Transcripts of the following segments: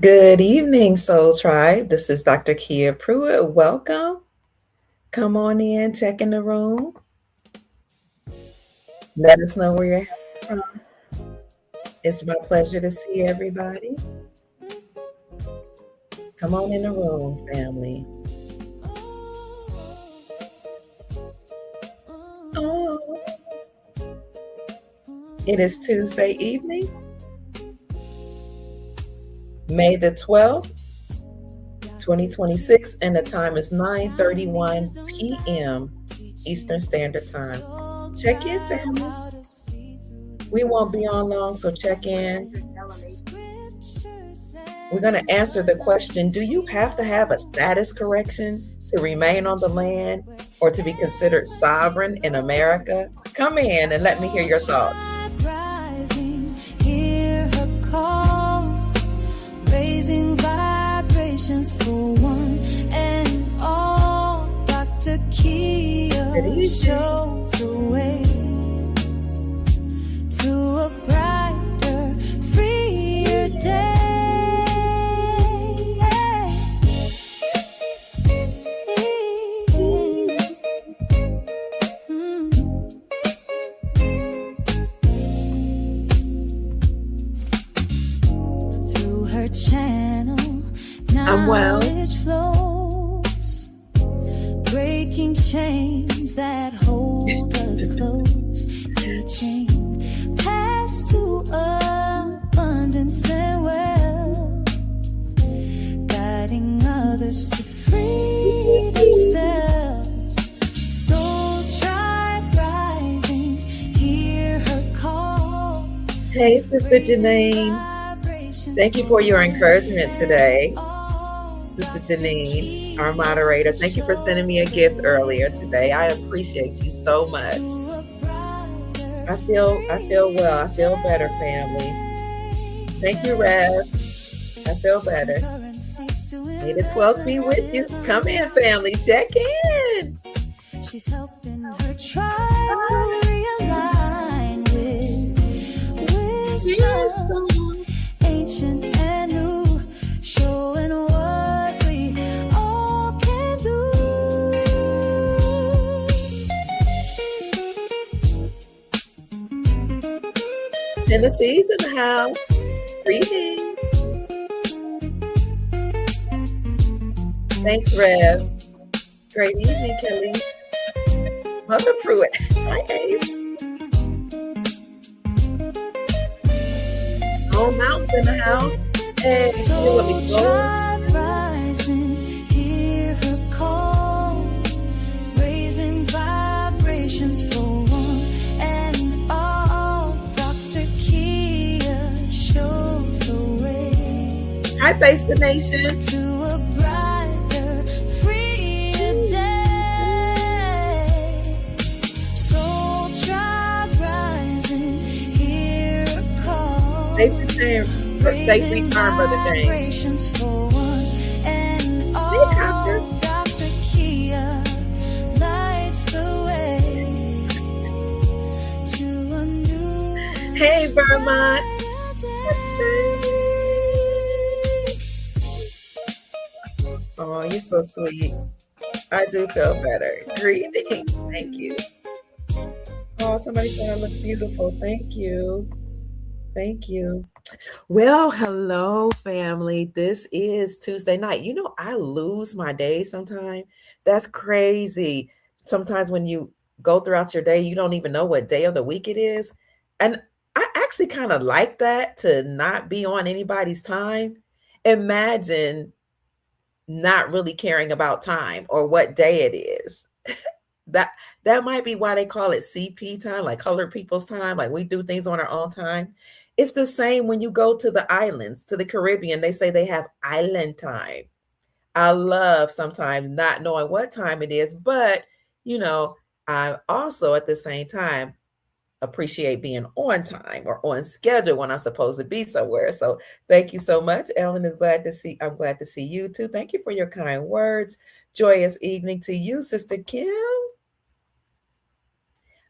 Good evening, Soul Tribe. This is Dr. Kia Pruitt. Welcome. Come on in, check in the room. Let us know where you're from. It's my pleasure to see everybody. Come on in the room, family. Oh, it is Tuesday evening, May the 12th, 2026, and the time is 9:31 p.m. Eastern Standard Time. Check in, family. We won't be on long, so check in. We're going to answer the question, do you have to have a status correction to remain on the land or to be considered sovereign in America? Come in and let me hear your thoughts. Hear her call, raising vibrations for one and all. Dr. Kia shows the way to a brighter, freer day. Through her channel, I'm well. knowledge flows, breaking chains that hold us close, teaching paths to abundance and wealth, guiding others to free themselves. Soul tribe rising, hear her call. Hey, Sister Janine. Thank you for your encouragement today. Sister Janine, our moderator, thank you for sending me a gift earlier today. I appreciate you so much. I feel well. I feel better, family. Thank you, Rev. I feel better. May the 12th be with you. Come in, family. Check in. She's helping her tribe to realign with wisdom, ancient and new, showing what we all can do. Tennessee's in the house. Greetings. Thanks, Rev. Great evening, Kelly. Mother Pruitt. Hi, Ace. Old Mountain's in the house. Hey, let me Soul slow. tribe rising, hear her call, raising vibrations for one and all. Dr. Kia shows the way Hi, Base the Nation. to a brighter, freer day. Soul tribe rising, hear her call. Safe return, Brother James. Vibrations for one and all. Hey, Copper. Dr. Kia lights the way to a new Hey, Vermont. Oh, you're so sweet. I do feel better. Greetings. Thank you. Oh, somebody said I look beautiful. Thank you. Thank you. Well, hello, family. This is Tuesday night. You know, I lose my day sometimes. That's crazy. Sometimes when you go throughout your day, you don't even know what day of the week it is. And I actually kind of like that, to not be on anybody's time. Imagine not really caring about time or what day it is. That might be why they call it CP time, like colored people's time, like we do things on our own time. It's the same when you go to the islands, to the Caribbean, they say they have island time. I love sometimes not knowing what time it is, but I also at the same time appreciate being on time or on schedule when I'm supposed to be somewhere. So thank you so much. Ellen is I'm glad to see you too. Thank you for your kind words. Joyous evening to you, Sister Kim.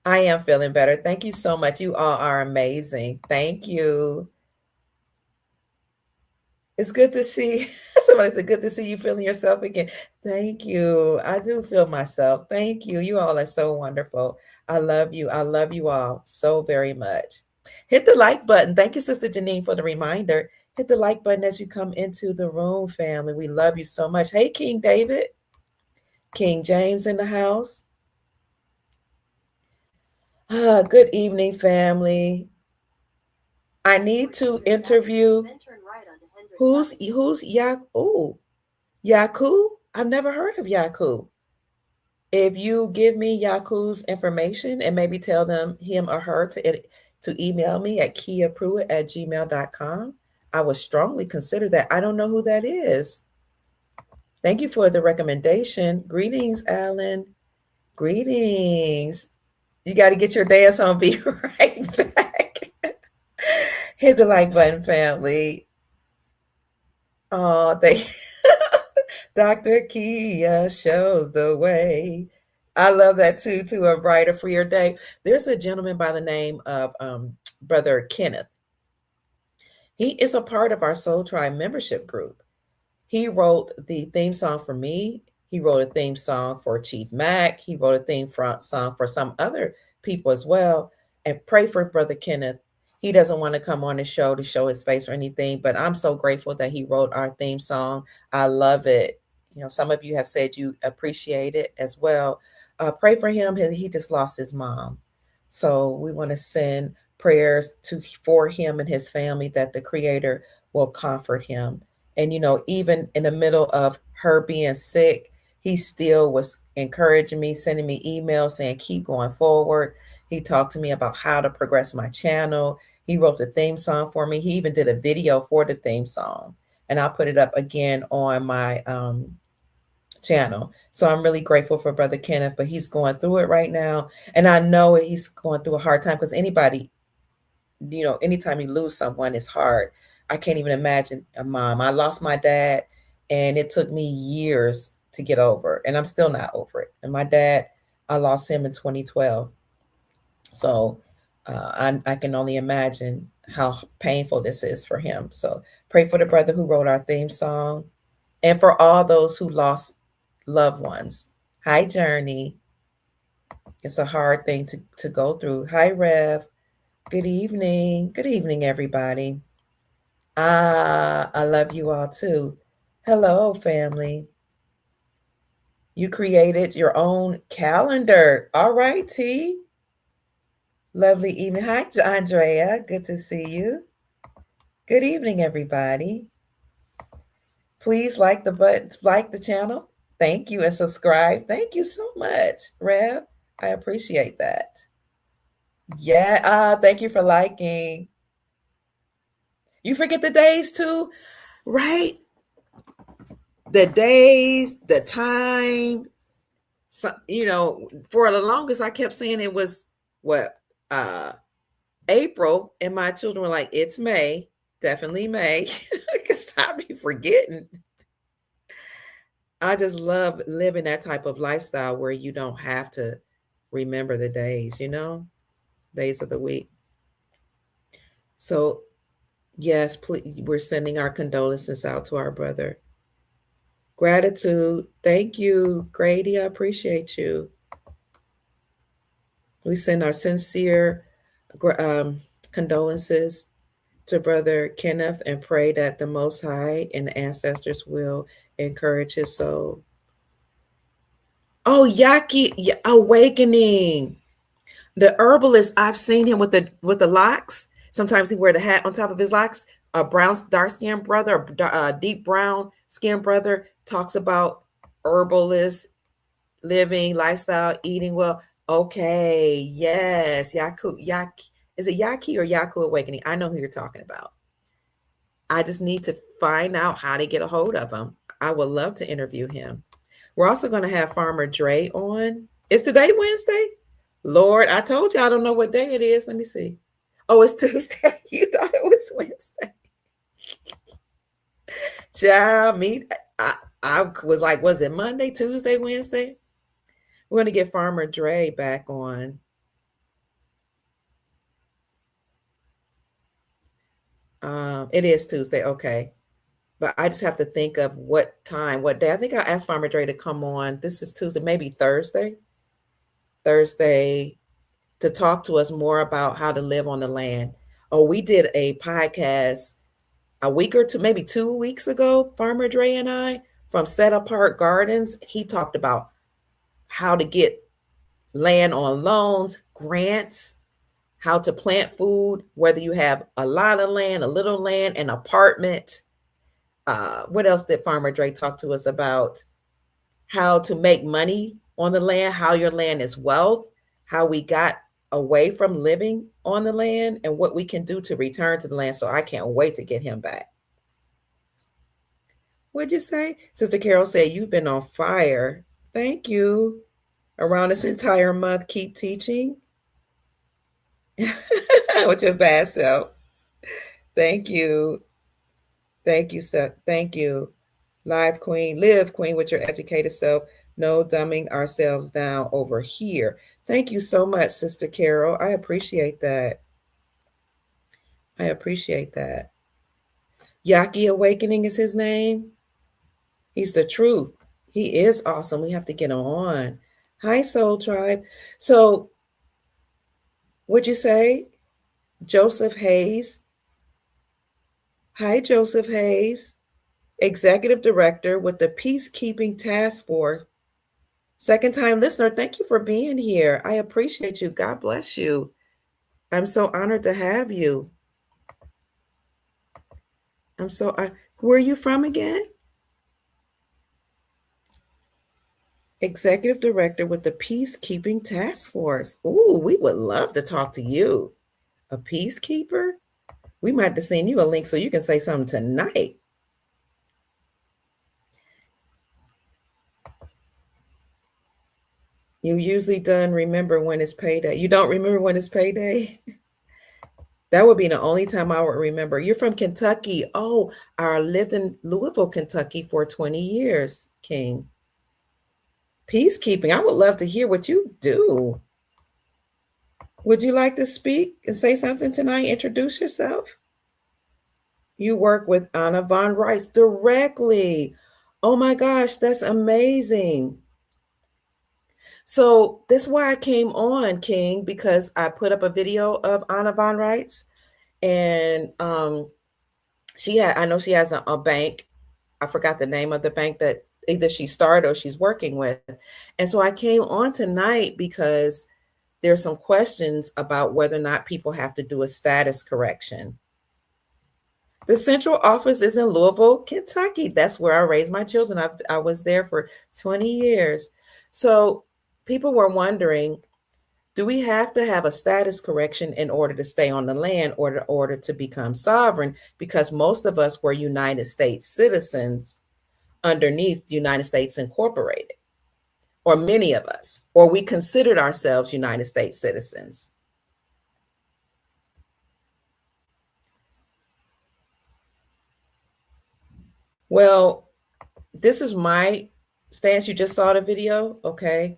I am feeling better. Thank you so much. You all are amazing. Thank you. It's good to see somebody said, "Good to see you feeling yourself again." Thank you. I do feel myself. Thank you. You all are so wonderful. I love you. I love you all so very much. Hit the like button. Thank you, Sister Janine, for the reminder. Hit the like button as you come into the room, family. We love you so much. Hey, King David, King James in the house. Good evening, family. I need to interview. Who's Yak? Oh, Yaku? I've never heard of Yaku. If you give me Yaku's information and maybe tell them him or her to email me at kiapruitt@gmail.com, I would strongly consider that. I don't know who that is. Thank you for the recommendation. Greetings, Alan. Greetings. You got to get your dance on. Be right back. Hit the like button, family. Oh, they Dr. Kia shows the way. I love that too, to a brighter, freer day. There's a gentleman by the name of Brother Kenneth. He is a part of our Soul Tribe membership group. He wrote the theme song for me. He wrote a theme song for Chief Mac. He wrote a song for some other people as well. And pray for Brother Kenneth. He doesn't want to come on the show to show his face or anything, but I'm so grateful that he wrote our theme song. I love it. You know, some of you have said you appreciate it as well. Pray for him. He just lost his mom. So we want to send prayers for him and his family that the Creator will comfort him. And, you know, even in the middle of her being sick, he still was encouraging me, sending me emails saying, keep going forward. He talked to me about how to progress my channel. He wrote the theme song for me. He even did a video for the theme song. And I'll put it up again on my channel. So I'm really grateful for Brother Kenneth, but he's going through it right now. And I know he's going through a hard time because anybody, you know, anytime you lose someone, it's hard. I can't even imagine a mom. I lost my dad, and it took me years to get over, and I'm still not over it. And my dad, I lost him in 2012. So I can only imagine how painful this is for him. So pray for the brother who wrote our theme song and for all those who lost loved ones. Hi, Journey. It's a hard thing to go through. Hi, Rev. Good evening. Good evening, everybody. I love you all too. Hello, family. You created your own calendar. All right, T. Lovely evening. Hi, Andrea. Good to see you. Good evening, everybody. Please like the button, like the channel. Thank you, and subscribe. Thank you so much, Rev. I appreciate that. Yeah, thank you for liking. You forget the days too, right? The days, the time. So, you know, for the longest I kept saying it was what uh April, and my children were like, it's May, definitely May. Because I be forgetting. I just love living that type of lifestyle where you don't have to remember the days, you know, days of the week. So yes, please, we're sending our condolences out to our brother. Gratitude. Thank you, Grady. I appreciate you. We send our sincere condolences to Brother Kenneth and pray that the Most High and the ancestors will encourage his soul. Oh, Yaki awakening. The herbalist, I've seen him with the locks. Sometimes he wear the hat on top of his locks. A brown, dark skinned brother, a deep brown skinned brother talks about herbalist living lifestyle, eating well. Okay, yes, Yaku. Is it Yaki or Yaku Awakening? I know who you're talking about. I just need to find out how to get a hold of him. I would love to interview him. We're also going to have Farmer Dre on. Is today Wednesday? Lord, I told you I don't know what day it is. Let me see. Oh, it's Tuesday. You thought it was Wednesday. Child, I was like, was it Monday, Tuesday, Wednesday? We're going to get Farmer Dre back on. It is Tuesday. Okay. but I just have to think of what time, what day. I think I asked Farmer Dre to come on. This is Tuesday, maybe Thursday. Thursday to talk to us more about how to live on the land. Oh, we did a podcast a week or two, maybe 2 weeks ago, Farmer Dre and I, from Set Apart Gardens. He talked about how to get land on loans, grants, how to plant food, whether you have a lot of land, a little land, an apartment. What else did Farmer Dre talk to us about? How to make money on the land, how your land is wealth, how we got away from living on the land, and what we can do to return to the land. So I can't wait to get him back. What'd you say? Sister Carol said, you've been on fire. Thank you. Around this entire month, keep teaching with your bad self. Thank you. Thank you, Seth. Thank you. Live queen with your educated self. No dumbing ourselves down over here. Thank you so much, Sister Carol. I appreciate that. I appreciate that. Yaki Awakening is his name. He's the truth. He is awesome. We have to get him on. Hi, Soul Tribe. So, would you say Joseph Hayes? Hi, Joseph Hayes, Executive Director with the Peacekeeping Task Force. Second time listener, thank you for being here. I appreciate you. God bless you. I'm so honored to have you. Where are you from again? Executive Director with the Peacekeeping Task Force. Ooh, we would love to talk to you. A peacekeeper? We might have to send you a link so you can say something tonight. You usually done remember when it's payday. You don't remember when it's payday? That would be the only time I would remember. You're from Kentucky. Oh, I lived in Louisville, Kentucky for 20 years, King. Peacekeeping. I would love to hear what you do. Would you like to speak and say something tonight? Introduce yourself. You work with Anna von Rice directly. Oh my gosh, that's amazing. So that's why I came on, King, because I put up a video of Anna von Rice, and I know she has a bank. I forgot the name of the bank that either she started or she's working with. And so I came on tonight because there's some questions about whether or not people have to do a status correction. The central office is in Louisville, Kentucky. That's where I raised my children. I was there for 20 years. So people were wondering, do we have to have a status correction in order to stay on the land or in order to become sovereign? Because most of us were United States citizens underneath United States Incorporated, or many of us, or we considered ourselves United States citizens. Well, this is my stance. You just saw the video, okay?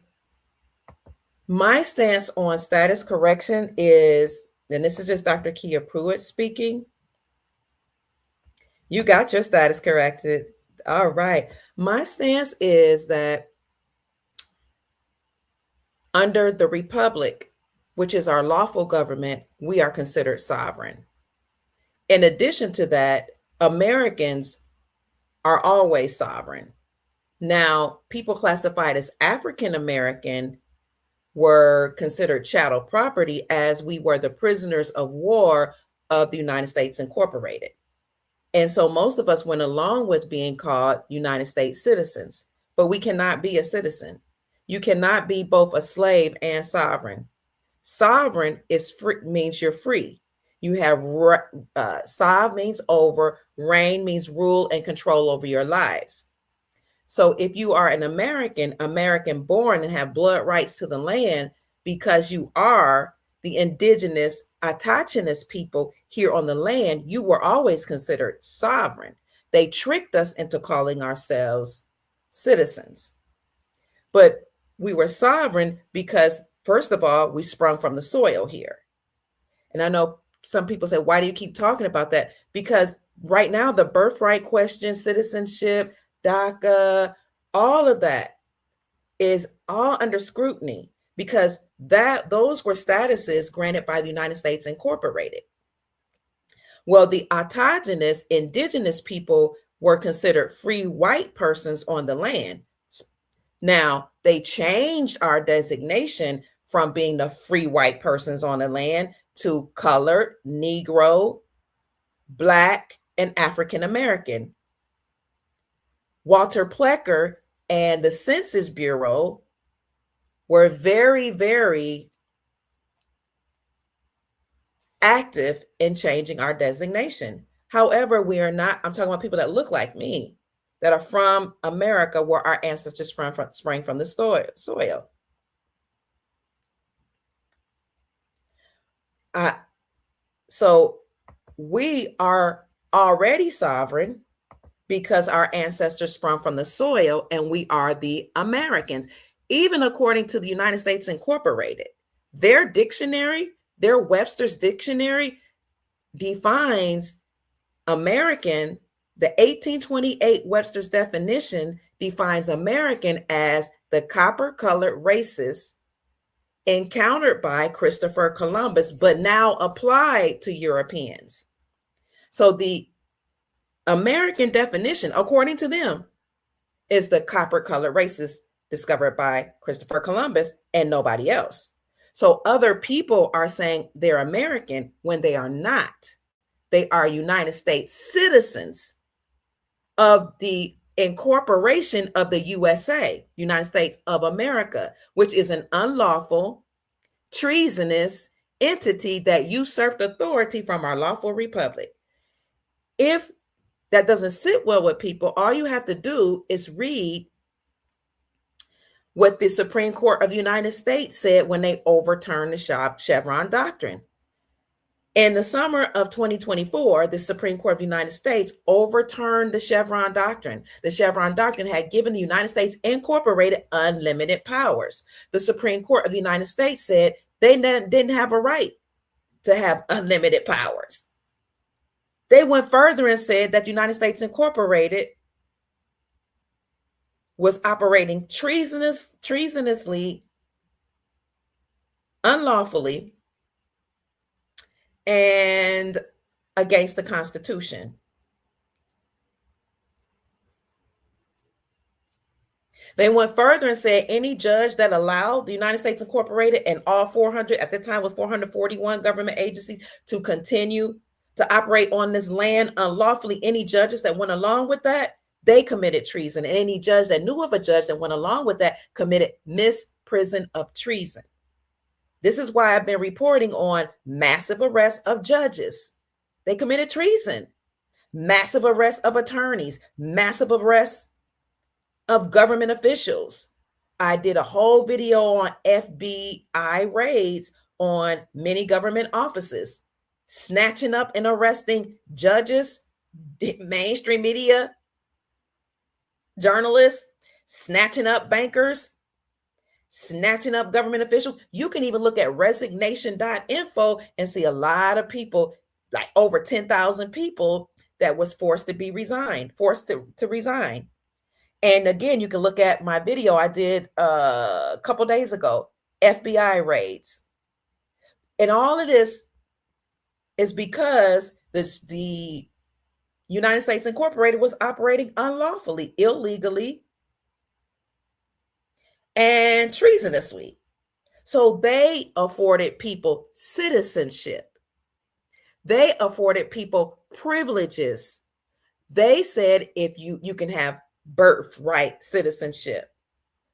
My stance on status correction is, and this is just Dr. Kia Pruitt speaking. You got your status corrected. All right. My stance is that under the Republic, which is our lawful government, we are considered sovereign. In addition to that, Americans are always sovereign. Now, people classified as African American were considered chattel property, as we were the prisoners of war of the United States Incorporated. And so most of us went along with being called United States citizens, but we cannot be a citizen. You cannot be both a slave and sovereign. Sovereign is free, means you're free. You have sov means over, reign means rule and control over your lives. So if you are an American born and have blood rights to the land because you are the indigenous Atachinas people here on the land, you were always considered sovereign. They tricked us into calling ourselves citizens. But we were sovereign because, first of all, we sprung from the soil here. And I know some people say, why do you keep talking about that? Because right now, the birthright question, citizenship, DACA, all of that is all under scrutiny because those were statuses granted by the United States Incorporated. Well, the autogenous indigenous people were considered free white persons on the land. Now, they changed our designation from being the free white persons on the land to colored, Negro, Black, and African American. Walter Plecker and the Census Bureau were very, very active in changing our designation. However, we are not, I'm talking about people that look like me, that are from America, where our ancestors sprang from the soil. So we are already sovereign because our ancestors sprung from the soil and we are the Americans. Even according to the United States Incorporated, their dictionary, their Webster's dictionary defines American, the 1828 Webster's definition defines American as the copper-colored races encountered by Christopher Columbus, but now applied to Europeans. So the American definition, according to them, is the copper-colored races discovered by Christopher Columbus and nobody else. So other people are saying they're American when they are not. They are United States citizens of the incorporation of the USA, United States of America, which is an unlawful, treasonous entity that usurped authority from our lawful republic. If that doesn't sit well with people, all you have to do is read what the Supreme Court of the United States said when they overturned the Chevron doctrine. In the summer of 2024, the Supreme Court of the United States overturned the Chevron doctrine. The Chevron doctrine had given the United States Incorporated unlimited powers. The Supreme Court of the United States said they didn't have a right to have unlimited powers. They went further and said that the United States Incorporated was operating treasonously, unlawfully, and against the Constitution. They went further and said any judge that allowed the United States Incorporated and all 400, at the time was 441 government agencies, to continue to operate on this land unlawfully, any judges that went along with that, they committed treason. And any judge that knew of a judge that went along with that committed misprision of treason. This is why I've been reporting on massive arrests of judges. They committed treason. Massive arrests of attorneys, massive arrests of government officials. I did a whole video on FBI raids on many government offices, snatching up and arresting judges, mainstream media, journalists, snatching up bankers, snatching up government officials. You can even look at resignation.info and see a lot of people, like over 10,000 people that was forced to resign. And again, you can look at my video I did a couple days ago, FBI raids. And all of this is because the United States Incorporated was operating unlawfully, illegally, and treasonously. So they afforded people citizenship. They afforded people privileges. They said if you can have birthright citizenship.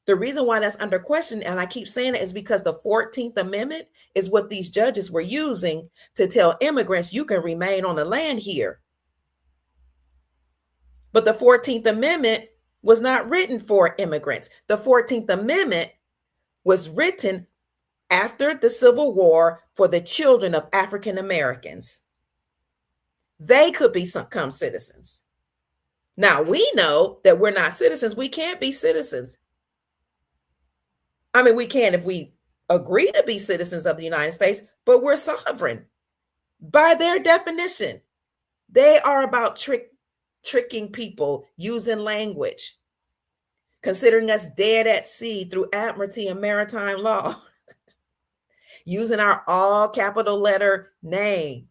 The reason why that's under question, and I keep saying it, is because the 14th Amendment is what these judges were using to tell immigrants you can remain on the land here. But the 14th Amendment was not written for immigrants. The 14th Amendment was written after the Civil War for the children of African Americans. They could become citizens. Now, we know that we're not citizens. We can't be citizens. I mean, we can if we agree to be citizens of the United States, but we're sovereign by their definition. They are about tricking people using language, considering us dead at sea through admiralty and maritime law, using our all capital letter name,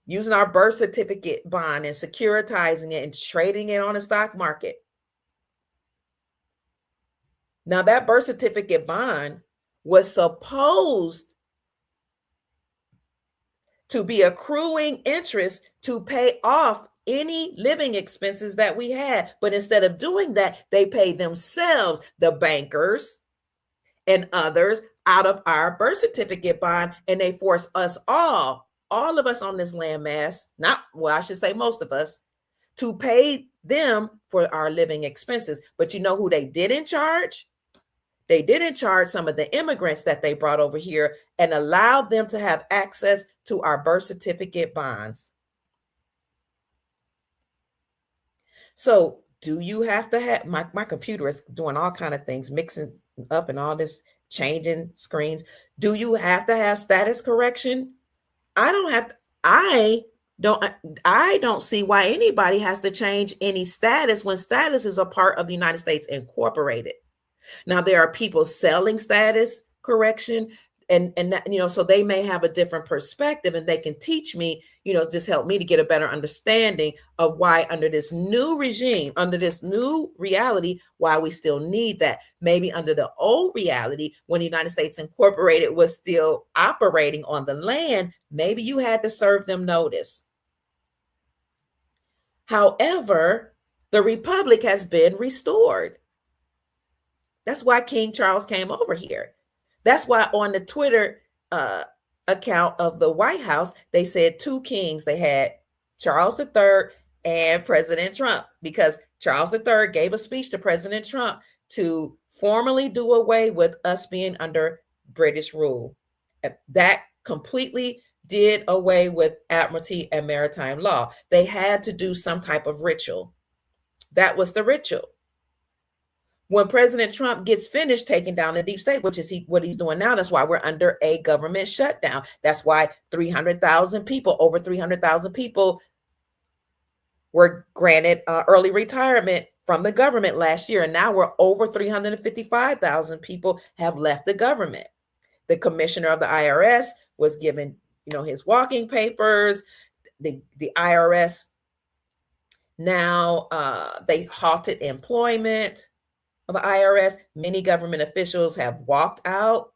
using our birth certificate bond and securitizing it and trading it on the stock market. Now, that birth certificate bond was supposed to be accruing interest to pay off any living expenses that we had. But instead of doing that, they paid themselves, the bankers and others, out of our birth certificate bond, and they forced us all of us on this landmass, not, well, I should say most of us, to pay them for our living expenses. But you know who they didn't charge? They didn't charge some of the immigrants that they brought over here and allowed them to have access to our birth certificate bonds. So do you have to have, my computer is doing all kind of things, mixing up and all this, changing screens. Do you have to have status correction? I don't have to, I don't see why anybody has to change any status when status is a part of the United States Incorporated. Now, there are people selling status correction, and that, so they may have a different perspective, and they can teach me, just help me to get a better understanding of why under this new regime, under this new reality, why we still need that. Maybe under the old reality, when the United States Incorporated was still operating on the land, maybe you had to serve them notice. However, the Republic has been restored. That's why King Charles came over here. That's why on the Twitter account of the White House, they said two kings. They had Charles III and President Trump, because Charles III gave a speech to President Trump to formally do away with us being under British rule. That completely did away with admiralty and maritime law. They had to do some type of ritual. That was the ritual. When President Trump gets finished taking down the deep state, which is what he's doing now, that's why we're under a government shutdown. That's why 300,000 people, over 300,000 people were granted early retirement from the government last year. And now we're over 355,000 people have left the government. The commissioner of the IRS was given, his walking papers. The IRS now, they halted employment of the IRS. Many government officials have walked out.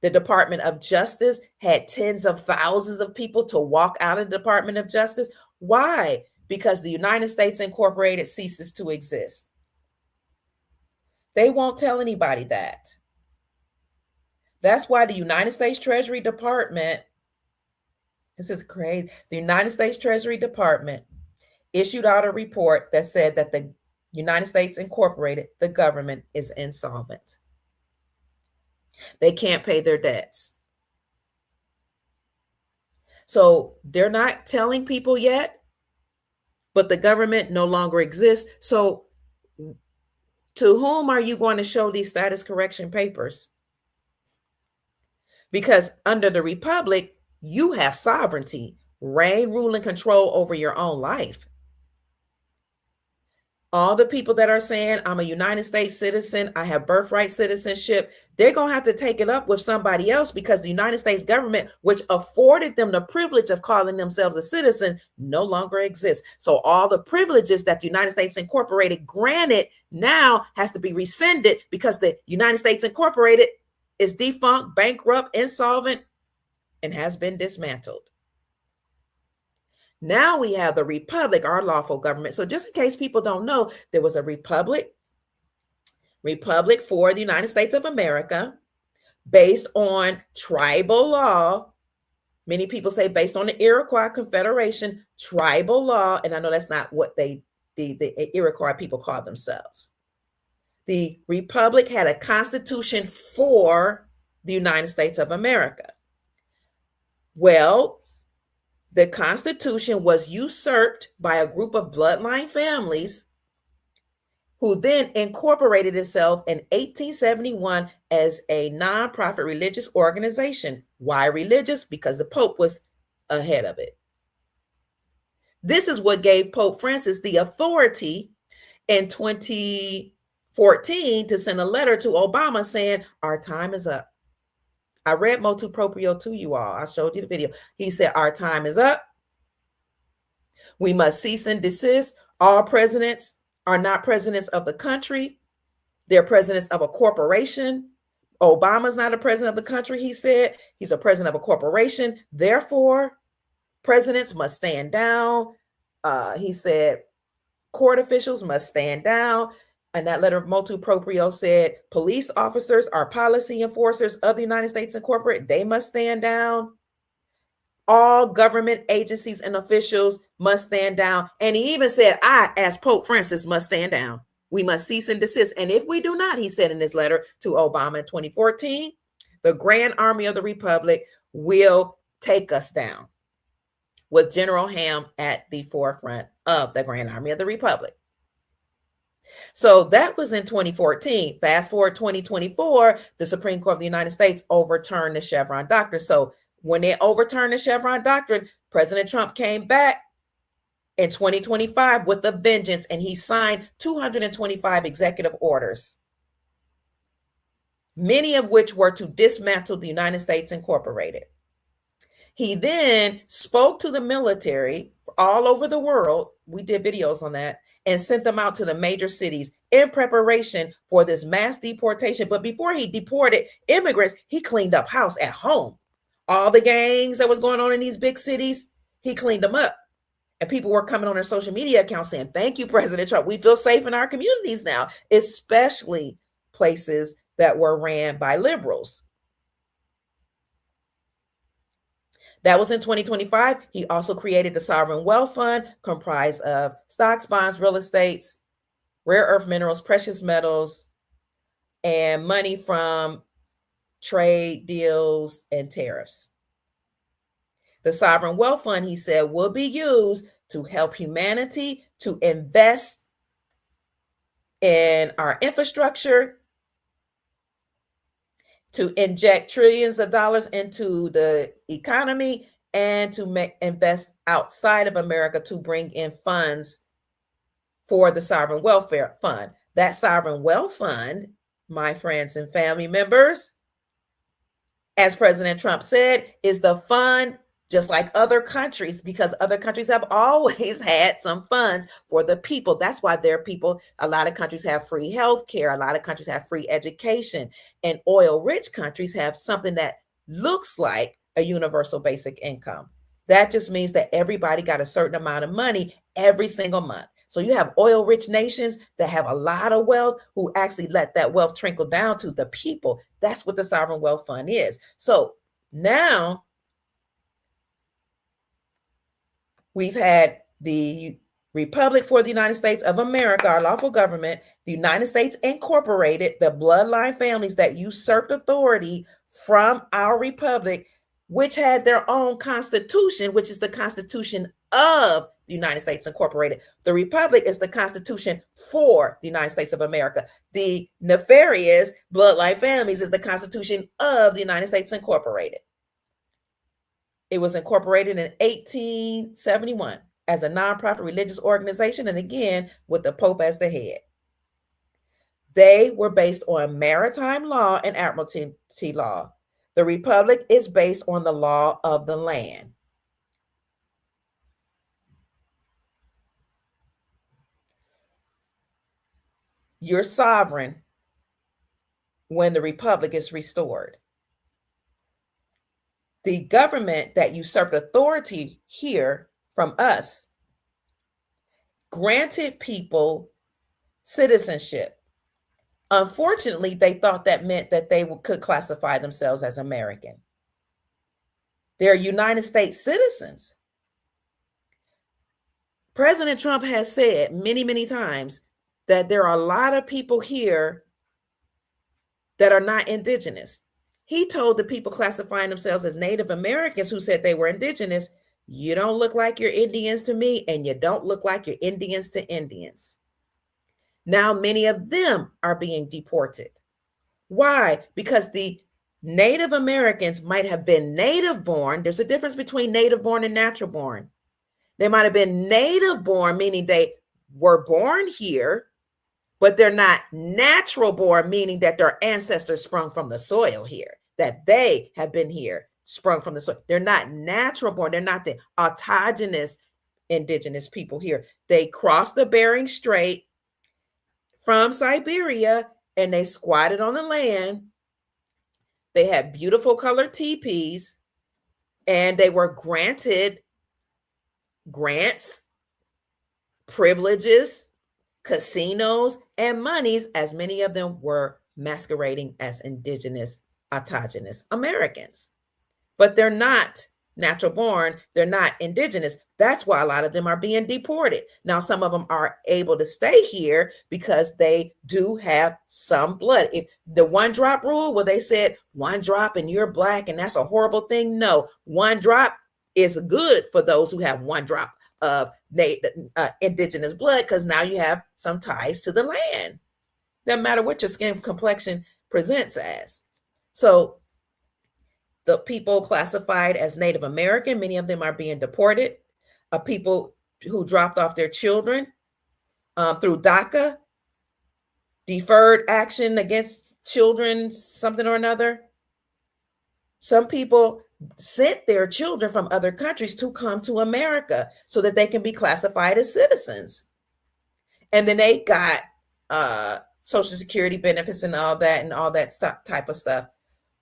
The Department of Justice had tens of thousands of people to walk out of the Department of Justice. Why? Because the United States Incorporated ceases to exist. They won't tell anybody that. That's why the United States Treasury Department, this is crazy, the United States Treasury Department issued out a report that said that the United States Incorporated, the government, is insolvent. They can't pay their debts. So they're not telling people yet, but the government no longer exists. So to whom are you going to show these status correction papers? Because under the Republic, you have sovereignty, reign, rule, and control over your own life. All the people that are saying, I'm a United States citizen, I have birthright citizenship, they're going to have to take it up with somebody else, because the United States government, which afforded them the privilege of calling themselves a citizen, no longer exists. So all the privileges that the United States Incorporated granted now has to be rescinded, because the United States Incorporated is defunct, bankrupt, insolvent, and has been dismantled. Now we have the Republic, our lawful government. So just in case people don't know, there was a Republic for the United States of America, based on tribal law. Many people say based on the Iroquois Confederation, tribal law. And I know that's not what the Iroquois people call themselves. The Republic had a constitution for the United States of America. Well, the Constitution was usurped by a group of bloodline families, who then incorporated itself in 1871 as a nonprofit religious organization. Why religious? Because the Pope was ahead of it. This is what gave Pope Francis the authority in 2014 to send a letter to Obama saying, our time is up. I read motu proprio to you all. I showed you the video. He said, our time is up. We must cease and desist. All presidents are not presidents of the country. They're presidents of a corporation. Obama's not a president of the country, he said. He's a president of a corporation. Therefore, presidents must stand down. He said court officials must stand down. And that letter of motu proprio said police officers are policy enforcers of the United States Incorporated. They must stand down. All government agencies and officials must stand down. And he even said, I, as Pope Francis, must stand down. We must cease and desist. And if we do not, he said in his letter to Obama in 2014, the Grand Army of the Republic will take us down, with General Ham at the forefront of the Grand Army of the Republic. So that was in 2014. Fast forward 2024, the Supreme Court of the United States overturned the Chevron doctrine. So when they overturned the Chevron doctrine, President Trump came back in 2025 with a vengeance, and he signed 225 executive orders, many of which were to dismantle the United States Incorporated. He then spoke to the military all over the world. We did videos on that, and sent them out to the major cities in preparation for this mass deportation. But before he deported immigrants, he cleaned up house at home. All the gangs that was going on in these big cities, he cleaned them up. And people were coming on their social media accounts saying, thank you, President Trump. We feel safe in our communities now, especially places that were ran by liberals. That was in 2025. He also created the Sovereign Wealth Fund, comprised of stocks, bonds, real estates, rare earth minerals, precious metals, and money from trade deals and tariffs. The Sovereign Wealth Fund, he said, will be used to help humanity to invest in our infrastructure, to inject trillions of dollars into the economy, and to invest outside of America to bring in funds for the Sovereign Welfare Fund. That Sovereign Wealth Fund, my friends and family members, as President Trump said, is the fund just like other countries, because other countries have always had some funds for the people. That's why their people, a lot of countries have free health care. A lot of countries have free education. And oil-rich countries have something that looks like a universal basic income. That just means that everybody got a certain amount of money every single month. So you have oil-rich nations that have a lot of wealth who actually let that wealth trickle down to the people. That's what the Sovereign Wealth Fund is. So now we've had the Republic for the United States of America, our lawful government, the United States Incorporated, the bloodline families that usurped authority from our republic, which had their own constitution, which is the Constitution of the United States Incorporated. The Republic is the Constitution for the United States of America. The nefarious bloodline families is the Constitution of the United States Incorporated. It was incorporated in 1871 as a nonprofit religious organization, and again, with the Pope as the head. They were based on maritime law and admiralty law. The Republic is based on the law of the land. You're sovereign when the Republic is restored. The government that usurped authority here from us granted people citizenship. Unfortunately, they thought that meant that they could classify themselves as American. They're United States citizens. President Trump has said many, many times that there are a lot of people here that are not indigenous. He told the people classifying themselves as Native Americans who said they were indigenous, you don't look like you're Indians to me, and you don't look like you're Indians to Indians. Now, many of them are being deported. Why? Because the Native Americans might have been native born. There's a difference between native born and natural born. They might have been native born, meaning they were born here, but they're not natural born, meaning that their ancestors sprung from the soil here, that they have been here, sprung from the soil. They're not natural born. They're not the autogenous indigenous people here. They crossed the Bering Strait from Siberia and they squatted on the land. They had beautiful colored teepees and they were granted grants, privileges, casinos, and monies, as many of them were masquerading as indigenous, autogenous Americans. But they're not natural born, they're not indigenous. That's why a lot of them are being deported. Now, some of them are able to stay here because they do have some blood. If the one drop rule, where they said one drop and you're black and that's a horrible thing, no, one drop is good for those who have one drop of indigenous blood, because now you have some ties to the land. Doesn't matter what your skin complexion presents as. So the people classified as Native American, many of them are being deported. People who dropped off their children through DACA, deferred action against children, something or another. Some people sent their children from other countries to come to America so that they can be classified as citizens. And then they got Social Security benefits and all that type of stuff.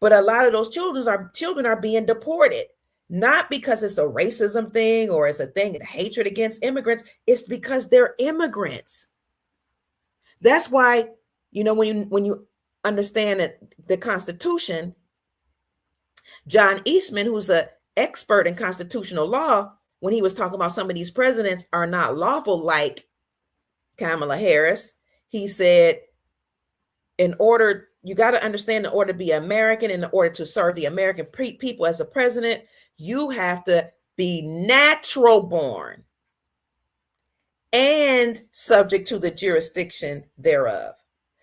But a lot of those children are being deported, not because it's a racism thing or it's a thing of hatred against immigrants. It's because they're immigrants. That's why, when you understand that the Constitution, John Eastman, who's an expert in constitutional law, when he was talking about some of these presidents are not lawful, like Kamala Harris, he said, you got to understand, in order to be American, in order to serve the American people as a president, you have to be natural born and subject to the jurisdiction thereof.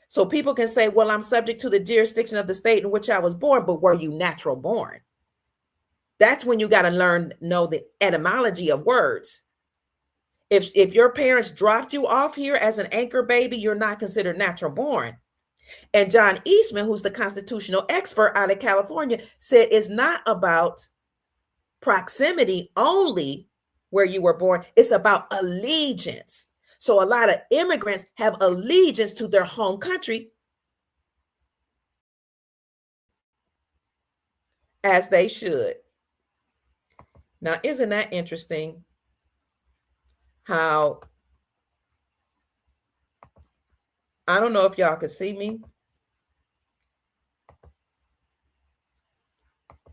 So people can say, well, I'm subject to the jurisdiction of the state in which I was born, but were you natural born? That's when you got to know the etymology of words. If your parents dropped you off here as an anchor baby, you're not considered natural born. And John Eastman, who's the constitutional expert out of California, said it's not about proximity only where you were born, it's about allegiance. So a lot of immigrants have allegiance to their home country, as they should. Now, isn't that interesting how, I don't know if y'all can see me.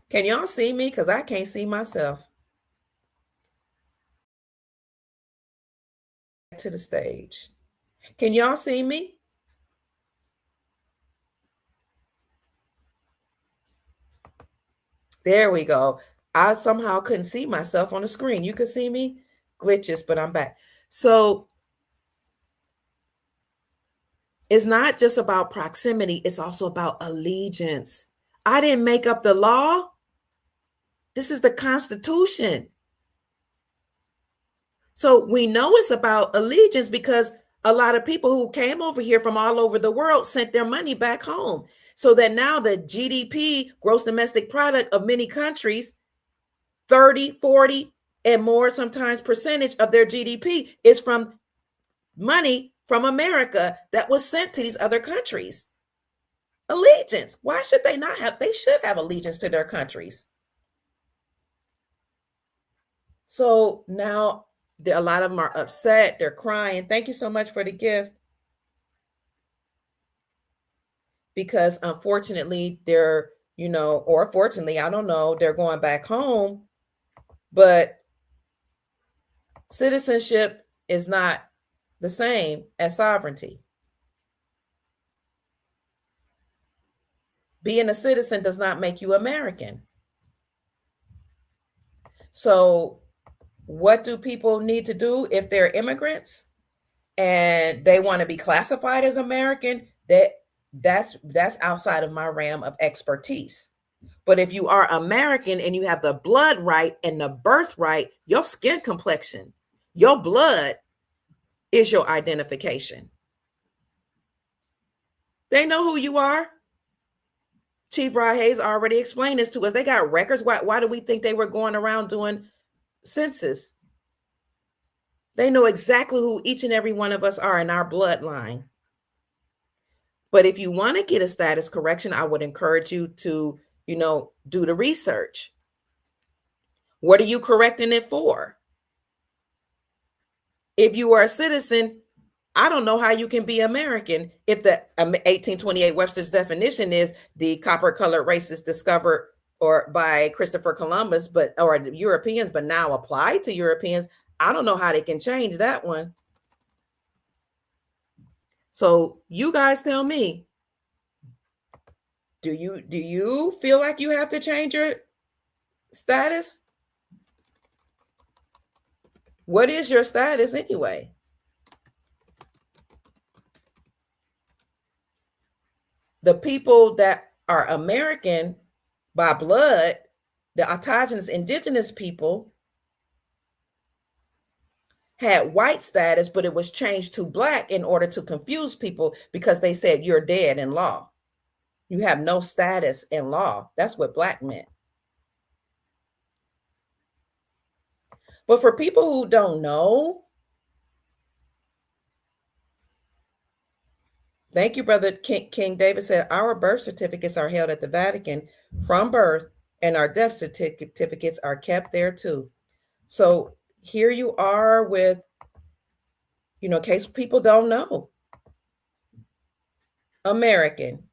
Can y'all see me? Because I can't see myself. To the stage. Can y'all see me? There we go. I somehow couldn't see myself on the screen. You could see me? Glitches, but I'm back. So it's not just about proximity, it's also about allegiance. I didn't make up the law. This is the Constitution. So we know it's about allegiance because a lot of people who came over here from all over the world sent their money back home. So that now the GDP, gross domestic product of many countries, 30, 40, and more sometimes percentage of their GDP is from money from America that was sent to these other countries. Allegiance. Why should they not have? They should have allegiance to their countries. So now a lot of them are upset. They're crying. Thank you so much for the gift. Because unfortunately, they're, or fortunately, I don't know, they're going back home. But citizenship is not the same as sovereignty. Being a citizen does not make you American. So what do people need to do if they're immigrants and they want to be classified as American? That's outside of my realm of expertise. But if you are American and you have the blood right and the birthright, your skin complexion, your blood is your identification. They know who you are. Chief Rod Hayes already explained this to us. They got records. Why do we think they were going around doing census? They know exactly who each and every one of us are in our bloodline. But if you want to get a status correction, I would encourage you to, do the research. What are you correcting it for? If you are a citizen, I don't know how you can be American if the 1828 Webster's definition is the copper-colored races discovered or by Christopher Columbus, or the Europeans, but now applied to Europeans. I don't know how they can change that one. So you guys tell me, do you feel like you have to change your status? What is your status anyway? The people that are American by blood, the autogenous indigenous people, had white status, but it was changed to black in order to confuse people because they said you're dead in law. You have no status in law. That's what black meant. But for people who don't know, thank you, Brother King David said, our birth certificates are held at the Vatican from birth, and our death certificates are kept there too. So here you are with, in case people don't know, American.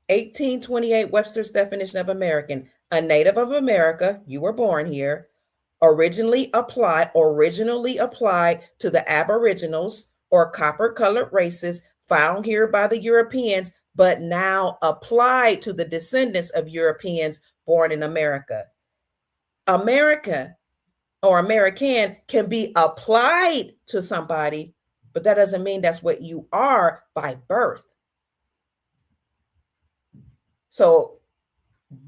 1828 Webster's definition of American, a native of America, you were born here, originally applied to the aboriginals or copper-colored races found here by the Europeans, but now applied to the descendants of Europeans born in America. America or American can be applied to somebody, but that doesn't mean that's what you are by birth. So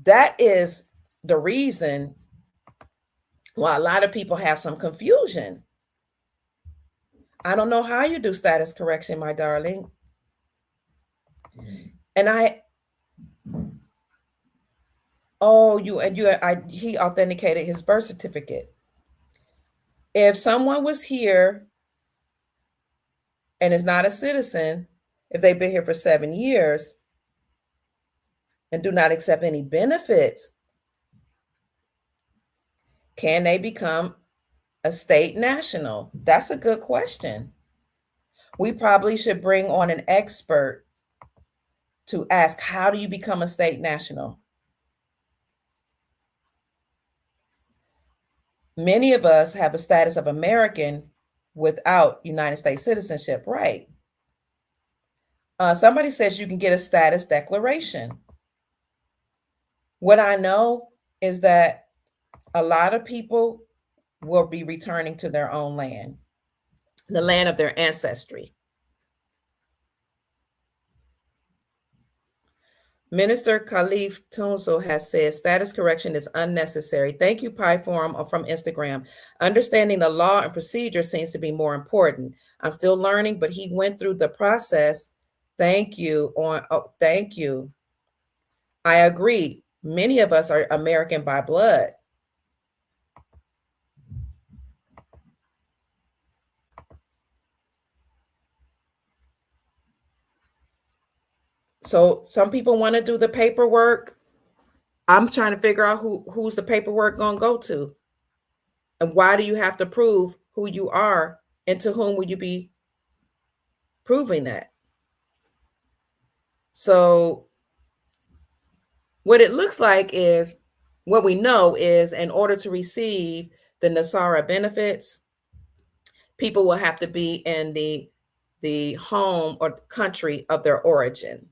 that is the reason why a lot of people have some confusion. I don't know how you do status correction, my darling. And he authenticated his birth certificate. If someone was here and is not a citizen, if they've been here for 7 years and do not accept any benefits, can they become a state national? That's a good question. We probably should bring on an expert to ask, how do you become a state national? Many of us have a status of American without United States citizenship, right? Somebody says you can get a status declaration. What I know is that a lot of people will be returning to their own land, the land of their ancestry. Minister Khalif Tunso has said status correction is unnecessary. Thank you, Pi Forum from Instagram. Understanding the law and procedure seems to be more important. I'm still learning, but he went through the process. Thank you. Thank you. I agree. Many of us are American by blood. So some people want to do the paperwork. I'm trying to figure out who's the paperwork going to go to. And why do you have to prove who you are, and to whom will you be proving that? So what it looks like is, what we know is, in order to receive the NASARA benefits, people will have to be in the home or country of their origin.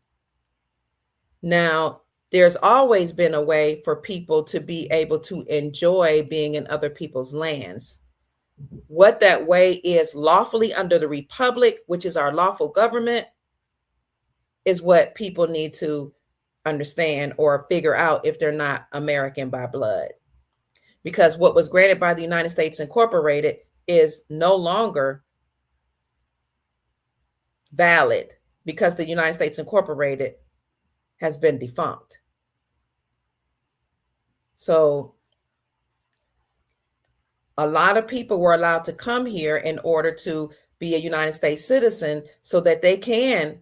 Now, there's always been a way for people to be able to enjoy being in other people's lands. What that way is lawfully under the Republic, which is our lawful government, is what people need to understand or figure out if they're not American by blood. Because what was granted by the United States Incorporated is no longer valid because the United States Incorporated has been defunct. So a lot of people were allowed to come here in order to be a United States citizen so that they can,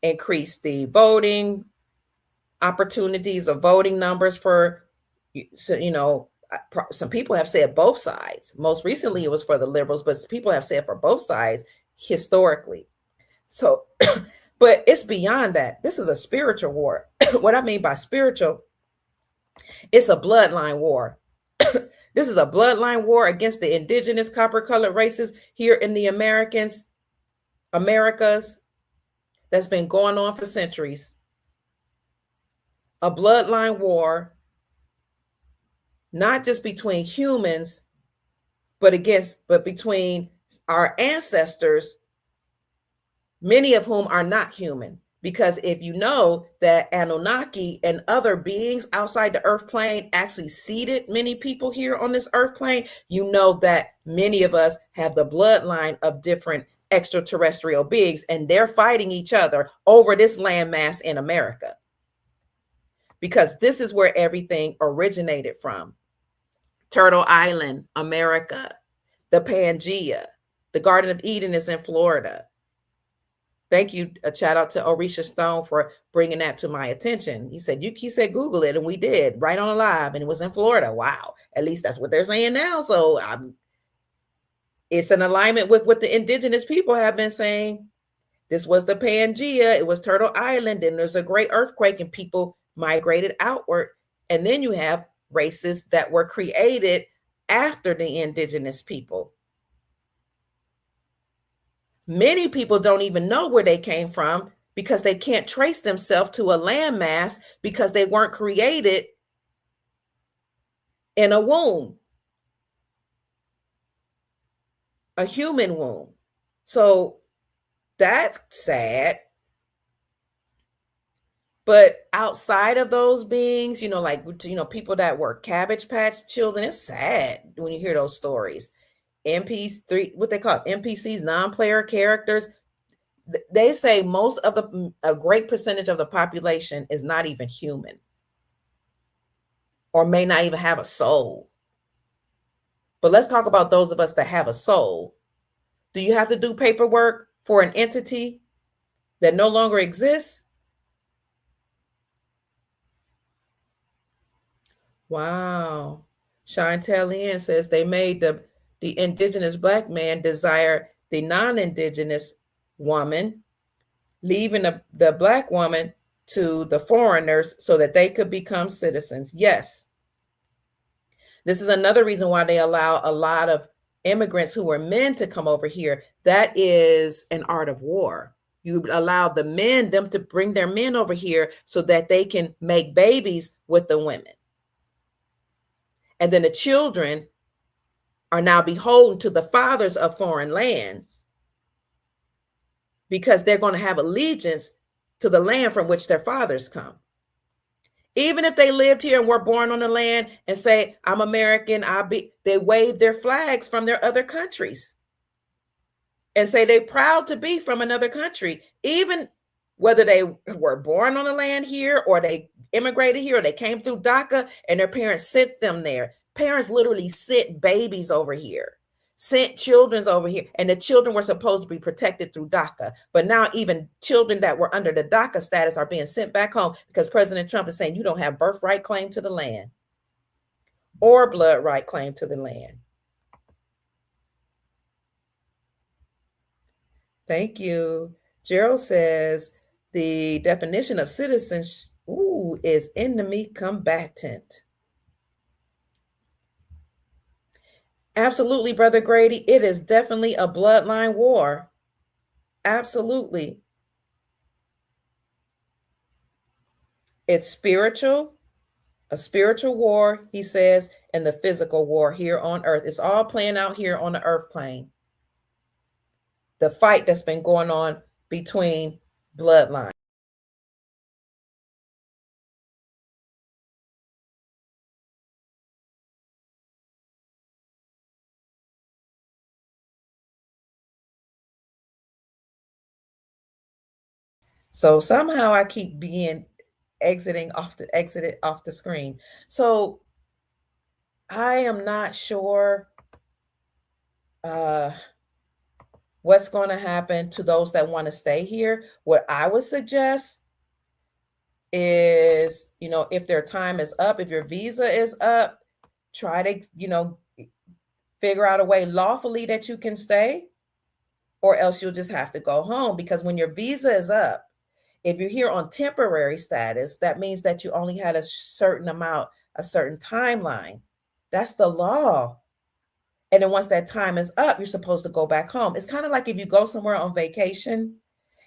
increase the voting opportunities or voting numbers for, so, some people have said both sides. Most recently, it was for the liberals, but people have said for both sides historically. So, but it's beyond that. This is a spiritual war. What I mean by spiritual, it's a bloodline war. This is a bloodline war against the indigenous copper colored races here in the Americas that's been going on for centuries. A bloodline war, not just between humans, but between our ancestors, many of whom are not human. Because if you know that Anunnaki and other beings outside the earth plane actually seeded many people here on this earth plane, you know that many of us have the bloodline of different extraterrestrial beings, and they're fighting each other over this landmass in America. Because this is where everything originated from. Turtle Island, America, the Pangea, the Garden of Eden is in Florida. Thank you. A shout out to Orisha Stone for bringing that to my attention. He said Google it, and we did right on a live, and it was in Florida. Wow. At least that's what they're saying now. So it's in alignment with what the indigenous people have been saying. This was the Pangea. It was Turtle Island. And there's a great earthquake, and people migrated outward. And then you have races that were created after the indigenous people. Many people don't even know where they came from because they can't trace themselves to a landmass because they weren't created in a womb, a human womb. So that's sad. But outside of those beings, people that were Cabbage Patch children, it's sad when you hear those stories. NPCs, what they call NPCs, non-player characters. They say a great percentage of the population is not even human or may not even have a soul. But let's talk about those of us that have a soul. Do you have to do paperwork for an entity that no longer exists? Wow. Chantel Ian says they made the indigenous Black man desire the non-indigenous woman, leaving the Black woman to the foreigners so that they could become citizens. Yes. This is another reason why they allow a lot of immigrants who were men to come over here. That is an art of war. You allow them to bring their men over here so that they can make babies with the women. And then the children are now beholden to the fathers of foreign lands because they're going to have allegiance to the land from which their fathers come. Even if they lived here and were born on the land and say, I'm American, they wave their flags from their other countries and say they're proud to be from another country, even whether they were born on the land here or they immigrated here or they came through DACA and their parents sent them there. Parents literally sent babies over here, sent children over here, and the children were supposed to be protected through DACA. But now even children that were under the DACA status are being sent back home because President Trump is saying you don't have birthright claim to the land or blood right claim to the land. Thank you. Gerald says the definition of citizenship is enemy combatant. Absolutely, Brother Grady. It is definitely a bloodline war. Absolutely. It's spiritual, a spiritual war, he says, and the physical war here on earth. It's all playing out here on the earth plane. The fight that's been going on between bloodlines. So somehow I keep being exited off the screen. So I am not sure uh, what's going to happen to those that want to stay here. What I would suggest is, if their time is up, if your visa is up, try to, figure out a way lawfully that you can stay, or else you'll just have to go home. Because when your visa is up, if you're here on temporary status, that means that you only had a certain amount, a certain timeline. That's the law. And then once that time is up, you're supposed to go back home. It's kind of like if you go somewhere on vacation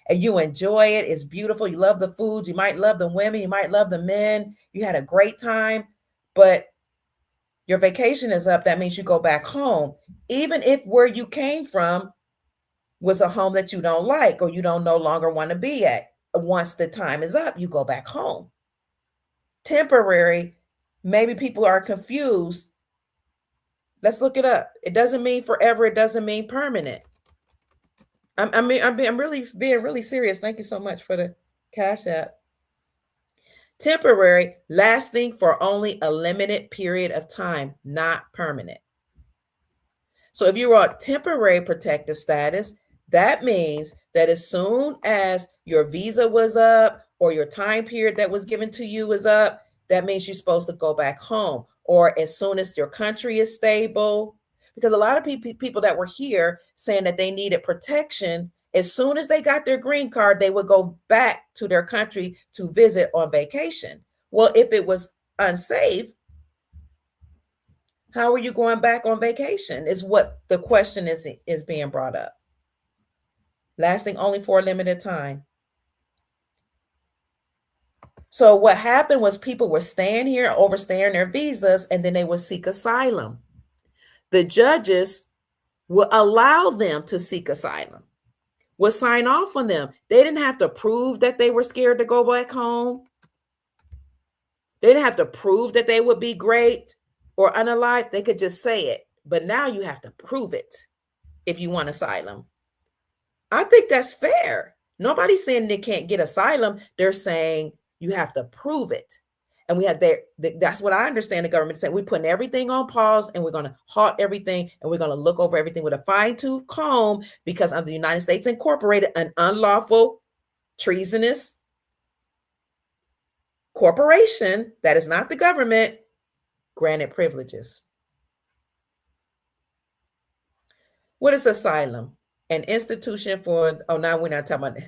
and you enjoy it, it's beautiful, you love the food, you might love the women, you might love the men, you had a great time, but your vacation is up, that means you go back home. Even if where you came from was a home that you don't like or you don't no longer want to be at, once the time is up, you go back home. Temporary, maybe people are confused. Let's look it up. It doesn't mean forever, it doesn't mean permanent. I'm really being really serious. Thank you so much for the Cash App. Temporary, lasting for only a limited period of time, not permanent. So if you're on temporary protective status, that means that as soon as your visa was up or your time period that was given to you is up, that means you're supposed to go back home. Or as soon as your country is stable, because a lot of people that were here saying that they needed protection, as soon as they got their green card, they would go back to their country to visit on vacation. Well, if it was unsafe, how are you going back on vacation? Is what the question is being brought up. Lasting only for a limited time. So what happened was people were staying here, overstaying their visas, and then they would seek asylum. The judges would allow them to seek asylum, would sign off on them. They didn't have to prove that they were scared to go back home. They didn't have to prove that they would be great or unalive. They could just say it. But now you have to prove it if you want asylum. I think that's fair. Nobody's saying they can't get asylum. They're saying you have to prove it. And we had that's what I understand the government saying. We're putting everything on pause and we're going to halt everything and we're going to look over everything with a fine-tooth comb because under the United States Incorporated, an unlawful, treasonous corporation that is not the government granted privileges. What is asylum? An institution for, oh, now we're not talking about,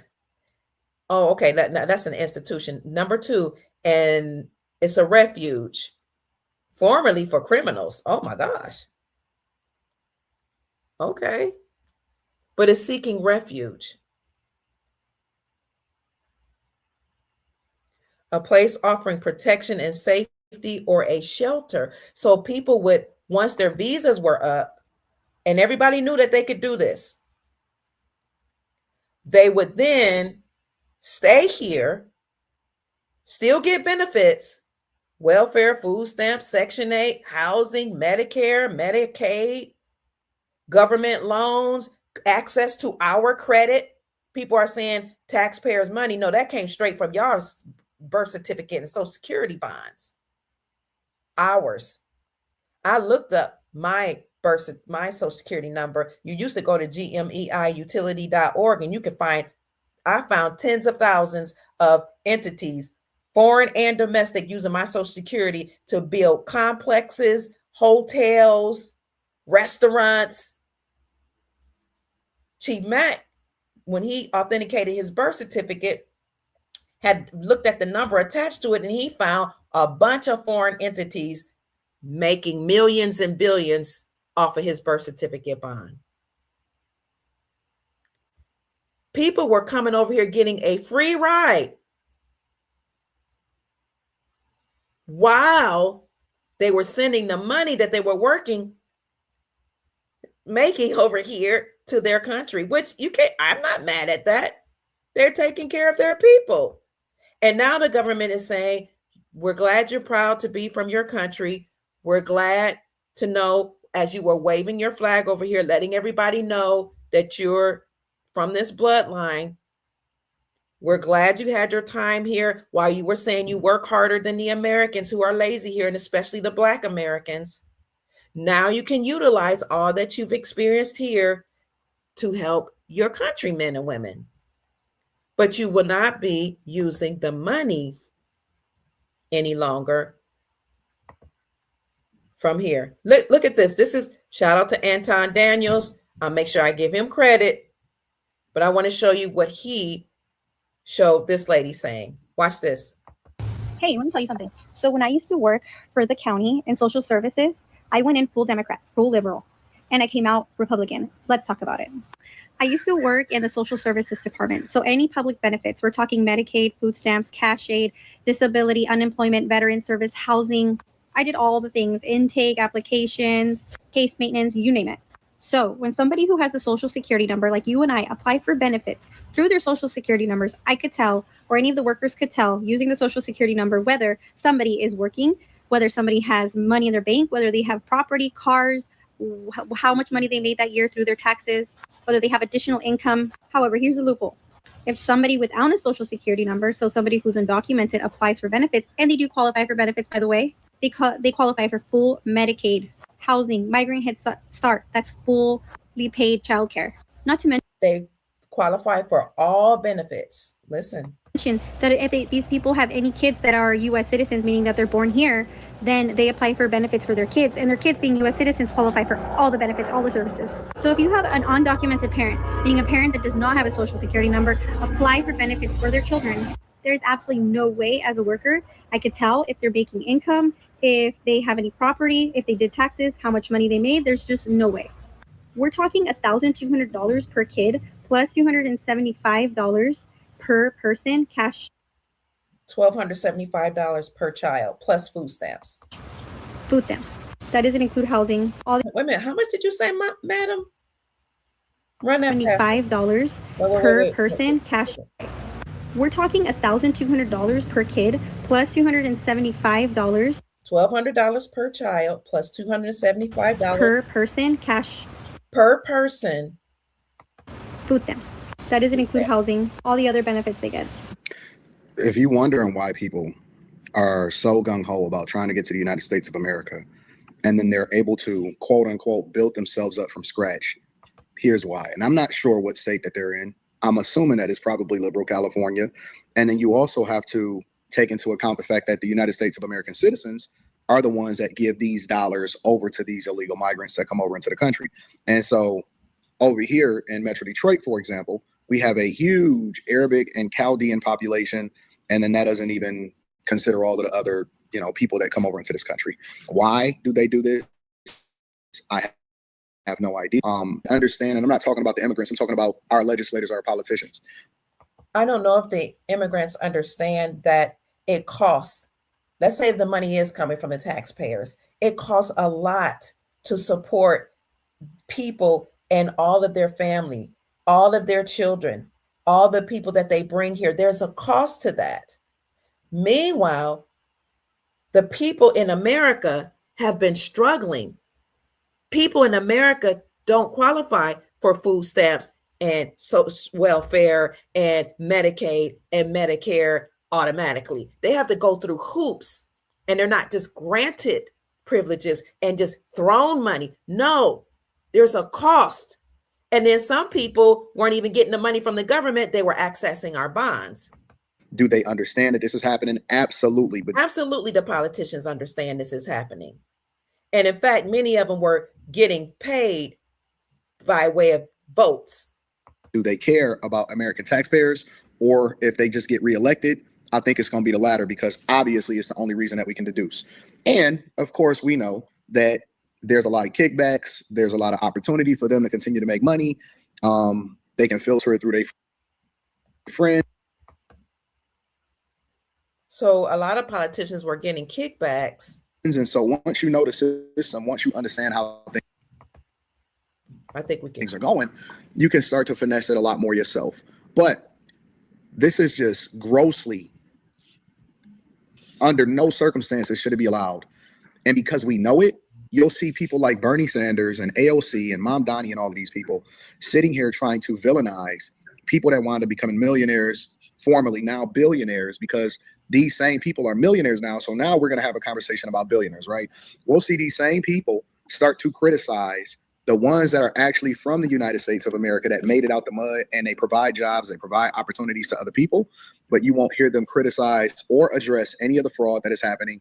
oh, okay, that's an institution. Number two, and it's a refuge, formerly for criminals. Oh my gosh. Okay. But it's seeking refuge. A place offering protection and safety or a shelter. So people would, once their visas were up, and everybody knew that they could do this, they would then stay here, still get benefits, welfare, food stamps, Section 8, housing, Medicare, Medicaid, government loans, access to our credit. People are saying taxpayers' money. No, that came straight from y'all's birth certificate and Social Security bonds. Ours. I looked up my Social Security number. You used to go to gmeiutility.org and you could I found tens of thousands of entities, foreign and domestic, using my Social Security to build complexes, hotels, restaurants. Chief Mack, when he authenticated his birth certificate, had looked at the number attached to it and he found a bunch of foreign entities making millions and billions off of his birth certificate bond. People were coming over here getting a free ride while they were sending the money that they were making over here to their country, which I'm not mad at that. They're taking care of their people. And now the government is saying, we're glad you're proud to be from your country. We're glad to know, as you were waving your flag over here, letting everybody know that you're from this bloodline. We're glad you had your time here while you were saying you work harder than the Americans who are lazy here, and especially the Black Americans. Now you can utilize all that you've experienced here to help your countrymen and women. But you will not be using the money any longer from here. Look at this. This is shout out to Anton Daniels. I'll make sure I give him credit, but I want to show you what he showed this lady saying. Watch this. Hey, let me tell you something. So when I used to work for the county in social services, I went in full Democrat, full liberal, and I came out Republican. Let's talk about it. I used to work in the social services department. So any public benefits, we're talking Medicaid, food stamps, cash aid, disability, unemployment, veteran service, housing. I did all the things, intake, applications, case maintenance, you name it. So when somebody who has a social security number, like you and I, apply for benefits through their social security numbers, I could tell, or any of the workers could tell using the social security number, whether somebody is working, whether somebody has money in their bank, whether they have property, cars, how much money they made that year through their taxes, whether they have additional income. However, here's the loophole. If somebody without a social security number, so somebody who's undocumented applies for benefits, and they do qualify for benefits, by the way, they qualify for full Medicaid, housing, migrant head start. That's fully paid childcare. Not to mention they qualify for all benefits. Listen. That if these people have any kids that are U.S. citizens, meaning that they're born here, then they apply for benefits for their kids, and their kids being U.S. citizens qualify for all the benefits, all the services. So if you have an undocumented parent, meaning a parent that does not have a social security number, apply for benefits for their children, there's absolutely no way as a worker I could tell if they're making income, if they have any property, if they did taxes, how much money they made. There's just no way. We're talking $1,200 per kid plus $275 per person cash. $1,275 per child plus food stamps. Food stamps. That doesn't include housing. Wait a minute. How much did you say, madam? Run that $75 per person cash. We're talking $1,200 per kid plus $275. $1,200 per child plus $275 per person cash. Per person. Food stamps. That doesn't include housing, all the other benefits they get. If you're wondering why people are so gung-ho about trying to get to the United States of America, and then they're able to, quote unquote, build themselves up from scratch, here's why. And I'm not sure what state that they're in. I'm assuming that it's probably liberal California. And then you also have to take into account the fact that the United States of American citizens are the ones that give these dollars over to these illegal migrants that come over into the country. And so over here in Metro Detroit, for example, we have a huge Arabic and Chaldean population, and then that doesn't even consider all of the other, people that come over into this country. Why do they do this? I have no idea. Understand, and I'm not talking about the immigrants. I'm talking about our legislators, our politicians. I don't know if the immigrants understand that it costs. Let's say the money is coming from the taxpayers. It costs a lot to support people and all of their family, all of their children, all the people that they bring here. There's a cost to that. Meanwhile, the people in America have been struggling. People in America don't qualify for food stamps and social welfare and Medicaid and Medicare automatically. They have to go through hoops, and they're not just granted privileges and just thrown money. No, there's a cost. And then some people weren't even getting the money from the government. They were accessing our bonds. Do they understand that this is happening? Absolutely. But absolutely, the politicians understand this is happening. And in fact, many of them were getting paid by way of votes. Do they care about American taxpayers, or if they just get reelected? I think it's going to be the latter, because obviously it's the only reason that we can deduce. And of course, we know that there's a lot of kickbacks. There's a lot of opportunity for them to continue to make money. They can filter it through their friends. So a lot of politicians were getting kickbacks. And so once you know the system, once you understand how things are going, you can start to finesse it a lot more yourself. But this is just grossly, under no circumstances should it be allowed. And because we know it, you'll see people like Bernie Sanders and AOC and Mom Donnie and all of these people sitting here trying to villainize people that wind up becoming millionaires formerly now billionaires, because these same people are millionaires now. So now we're going to have a conversation about billionaires, right? We'll see these same people start to criticize the ones that are actually from the United States of America that made it out the mud, and they provide jobs, they provide opportunities to other people, but you won't hear them criticize or address any of the fraud that is happening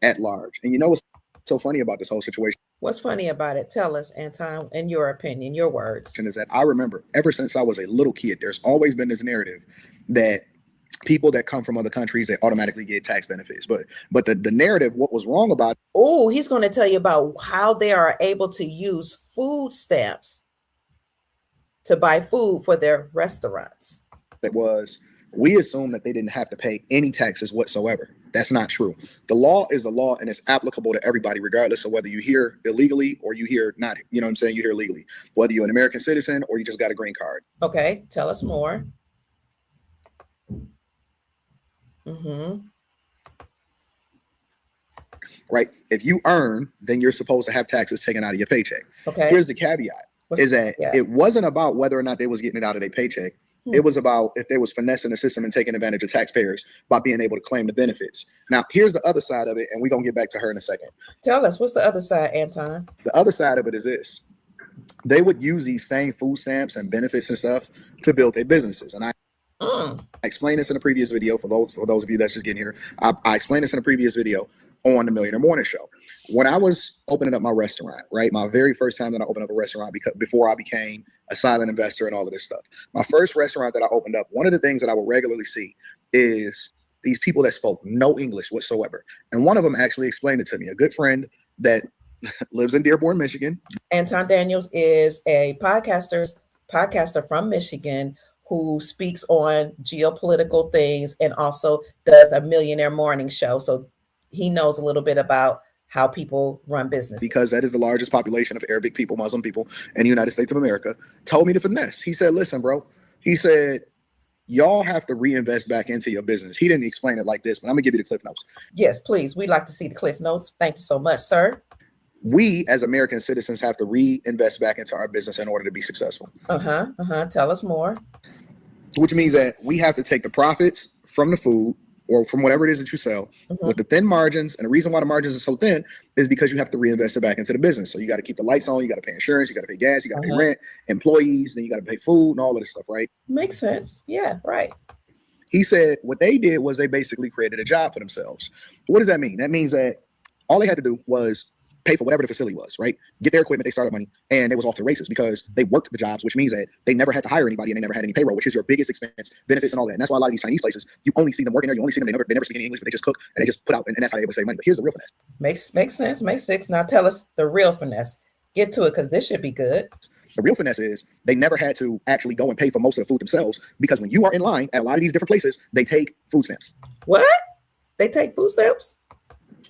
at large. And you know what's so funny about this whole situation? What's funny about it? Tell us, Anton, in your opinion, your words. Is that I remember ever since I was a little kid, there's always been this narrative that people that come from other countries, they automatically get tax benefits. But the narrative, what was wrong about it, Oh, he's going to tell you about how they are able to use food stamps to buy food for their restaurants. that was we assume that they didn't have to pay any taxes whatsoever. That's not true. The law is the law, and it's applicable to everybody, regardless of whether you here illegally or you here not, you know what I'm saying, you here legally, whether you're an American citizen or you just got a green card. Okay, tell us more. Mm-hmm. Right? If you earn, then you're supposed to have taxes taken out of your paycheck. Okay. Here's the caveat, is that it wasn't about whether or not they was getting it out of their paycheck. It was about if they was finessing the system and taking advantage of taxpayers by being able to claim the benefits. Now, here's the other side of it, and we're going to get back to her in a second. Tell us, what's the other side, Anton? The other side of it is this. They would use these same food stamps and benefits and stuff to build their businesses. And I explained this in a previous video for those of you that's just getting here. I explained this in a previous video on the Millionaire Morning Show. When I was opening up my restaurant, right, my very first time that I opened up a restaurant, because before I became a silent investor and all of this stuff, my first restaurant that I opened up, one of the things that I would regularly see is these people that spoke no English whatsoever. And one of them actually explained it to me. A good friend that lives in Dearborn, Michigan. Anton Daniels is a podcaster from Michigan who speaks on geopolitical things and also does a Millionaire Morning Show. So he knows a little bit about how people run business. Because that is the largest population of Arabic people, Muslim people in the United States of America, told me to finesse. He said, listen, bro, he said, y'all have to reinvest back into your business. He didn't explain it like this, but I'm gonna give you the Cliff Notes. Yes, please. We'd like to see the Cliff Notes. Thank you so much, sir. We as American citizens have to reinvest back into our business in order to be successful. Tell us more. Which means that we have to take the profits from the food or from whatever it is that you sell with the thin margins. And the reason why the margins are so thin is because you have to reinvest it back into the business. So you got to keep the lights on, you got to pay insurance, you got to pay gas, you got to pay rent, employees, then you got to pay food and all of this stuff, right? Makes sense. Yeah, right. He said what they did was they basically created a job for themselves. What does that mean? That means that all they had to do was pay for whatever the facility was, right? Get their equipment, they started money, and it was off to the races because they worked the jobs, which means that they never had to hire anybody and they never had any payroll, which is your biggest expense, benefits and all that. And that's why a lot of these Chinese places, you only see them working there, you only see them, they never speak any English, but they just cook and they just put out, and that's how they able to save money. But here's the real finesse. Makes sense, makes sense. Now tell us the real finesse. Get to it, because this should be good. The real finesse is they never had to actually go and pay for most of the food themselves, because when you are in line at a lot of these different places, they take food stamps. What? They take food stamps?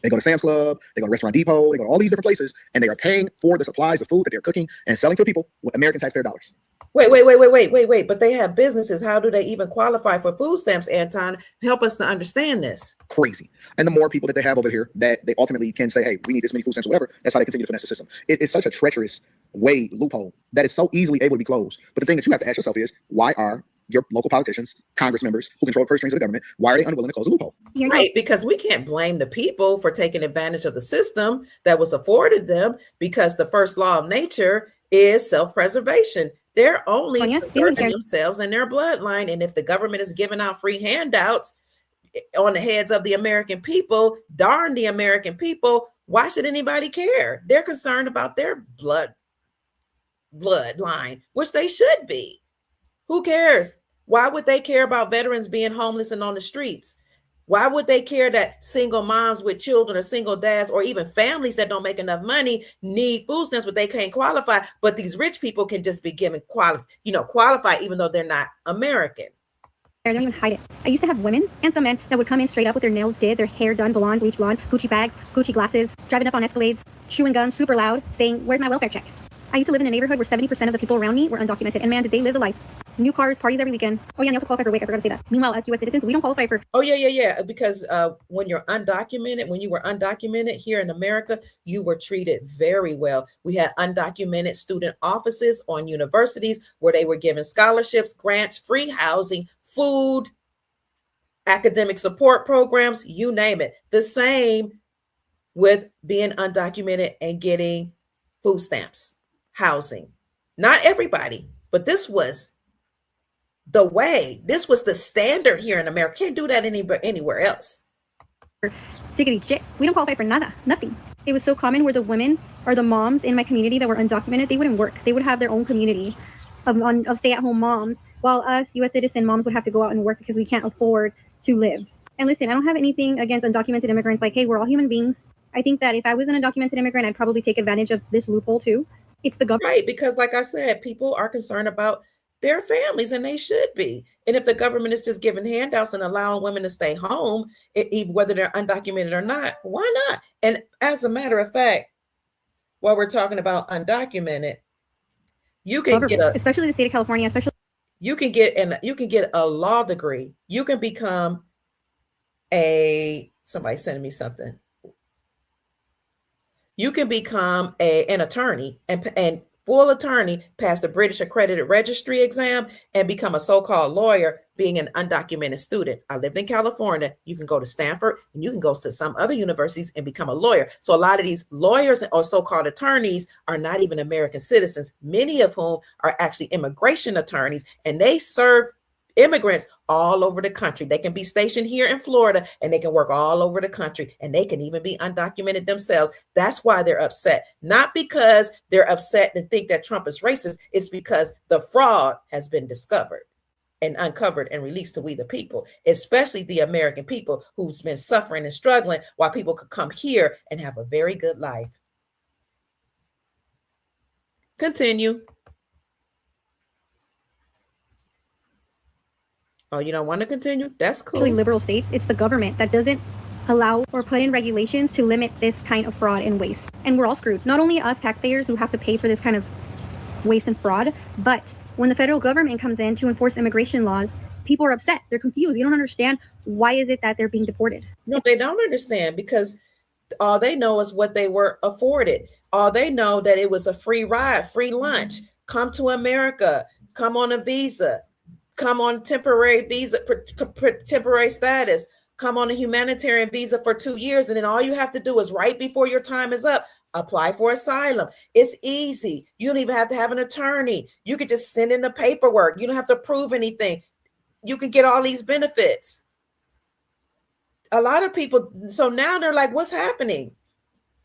They go to Sam's Club, they go to Restaurant Depot, they go to all these different places, and they are paying for the supplies of food that they're cooking and selling to people with American taxpayer dollars. Wait. But they have businesses. How do they even qualify for food stamps, Anton? Help us to understand this. Crazy. And the more people that they have over here that they ultimately can say, hey, we need this many food stamps or whatever, that's how they continue to finesse the system. It's such a treacherous loophole that is so easily able to be closed. But the thing that you have to ask yourself is, why are your local politicians, Congress members who control the purse strings of the government, why are they unwilling to close the loophole? Right, because we can't blame the people for taking advantage of the system that was afforded them, because the first law of nature is self-preservation. They're only preserving themselves and their bloodline. And if the government is giving out free handouts on the heads of the American people, darn the American people, why should anybody care? They're concerned about their bloodline, which they should be. Who cares? Why would they care about veterans being homeless and on the streets? Why would they care that single moms with children or single dads or even families that don't make enough money need food stamps, but they can't qualify? But these rich people can just be given qualify even though they're not American. They don't even hide it. I used to have women and some men that would come in straight up with their nails did, their hair done, blonde, bleach blonde, Gucci bags, Gucci glasses, driving up on Escalades, chewing gum super loud, saying, "Where's my welfare check?" I used to live in a neighborhood where 70% of the people around me were undocumented, and man, did they live the life. New cars, parties every weekend. Oh yeah, and they also qualify for WIC. I forgot to say that. Meanwhile, as U.S. citizens, we don't qualify for. Oh yeah. Because when you were undocumented here in America, you were treated very well. We had undocumented student offices on universities where they were given scholarships, grants, free housing, food, academic support programs, you name it. The same with being undocumented and getting food stamps, housing. Not everybody, but this was the way. This was the standard here in America. Can't do that anywhere else. Sickety shit. We don't qualify for nada, nothing. It was so common where the women or the moms in my community that were undocumented, they wouldn't work. They would have their own community of stay-at-home moms, while us U.S. citizen moms would have to go out and work because we can't afford to live. And listen, I don't have anything against undocumented immigrants. Like, hey, we're all human beings. I think that if I was an undocumented immigrant, I'd probably take advantage of this loophole too. It's the government. Right, because like I said, people are concerned about their families, and they should be. And if the government is just giving handouts and allowing women to stay home, even whether they're undocumented or not, why not? And as a matter of fact, while we're talking about undocumented, you can get especially the state of California, especially you can get a law degree. You can become somebody sending me something. You can become an attorney and full attorney, pass the British Accredited Registry exam, and become a so-called lawyer being an undocumented student. I lived in California. You can go to Stanford and you can go to some other universities and become a lawyer. So a lot of these lawyers or so-called attorneys are not even American citizens, many of whom are actually immigration attorneys, and they serve immigrants all over the country. They can be stationed here in Florida and they can work all over the country, and they can even be undocumented themselves. That's why they're upset. Not because they're upset and think that Trump is racist. It's because the fraud has been discovered and uncovered and released to we the people, especially the American people who's been suffering and struggling while people could come here and have a very good life. Continue. Oh, you don't want to continue? That's cool. Actually, liberal states, it's the government that doesn't allow or put in regulations to limit this kind of fraud and waste. And we're all screwed. Not only us taxpayers who have to pay for this kind of waste and fraud, but when the federal government comes in to enforce immigration laws, people are upset. They're confused. You don't understand. Why is it that they're being deported? No, they don't understand, because all they know is what they were afforded. All they know that it was a free ride, free lunch. Come to America, come on a visa, come on temporary visa, temporary status, come on a humanitarian visa for 2 years. And then all you have to do is right before your time is up, apply for asylum. It's easy. You don't even have to have an attorney. You could just send in the paperwork. You don't have to prove anything. You can get all these benefits. A lot of people, so now they're like, what's happening?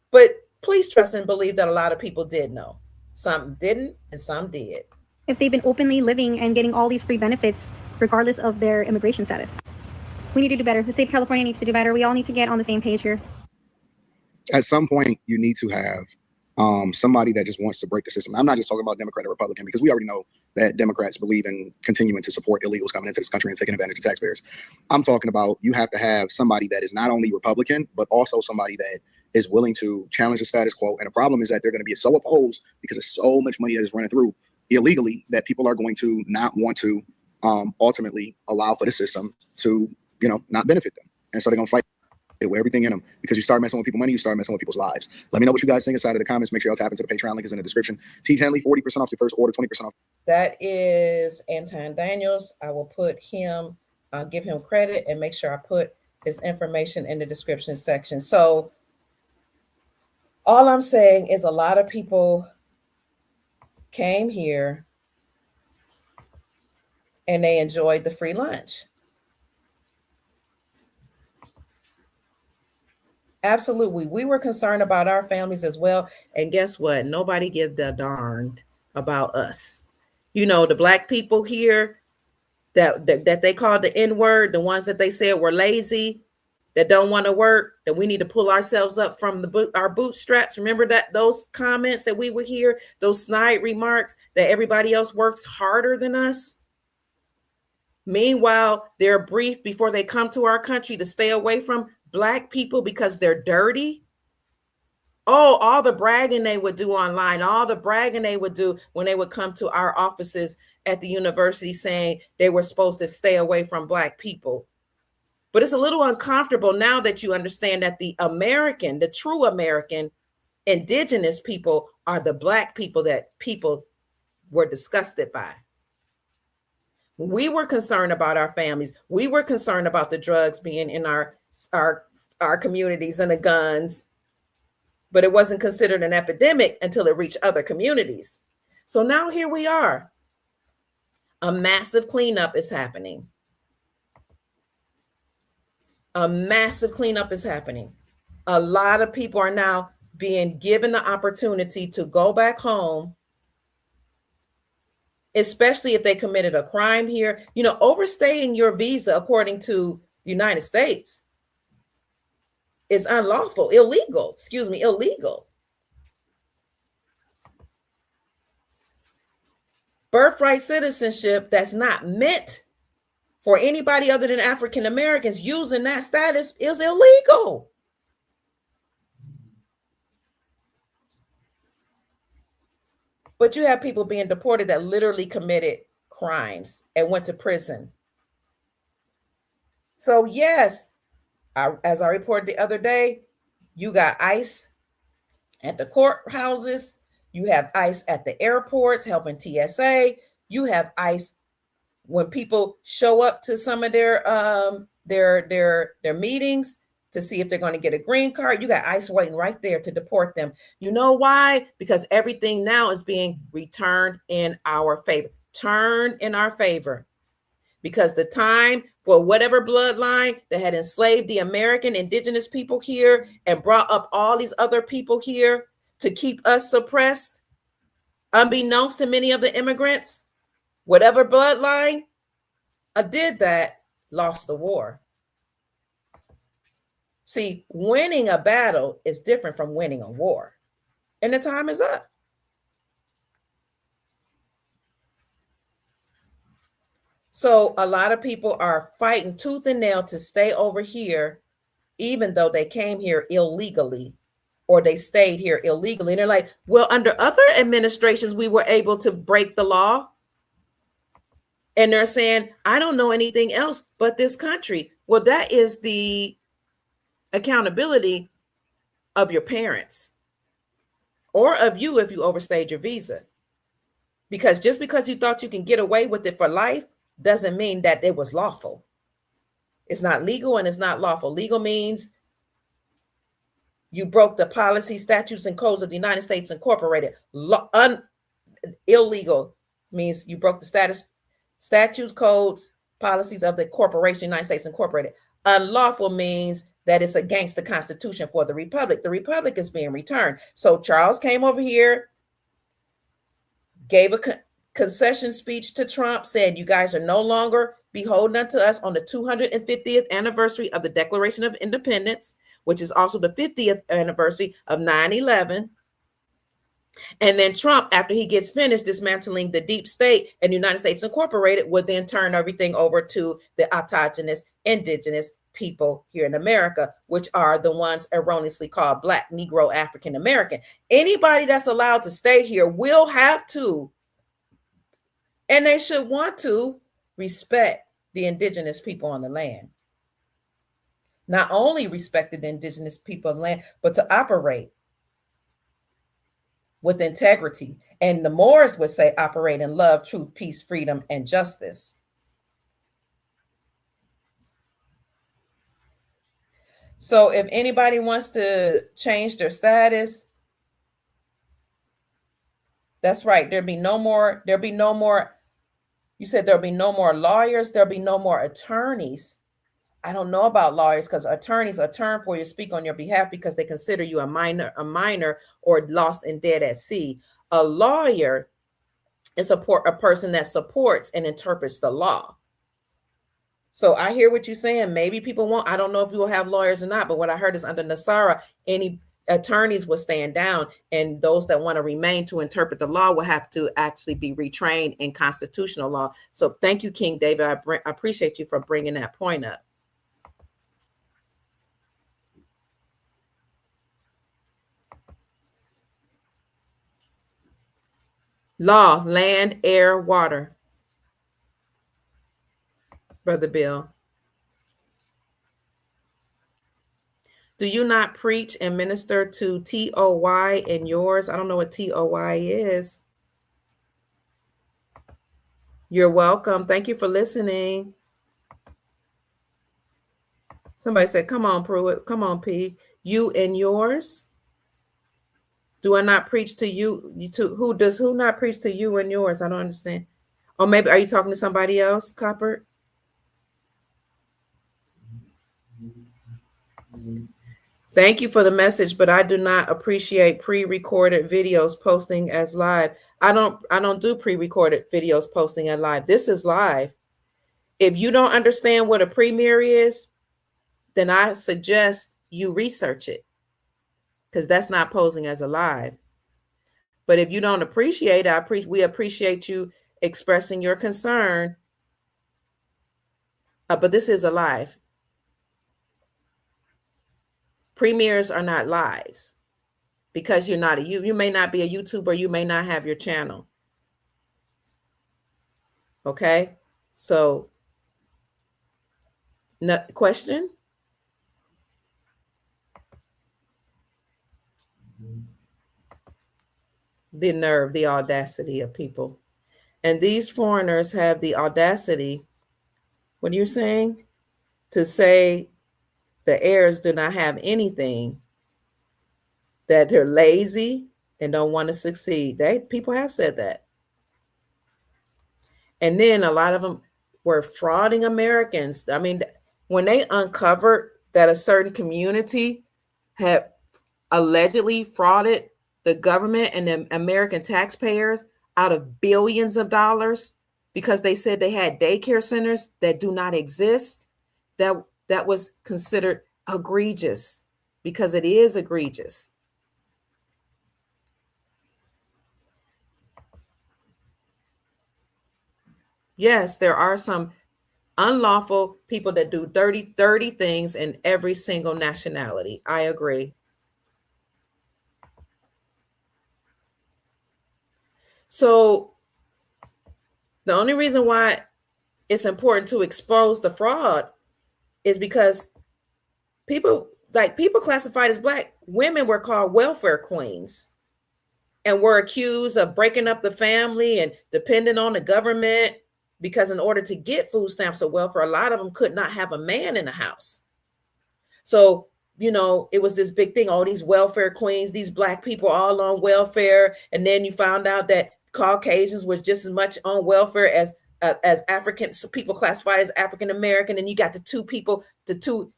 But please trust and believe that a lot of people did know. Some didn't and some did. If they've been openly living and getting all these free benefits, regardless of their immigration status. We need to do better. The state of California needs to do better. We all need to get on the same page here. At some point, you need to have somebody that just wants to break the system. I'm not just talking about Democrat or Republican, because we already know that Democrats believe in continuing to support illegals coming into this country and taking advantage of taxpayers. I'm talking about you have to have somebody that is not only Republican, but also somebody that is willing to challenge the status quo. And the problem is that they're going to be so opposed because there's so much money that is running through illegally that people are going to not want to ultimately allow for the system to, not benefit them. And so they're going to fight it with everything in them, because you start messing with people's money, you start messing with people's lives. Let me know what you guys think inside of the comments. Make sure y'all tap into the Patreon link is in the description. Teach Henley, 40% off your first order, 20% off. That is Anton Daniels. I will put him, give him credit, and make sure I put his information in the description section. So all I'm saying is a lot of people came here and they enjoyed the free lunch. Absolutely. We were concerned about our families as well. And guess what? Nobody gives a darn about us. The Black people here that they called the N-word, the ones that they said were lazy, that don't want to work, that we need to pull ourselves up from our bootstraps. Remember those comments that we would hear, those snide remarks that everybody else works harder than us? Meanwhile, they're briefed before they come to our country to stay away from Black people because they're dirty. Oh, all the bragging they would do online, all the bragging they would do when they would come to our offices at the university saying they were supposed to stay away from Black people. But it's a little uncomfortable now that you understand that the true American, indigenous people are the Black people that people were disgusted by. We were concerned about our families. We were concerned about the drugs being in our our communities and the guns, but it wasn't considered an epidemic until it reached other communities. So now here we are. A massive cleanup is happening. A massive cleanup is happening. A lot of people are now being given the opportunity to go back home, especially if they committed a crime here. You know, overstaying your visa, according to the United States, is unlawful, illegal, excuse me, illegal. Birthright citizenship that's not meant for anybody other than African Americans using that status is illegal. But you have people being deported that literally committed crimes and went to prison. So, yes, as I reported the other day, you got ICE at the courthouses, you have ICE at the airports helping TSA, you have ICE when people show up to some of their meetings to see if they're going to get a green card. You got ICE waiting right there to deport them. You know why? Because everything now is being returned in our favor. Turn in our favor. Because the time for whatever bloodline that had enslaved the American indigenous people here and brought up all these other people here to keep us suppressed, unbeknownst to many of the immigrants, whatever bloodline did that, lost the war. See, winning a battle is different from winning a war. And the time is up. So a lot of people are fighting tooth and nail to stay over here, even though they came here illegally or they stayed here illegally. And they're like, well, under other administrations, we were able to break the law. And they're saying, I don't know anything else but this country. Well, that is the accountability of your parents or of you if you overstayed your visa. Because just because you thought you can get away with it for life doesn't mean that it was lawful. It's not legal and it's not lawful. Legal means you broke the policy, statutes, and codes of the United States Incorporated. Illegal means you broke the statutes, codes, policies of the corporation, United States Incorporated. Unlawful means that it's against the Constitution for the Republic. The Republic is being returned. So Charles came over here, gave a concession speech to Trump, said, you guys are no longer beholden unto us on the 250th anniversary of the Declaration of Independence, which is also the 50th anniversary of 9/11. And then Trump, after he gets finished dismantling the deep state and the United States Incorporated, would then turn everything over to the autogenous indigenous people here in America, which are the ones erroneously called Black, Negro, African American. Anybody that's allowed to stay here will have to, and they should want to, respect the indigenous people on the land. Not only respect the indigenous people on the land, but to operate with integrity. And the Moors would say, operate in love, truth, peace, freedom, and justice. So if anybody wants to change their status, that's right. There'll be no more. You said there'll be no more lawyers. There'll be no more attorneys. I don't know about lawyers because attorneys are turned for you, speak on your behalf because they consider you a minor or lost and dead at sea. A lawyer is a person that supports and interprets the law. So I hear what you're saying. Maybe people won't. I don't know if we will have lawyers or not, but what I heard is under Nasara, any attorneys will stand down, and those that want to remain to interpret the law will have to actually be retrained in constitutional law. So thank you, King David. I appreciate you for bringing that point up. Law, land, air, water. Brother Bill. Do you not preach and minister to TOY in yours? I don't know what TOY is. You're welcome. Thank you for listening. Somebody said, come on, Pruitt. Come on, P. You and yours. Do I not preach to you? Who not preach to you and yours? I don't understand. Or maybe are you talking to somebody else, Copper? Thank you for the message, but I do not appreciate pre-recorded videos posting as live. I don't do pre-recorded videos posting as live. This is live. If you don't understand what a premiere is, then I suggest you research it, because that's not posing as a live. But if you don't appreciate it, we appreciate you expressing your concern. But this is a live. Premieres are not lives, because you're not you may not be a YouTuber, you may not have your channel. Okay, so no question. The nerve, the audacity of people. And these foreigners have the audacity, what are you saying? To say the heirs do not have anything, that they're lazy and don't want to succeed. People have said that. And then a lot of them were frauding Americans. I mean, when they uncovered that a certain community had allegedly frauded the government and the American taxpayers out of billions of dollars because they said they had daycare centers that do not exist, that was considered egregious, because it is egregious. Yes, there are some unlawful people that do dirty things in every single nationality. I agree. So the only reason why it's important to expose the fraud is because people classified as Black women were called welfare queens and were accused of breaking up the family and depending on the government, because in order to get food stamps or welfare, a lot of them could not have a man in the house. So, it was this big thing, all these welfare queens, these Black people all on welfare. And then you found out that Caucasians was just as much on welfare as African people classified as African American. And you got the two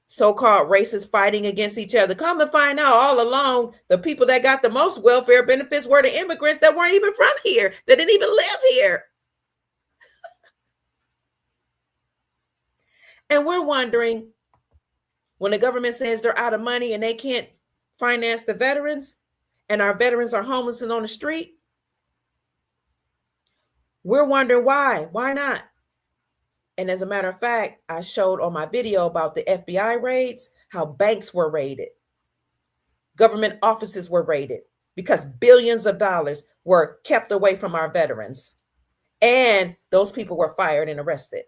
so-called races fighting against each other. Come to find out, all along, the people that got the most welfare benefits were the immigrants that weren't even from here, that didn't even live here. And we're wondering, when the government says they're out of money and they can't finance the veterans, and our veterans are homeless and on the street, we're wondering why. Why not? And as a matter of fact, I showed on my video about the FBI raids, how banks were raided, government offices were raided, because billions of dollars were kept away from our veterans. And those people were fired and arrested.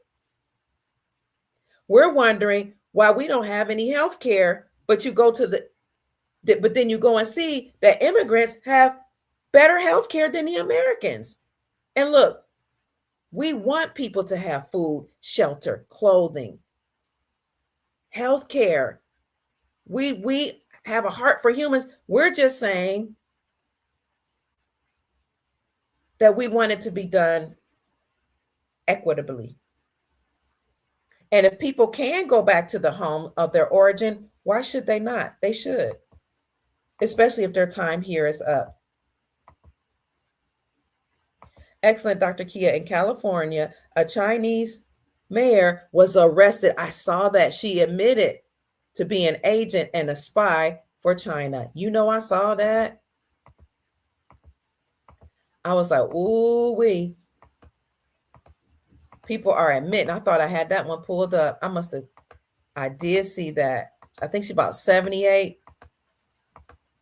We're wondering why we don't have any health care, but then you go and see that immigrants have better health care than the Americans. And look, we want people to have food, shelter, clothing, health care. We have a heart for humans. We're just saying that we want it to be done equitably. And if people can go back to the home of their origin, why should they not? They should, especially if their time here is up. Excellent, Dr. Kia. In California, a Chinese mayor was arrested. I saw that. She admitted to be an agent and a spy for China. I saw that. I was like, ooh wee. People are admitting. I thought I had that one pulled up. I did see that. I think she's about 78.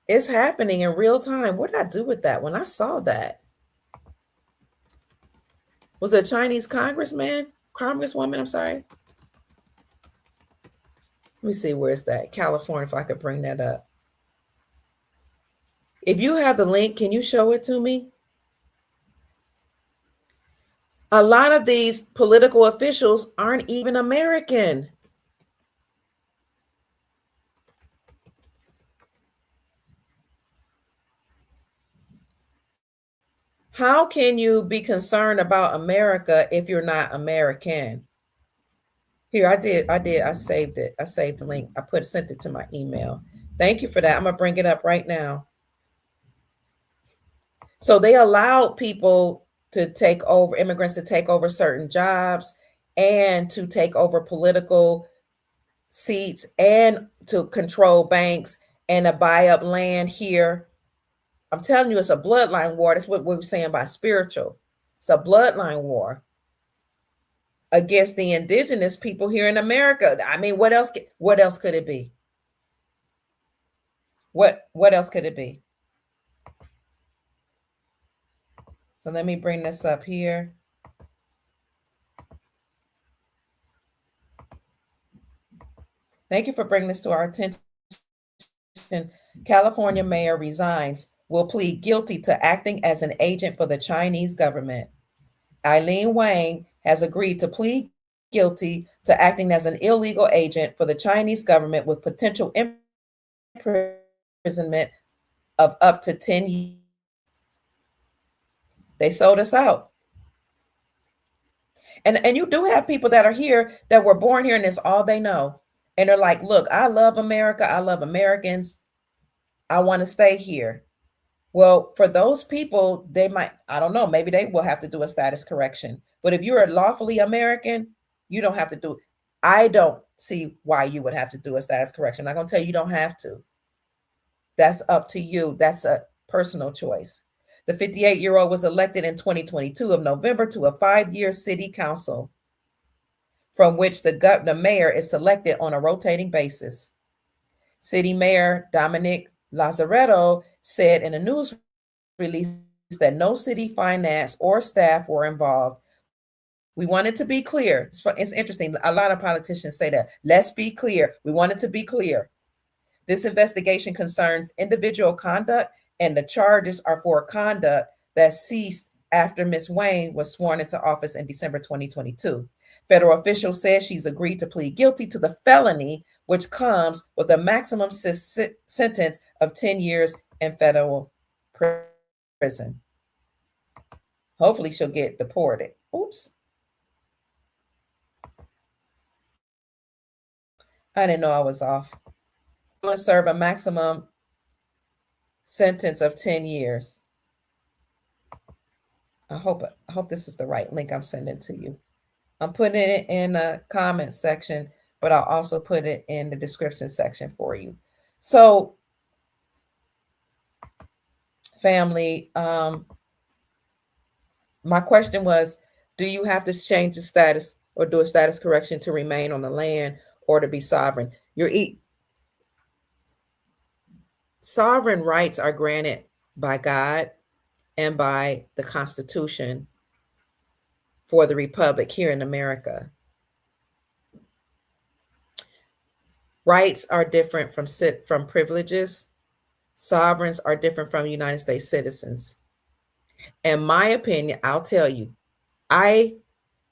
It's happening in real time. What did I do with that when I saw that? Was it a Chinese congresswoman? I'm sorry. Let me see, where's that? California, if I could bring that up. If you have the link, can you show it to me? A lot of these political officials aren't even American. How can you be concerned about America if you're not American? Here, I saved it. I saved the link. Sent it to my email. Thank you for that. I'm gonna bring it up right now. So they allowed people to take over, immigrants to take over certain jobs and to take over political seats and to control banks and to buy up land here. I'm telling you, it's a bloodline war. That's what we're saying by spiritual. It's a bloodline war against the indigenous people here in America. I mean, what else? What else could it be? What else could it be? So let me bring this up here. Thank you for bringing this to our attention. California mayor resigns, will plead guilty to acting as an agent for the Chinese government. Eileen Wang has agreed to plead guilty to acting as an illegal agent for the Chinese government with potential imprisonment of up to 10 years. They sold us out. And you do have people that are here that were born here and it's all they know. And they're like, look, I love America. I love Americans. I want to stay here. Well, for those people, they might, I don't know, maybe they will have to do a status correction. But if you're lawfully American, you don't have to do it. I don't see why you would have to do a status correction. I'm not going to tell you you don't have to. That's up to you. That's a personal choice. The 58-year-old was elected in 2022 of November to a 5-year city council, from which the mayor is selected on a rotating basis. City Mayor Dominic Lazaretto said in a news release that no city finance or staff were involved. We wanted to be clear. It's interesting. A lot of politicians say that. Let's be clear. We wanted to be clear. This investigation concerns individual conduct, and the charges are for conduct that ceased after Ms. Wang was sworn into office in December 2022. Federal officials said she's agreed to plead guilty to the felony, which comes with a maximum sentence of 10 years in federal prison. Hopefully she'll get deported. Oops. I didn't know I was off. I'm going to serve a maximum sentence of 10 years. I hope this is the right link I'm sending to you. I'm putting it in the comment section, but I'll also put it in the description section for you. So, family, my question was, do you have to change the status or do a status correction to remain on the land or to be sovereign? Sovereign rights are granted by God and by the Constitution for the Republic here in America. Rights are different from privileges. Sovereigns are different from United States citizens. In my opinion, I'll tell you, I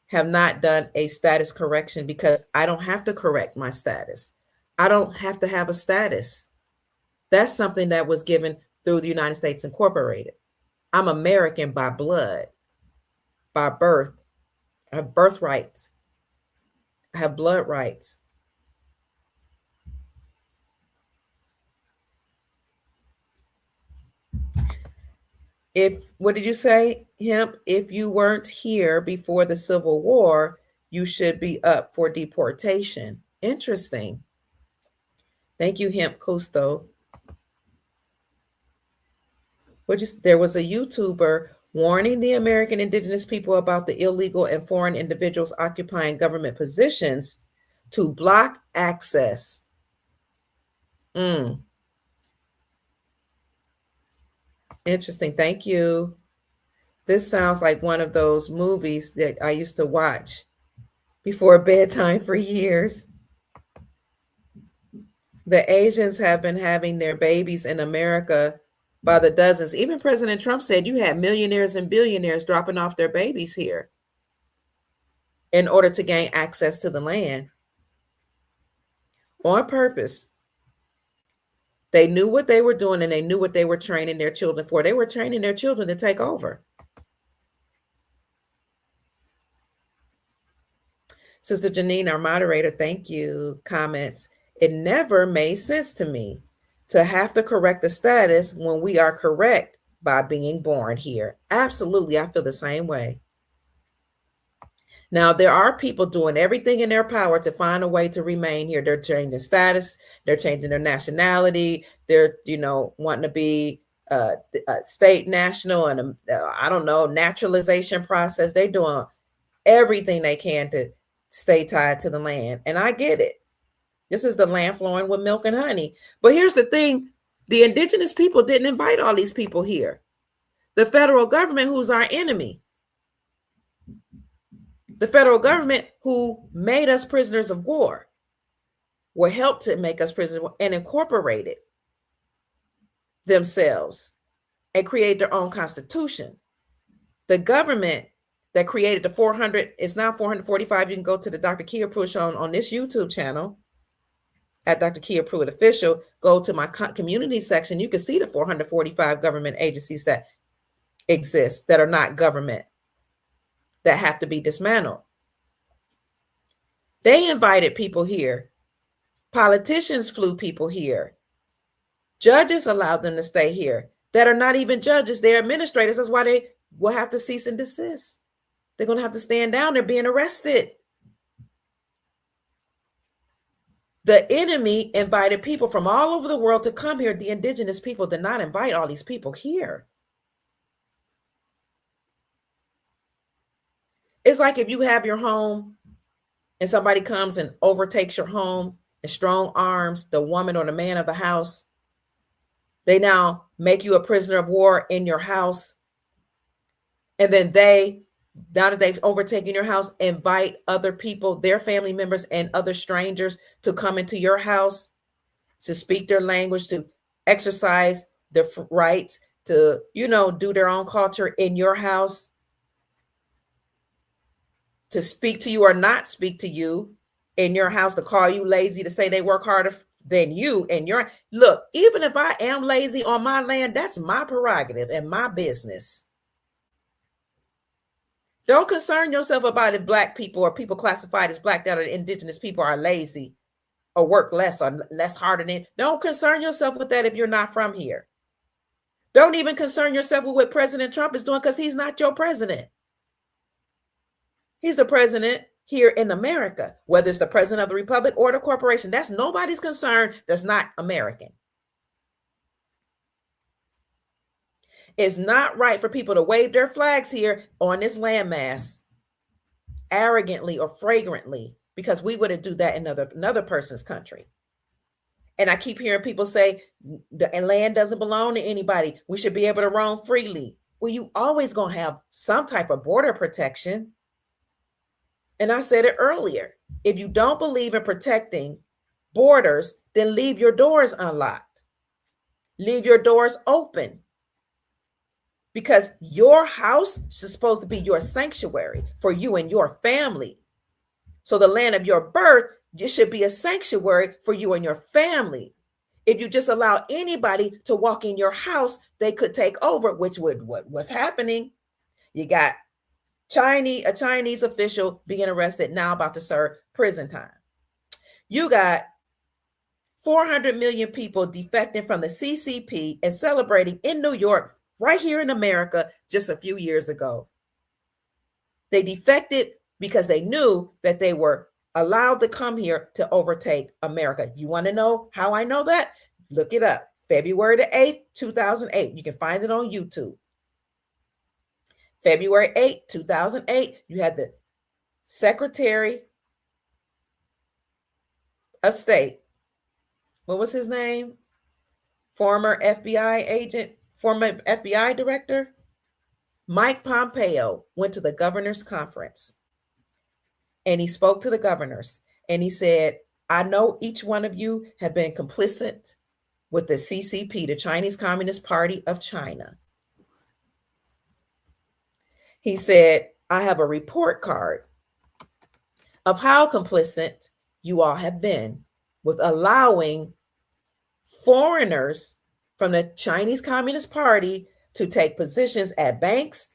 have not done a status correction because I don't have to correct my status. I don't have to have a status. That's something that was given through the United States Incorporated. I'm American by blood, by birth. I have birthrights. I have blood rights. What did you say, Hemp? If you weren't here before the Civil War, you should be up for deportation. Interesting. Thank you, Hemp Custo. There was a YouTuber warning the American indigenous people about the illegal and foreign individuals occupying government positions to block access. Interesting. Thank you. This sounds like one of those movies that I used to watch before bedtime for years. The Asians have been having their babies in America by the dozens. Even President Trump said you had millionaires and billionaires dropping off their babies here. in order to gain access to the land on purpose. They knew what they were doing and they knew what they were training their children for. They were training their children to take over. Sister Janine, our moderator, thank you. Comments. It never made sense to me to have to correct the status when we are correct by being born here. Absolutely, I feel the same way. Now, there are people doing everything in their power to find a way to remain here. They're changing status, they're changing their nationality, they're, wanting to be state national and I don't know, naturalization process. They're doing everything they can to stay tied to the land. And I get it. This is the land flowing with milk and honey. But here's the thing. The indigenous people didn't invite all these people here. The federal government, who's our enemy, the federal government who made us prisoners of war, were helped to make us prisoners and incorporated themselves and create their own constitution. The government that created the 400, it's now 445. You can go to the Dr. Kia Pruitt show on this YouTube channel at Dr. Kia Pruitt Official. Go to my community section. You can see the 445 government agencies that exist that are not government, that have to be dismantled. They invited people here. Politicians flew people here. Judges allowed them to stay here that are not even judges. They're administrators. That's why they will have to cease and desist. They're going to have to stand down. They're being arrested. The enemy invited people from all over the world to come here. The indigenous people did not invite all these people here. It's like if you have your home and somebody comes and overtakes your home and strong arms the woman or the man of the house. They now make you a prisoner of war in your house. And then now that they've overtaken your house, invite other people, their family members and other strangers to come into your house, to speak their language, to exercise their rights, to, do their own culture in your house, to speak to you or not speak to you in your house, to call you lazy, to say they work harder than you. And look, even if I am lazy on my land, that's my prerogative and my business. Don't concern yourself about if Black people or people classified as Black that are indigenous people are lazy or work less or less harder than. Don't concern yourself with that if you're not from here. Don't even concern yourself with what President Trump is doing, because he's not your president. He's the president here in America, whether it's the president of the republic or the corporation. That's nobody's concern that's not American. It's not right for people to wave their flags here on this landmass arrogantly or flagrantly, because we wouldn't do that in another person's country. And I keep hearing people say the land doesn't belong to anybody. We should be able to roam freely. Well, you always going to have some type of border protection. And I said it earlier, if you don't believe in protecting borders, then leave your doors unlocked. Leave your doors open. Because your house is supposed to be your sanctuary for you and your family. So the land of your birth, it should be a sanctuary for you and your family. If you just allow anybody to walk in your house, they could take over, which would what's happening. You got a Chinese official being arrested, now about to serve prison time. You got 400 million people defecting from the CCP and celebrating in New York, right here in America, just a few years ago. They defected because they knew that they were allowed to come here to overtake America. You want to know how I know that? Look it up. February the 8th, 2008. You can find it on YouTube. February 8th, 2008, you had the Secretary of State. What was his name? Former FBI agent, former FBI director, Mike Pompeo, went to the governor's conference. And he spoke to the governors. And he said, I know each one of you have been complicit with the CCP, the Chinese Communist Party of China. He said, I have a report card of how complicit you all have been with allowing foreigners from the Chinese Communist Party to take positions at banks,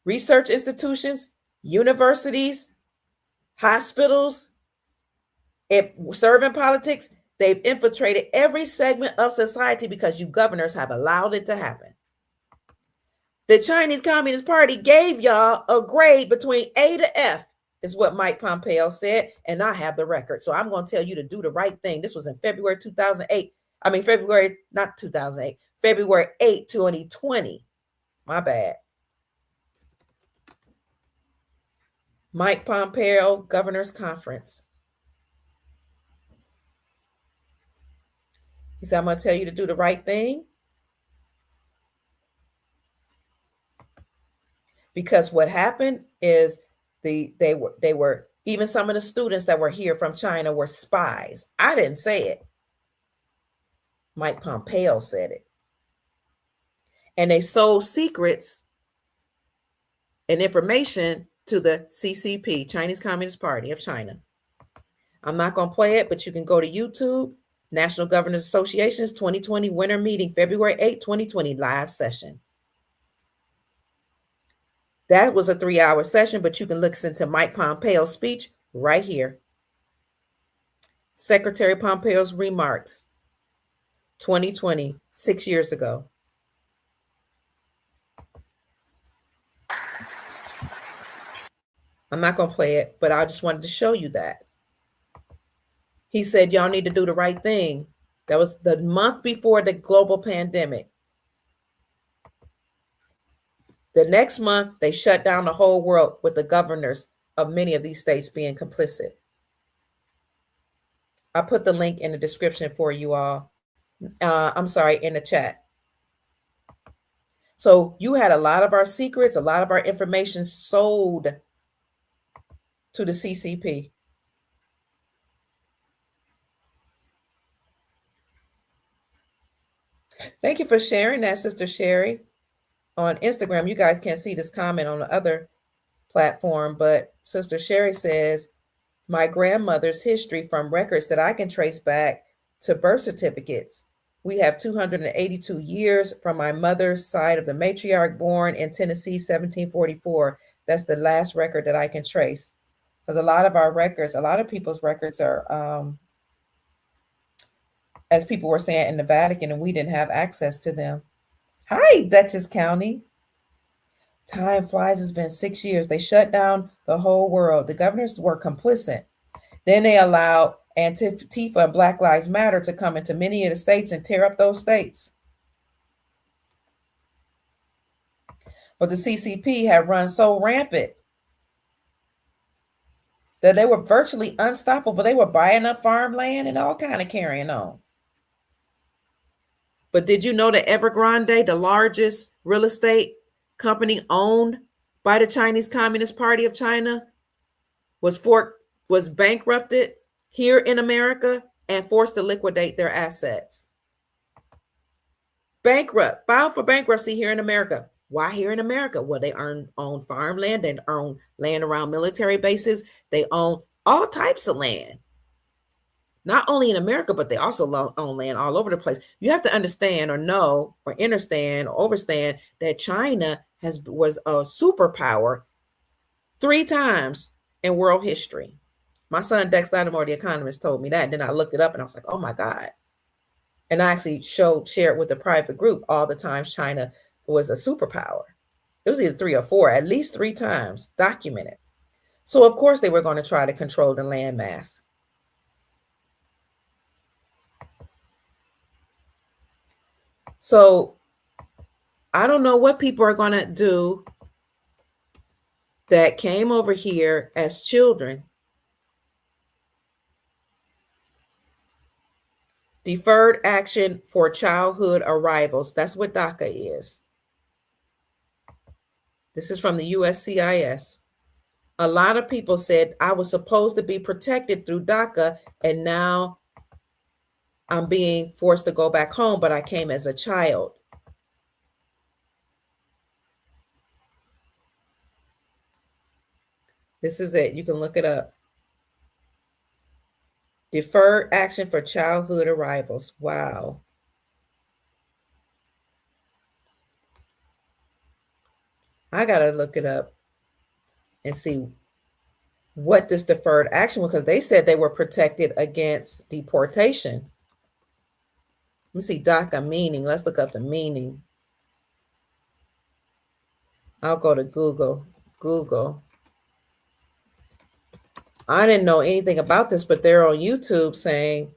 research institutions, universities, hospitals, and serve in politics. They've infiltrated every segment of society because you governors have allowed it to happen. The Chinese Communist Party gave y'all a grade between A to F, is what Mike Pompeo said, and I have the record. So I'm going to tell you to do the right thing. This was in February 2008. I mean, February, not 2008, February 8, 2020. My bad. Mike Pompeo, Governor's Conference. He said, I'm going to tell you to do the right thing. Because what happened is they were even some of the students that were here from China were spies. I didn't say it. Mike Pompeo said it. And they sold secrets and information to the CCP, Chinese Communist Party of China. I'm not going to play it, but you can go to YouTube, National Governors Association's 2020 Winter Meeting, February 8, 2020, live session. That was a 3-hour session, but you can listen to Mike Pompeo's speech right here. Secretary Pompeo's remarks, 2020, 6 years ago. I'm not going to play it, but I just wanted to show you that. He said, y'all need to do the right thing. That was the month before the global pandemic. The next month, they shut down the whole world with the governors of many of these states being complicit. I put the link in the description for you all. I'm sorry, in the chat. So you had a lot of our secrets, a lot of our information sold to the CCP. Thank you for sharing that, Sister Sherry. On Instagram, you guys can't see this comment on the other platform, but Sister Sherry says, my grandmother's history from records that I can trace back to birth certificates. We have 282 years from my mother's side of the matriarch, born in Tennessee, 1744. That's the last record that I can trace. Because a lot of our records, a lot of people's records are, as people were saying, in the Vatican, and we didn't have access to them. Hi, Dutchess County. Time flies. It's been 6 years. They shut down the whole world. The governors were complicit. Then they allowed Antifa and Black Lives Matter to come into many of the states and tear up those states. But the CCP had run so rampant that they were virtually unstoppable. They were buying up farmland and all kind of carrying on. But did you know that Evergrande, the largest real estate company owned by the Chinese Communist Party of China, was bankrupted here in America and forced to liquidate their assets? Bankrupt, filed for bankruptcy here in America. Why here in America? Well, they own farmland, they own land around military bases, they own all types of land. Not only in America, but they also own land all over the place. You have to understand or know or understand or overstand that China was a superpower 3 times in world history. My son Dex Lattimore, the economist, told me that. And then I looked it up and I was like, oh my God. And I actually shared with the private group all the times China was a superpower. It was either 3 or 4, at least 3 times documented. So of course they were going to try to control the land mass. So I don't know what people are going to do that came over here as children. Deferred action for childhood arrivals. That's what DACA is. This is from the USCIS. A lot of people said I was supposed to be protected through DACA, and now I'm being forced to go back home, but I came as a child. This is it. You can look it up. Deferred action for childhood arrivals. Wow. I gotta look it up and see what this deferred action was, because they said they were protected against deportation. Let me see DACA meaning. Let's look up the meaning. I'll go to Google. Google. I didn't know anything about this, but they're on YouTube saying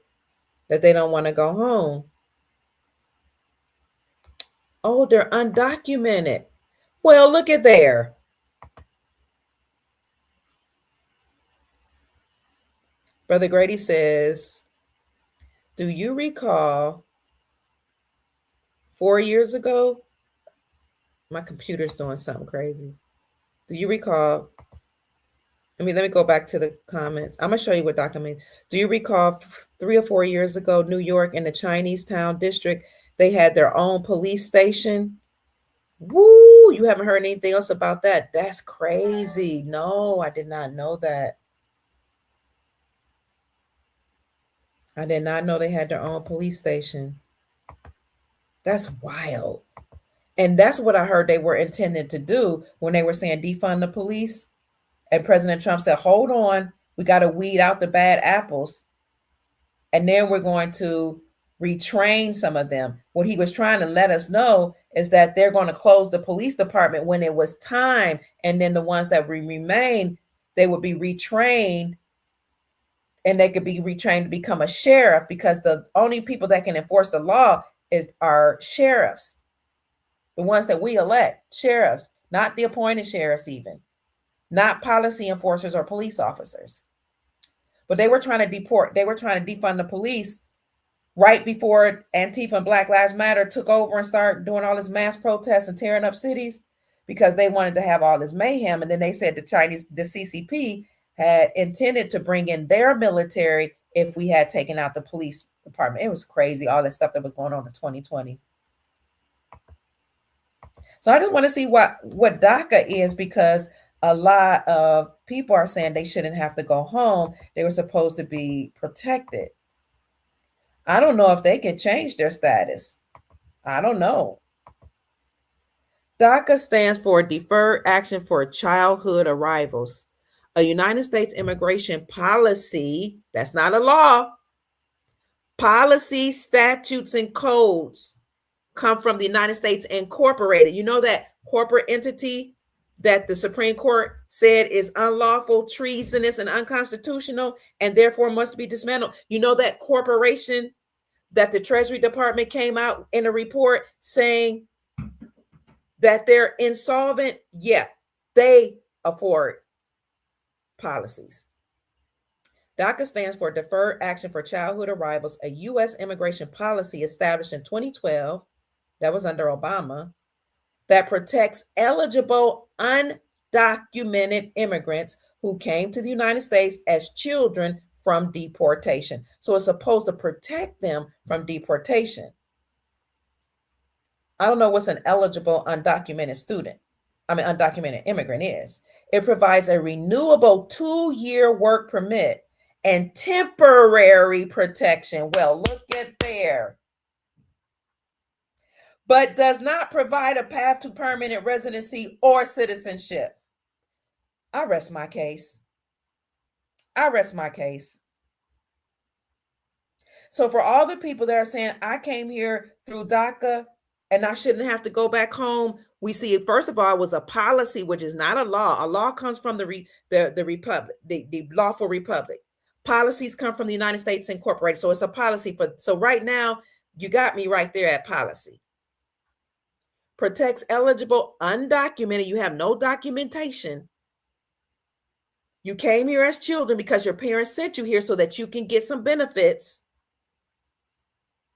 that they don't want to go home. Oh, they're undocumented. Well, look at there. Brother Grady says, do you recall 4 years ago? My computer's doing something crazy. Do you recall? Let me go back to the comments. I'm going to show you what DACA means. Do you recall 3 or 4 years ago, New York in the Chinese town district, they had their own police station? Woo! You haven't heard anything else about that? That's crazy. No, I did not know that. I did not know they had their own police station. That's wild. And that's what I heard they were intended to do when they were saying defund the police. And President Trump said, hold on, we got to weed out the bad apples. And then we're going to retrain some of them. What he was trying to let us know is that they're going to close the police department when it was time. And then the ones that remain, they would be retrained, and they could be retrained to become a sheriff, because the only people that can enforce the law are sheriffs. The ones that we elect, sheriffs, not the appointed sheriffs even. Not policy enforcers or police officers. But they were trying to defund the police right before Antifa and Black Lives Matter took over and started doing all this mass protests and tearing up cities, because they wanted to have all this mayhem. And then they said the CCP had intended to bring in their military if we had taken out the police department. It was crazy, all that stuff that was going on in 2020. So I just want to see what DACA is, because a lot of people are saying they shouldn't have to go home. They were supposed to be protected. I don't know if they can change their status. I don't know. DACA stands for Deferred Action for Childhood Arrivals, a United States immigration policy. That's not a law. Policy, statutes, and codes come from the United States Incorporated. You know that corporate entity that the Supreme Court said is unlawful, treasonous, and unconstitutional, and therefore must be dismantled. You know that corporation that the Treasury Department came out in a report saying that they're insolvent? Yeah, they afford policies. DACA stands for Deferred Action for Childhood Arrivals, a U.S. immigration policy established in 2012, that was under Obama, that protects eligible undocumented immigrants who came to the United States as children from deportation. So it's supposed to protect them from deportation. I don't know what's an eligible undocumented immigrant is. It provides a renewable 2-year work permit and temporary protection. Well, look at there. But does not provide a path to permanent residency or citizenship. I rest my case. So for all the people that are saying, I came here through DACA and I shouldn't have to go back home, we see, first of all, it was a policy, which is not a law. A law comes from the republic, the lawful republic. Policies come from the United States Incorporated. So it's a policy. So right now, you got me right there at policy. Protects eligible undocumented. You have no documentation. You came here as children because your parents sent you here so that you can get some benefits.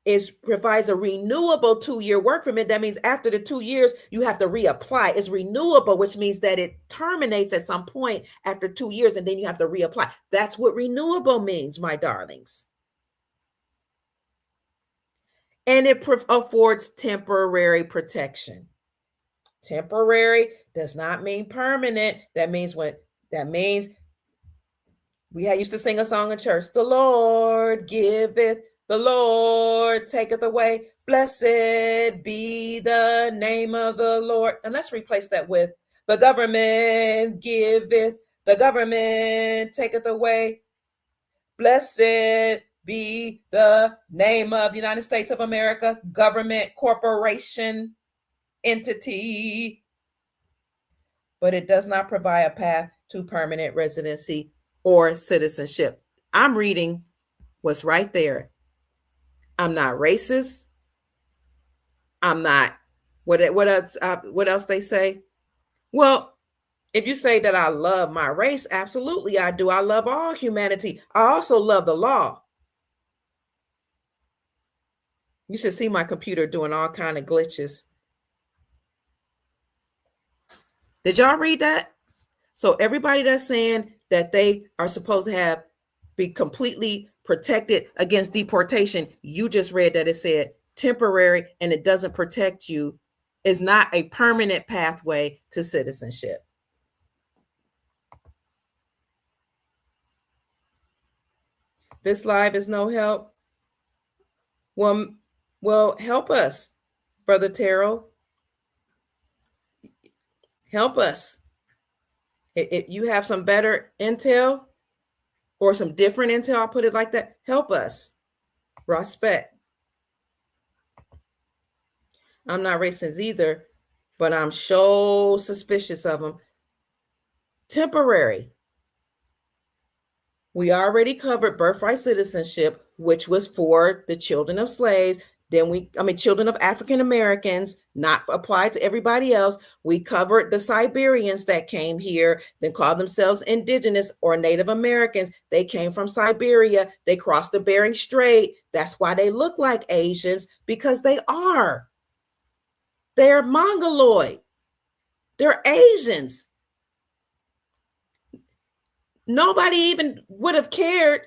It provides a renewable 2-year work permit. That means after the 2 years, you have to reapply. It's renewable, which means that it terminates at some point after 2 years, and then you have to reapply. That's what renewable means, my darlings. And it affords temporary protection. Temporary does not mean permanent. That means We used to sing a song in church. The Lord giveth, the Lord taketh away. Blessed be the name of the Lord. And let's replace that with the government giveth, the government taketh away. Blessed be the name of the United States of America, government, corporation, entity. But it does not provide a path to permanent residency or citizenship. I'm reading what's right there. I'm not racist. I'm not. What else? What else they say? Well, if you say that I love my race, absolutely I do. I love all humanity. I also love the law. You should see my computer doing all kind of glitches. Did y'all read that? So everybody that's saying that they are supposed to be completely protected against deportation, you just read that it said temporary and it doesn't protect you, is not a permanent pathway to citizenship. This live is no help. Well, help us, Brother Terrell. Help us. If you have some better intel or some different intel, I'll put it like that, help us. Respect. I'm not racist either, but I'm so suspicious of them. Temporary. We already covered birthright citizenship, which was for the children of slaves. Then children of African Americans, not applied to everybody else. We covered the Siberians that came here, then called themselves indigenous or Native Americans. They came from Siberia. They crossed the Bering Strait. That's why they look like Asians, because they are. They're Mongoloid. They're Asians. Nobody even would have cared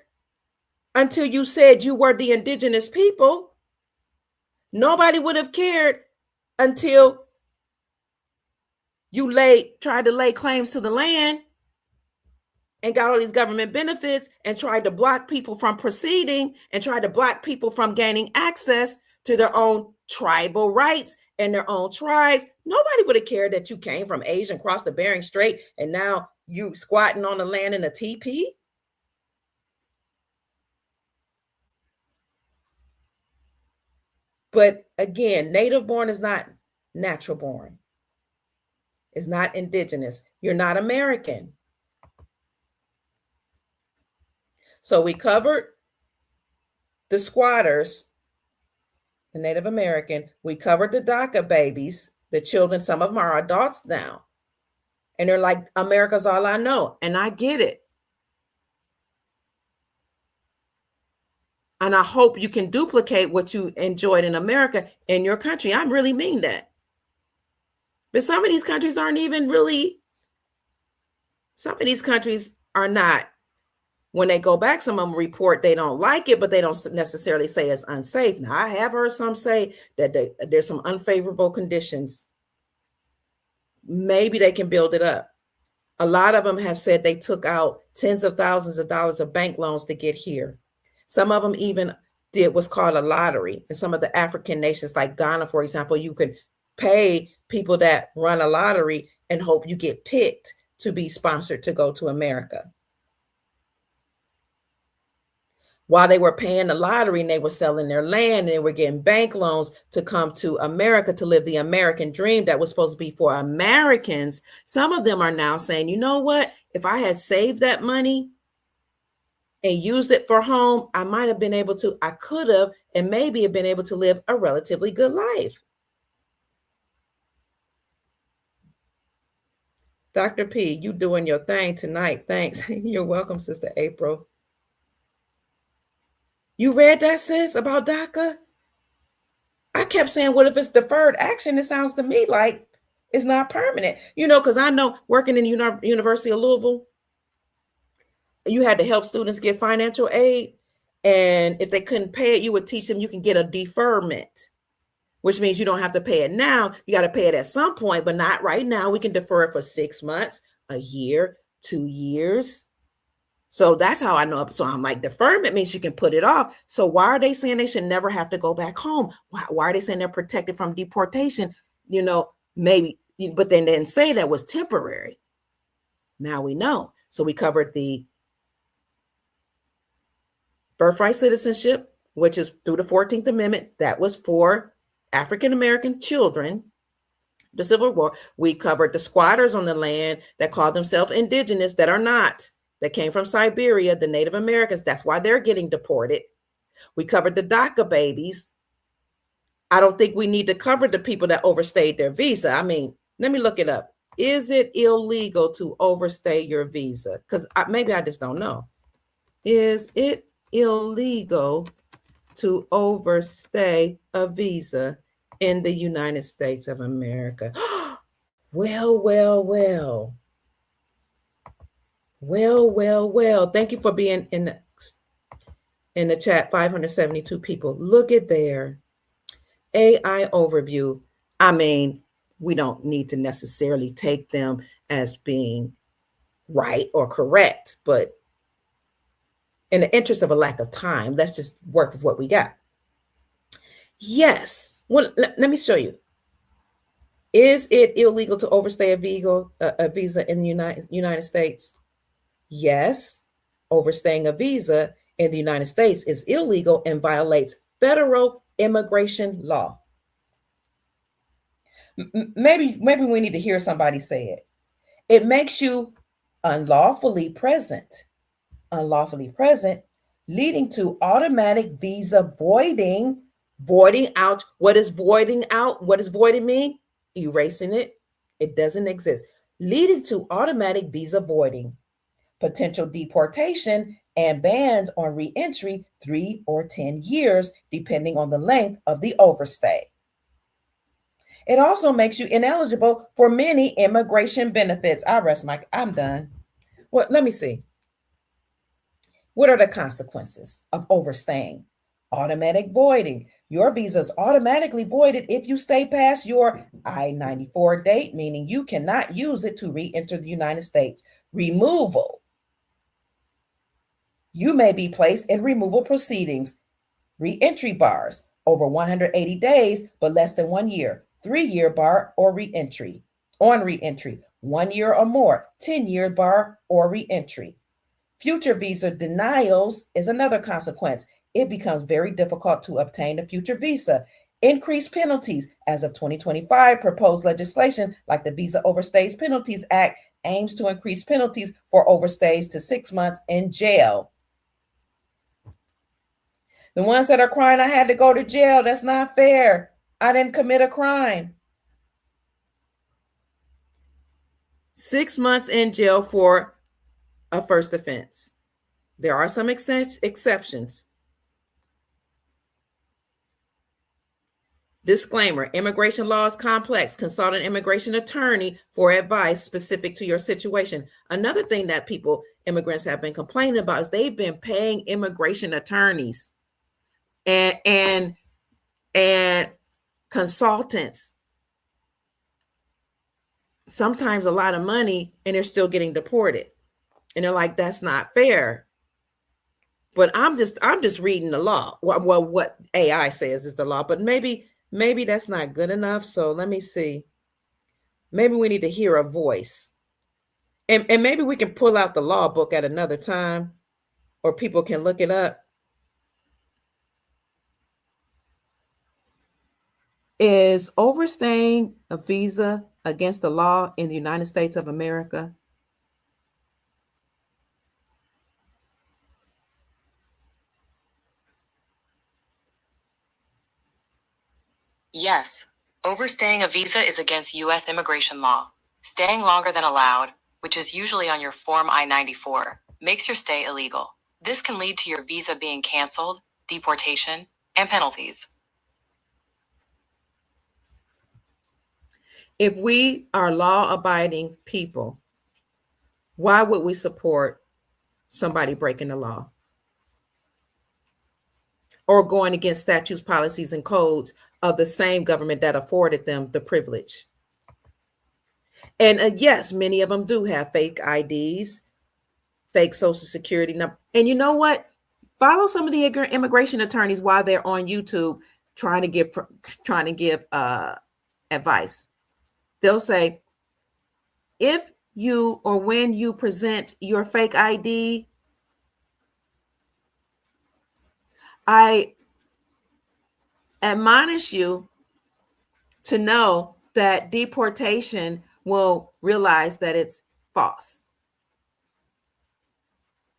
until you said you were the indigenous people. Nobody would have cared until you tried to lay claims to the land and got all these government benefits and tried to block people from proceeding and tried to block people from gaining access to their own tribal rights and their own tribes. Nobody would have cared that you came from Asia and crossed the Bering Strait and now you squatting on the land in a teepee. But again, native born is not natural born. It's not indigenous. You're not American. So we covered the squatters, the Native American. We covered the DACA babies, the children. Some of them are adults now. And they're like, America's all I know. And I get it. And I hope you can duplicate what you enjoyed in America in your country. I really mean that. But some of these countries aren't even really, some of these countries are not. When they go back, some of them report they don't like it, but they don't necessarily say it's unsafe. Now, I have heard some say that there's some unfavorable conditions. Maybe they can build it up. A lot of them have said they took out tens of thousands of dollars of bank loans to get here. Some of them even did what's called a lottery. In some of the African nations, like Ghana, for example, you can pay people that run a lottery and hope you get picked to be sponsored to go to America. While they were paying the lottery and they were selling their land and they were getting bank loans to come to America to live the American dream that was supposed to be for Americans, some of them are now saying, you know what? If I had saved that money and used it for home, I might have been able to, I could have, and maybe have been able to live a relatively good life. Dr. P, you doing your thing tonight. Thanks. You're welcome, Sister April. You read that, sis, about DACA? I kept saying, what if it's deferred action? It sounds to me like it's not permanent. Because I know working in the University of Louisville, you had to help students get financial aid. And if they couldn't pay it, you would teach them you can get a deferment, which means you don't have to pay it now. You got to pay it at some point, but not right now. We can defer it for 6 months, a year, 2 years. So that's how I know. So I'm like, deferment means you can put it off. So why are they saying they should never have to go back home? Why are they saying they're protected from deportation? Maybe, but they didn't say that was temporary. Now we know. So we covered the birthright citizenship, which is through the 14th Amendment. That was for African American children. The Civil War. We covered the squatters on the land that call themselves indigenous that are not, that came from Siberia, the Native Americans. That's why they're getting deported. We covered the DACA babies. I don't think we need to cover the people that overstayed their visa. I mean, let me look it up. Is it illegal to overstay your visa? Because maybe I just don't know. Is it illegal to overstay a visa in the United States of America? Well. Thank you for being in the chat. 572 people. Look at there. AI overview. I mean, we don't need to necessarily take them as being right or correct, but in the interest of a lack of time, let's just work with what we got. Yes. Well, let me show you. Is it illegal to overstay a visa in the United States? Yes. Overstaying a visa in the United States is illegal and violates federal immigration law. Maybe we need to hear somebody say it. It makes you unlawfully present, leading to automatic visa voiding out. What is voiding out? What does voiding mean? Erasing it. It doesn't exist. Leading to automatic visa voiding, potential deportation, and bans on reentry 3 or 10 years, depending on the length of the overstay. It also makes you ineligible for many immigration benefits. I'm done. Well, let me see. What are the consequences of overstaying? Automatic voiding. Your visa is automatically voided if you stay past your I-94 date, meaning you cannot use it to re-enter the United States. Removal. You may be placed in removal proceedings. Re-entry bars. Over 180 days, but less than 1 year. 3-year bar or re-entry. On re-entry. 1 year or more. 10-year bar or re-entry. Future visa denials is another consequence. It becomes very difficult to obtain a future visa. Increased penalties. As of 2025, proposed legislation like the Visa Overstays Penalties Act aims to increase penalties for overstays to 6 months in jail. The ones that are crying, I had to go to jail. That's not fair. I didn't commit a crime. 6 months in jail for a first offense. There are some exceptions. Disclaimer, immigration law is complex. Consult an immigration attorney for advice specific to your situation. Another thing that immigrants have been complaining about is they've been paying immigration attorneys and consultants sometimes a lot of money, and they're still getting deported. And they're like, that's not fair. But I'm just reading the law. Well, what AI says is the law, but maybe that's not good enough. So let me see. Maybe we need to hear a voice. And maybe we can pull out the law book at another time, or people can look it up. Is overstaying a visa against the law in the United States of America? Yes. Overstaying a visa is against U.S. immigration law. Staying longer than allowed, which is usually on your Form I-94, makes your stay illegal. This can lead to your visa being canceled, deportation, and penalties. If we are law-abiding people, why would we support somebody breaking the law or going against statutes, policies, and codes of the same government that afforded them the privilege? And yes, many of them do have fake IDs fake social security number. And you know what? Follow some of the immigration attorneys while they're on YouTube trying to give advice. They'll say, if you or when you present your fake ID, I admonish you to know that deportation will realize that it's false.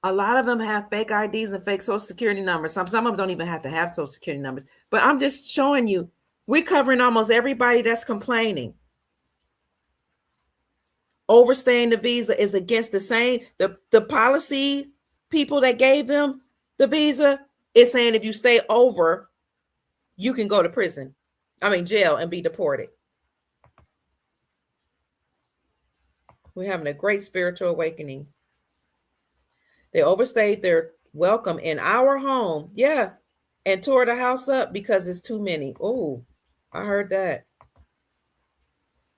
A lot of them have fake IDs and fake social security numbers. Some of them don't even have to have social security numbers. But I'm just showing you, we're covering almost everybody that's complaining. Overstaying the visa is against the policy people that gave them the visa is saying if you stay over, you can go to jail and be deported. We're having a great spiritual awakening. They overstayed their welcome in our home. Yeah. And tore the house up because it's too many. Oh, I heard that.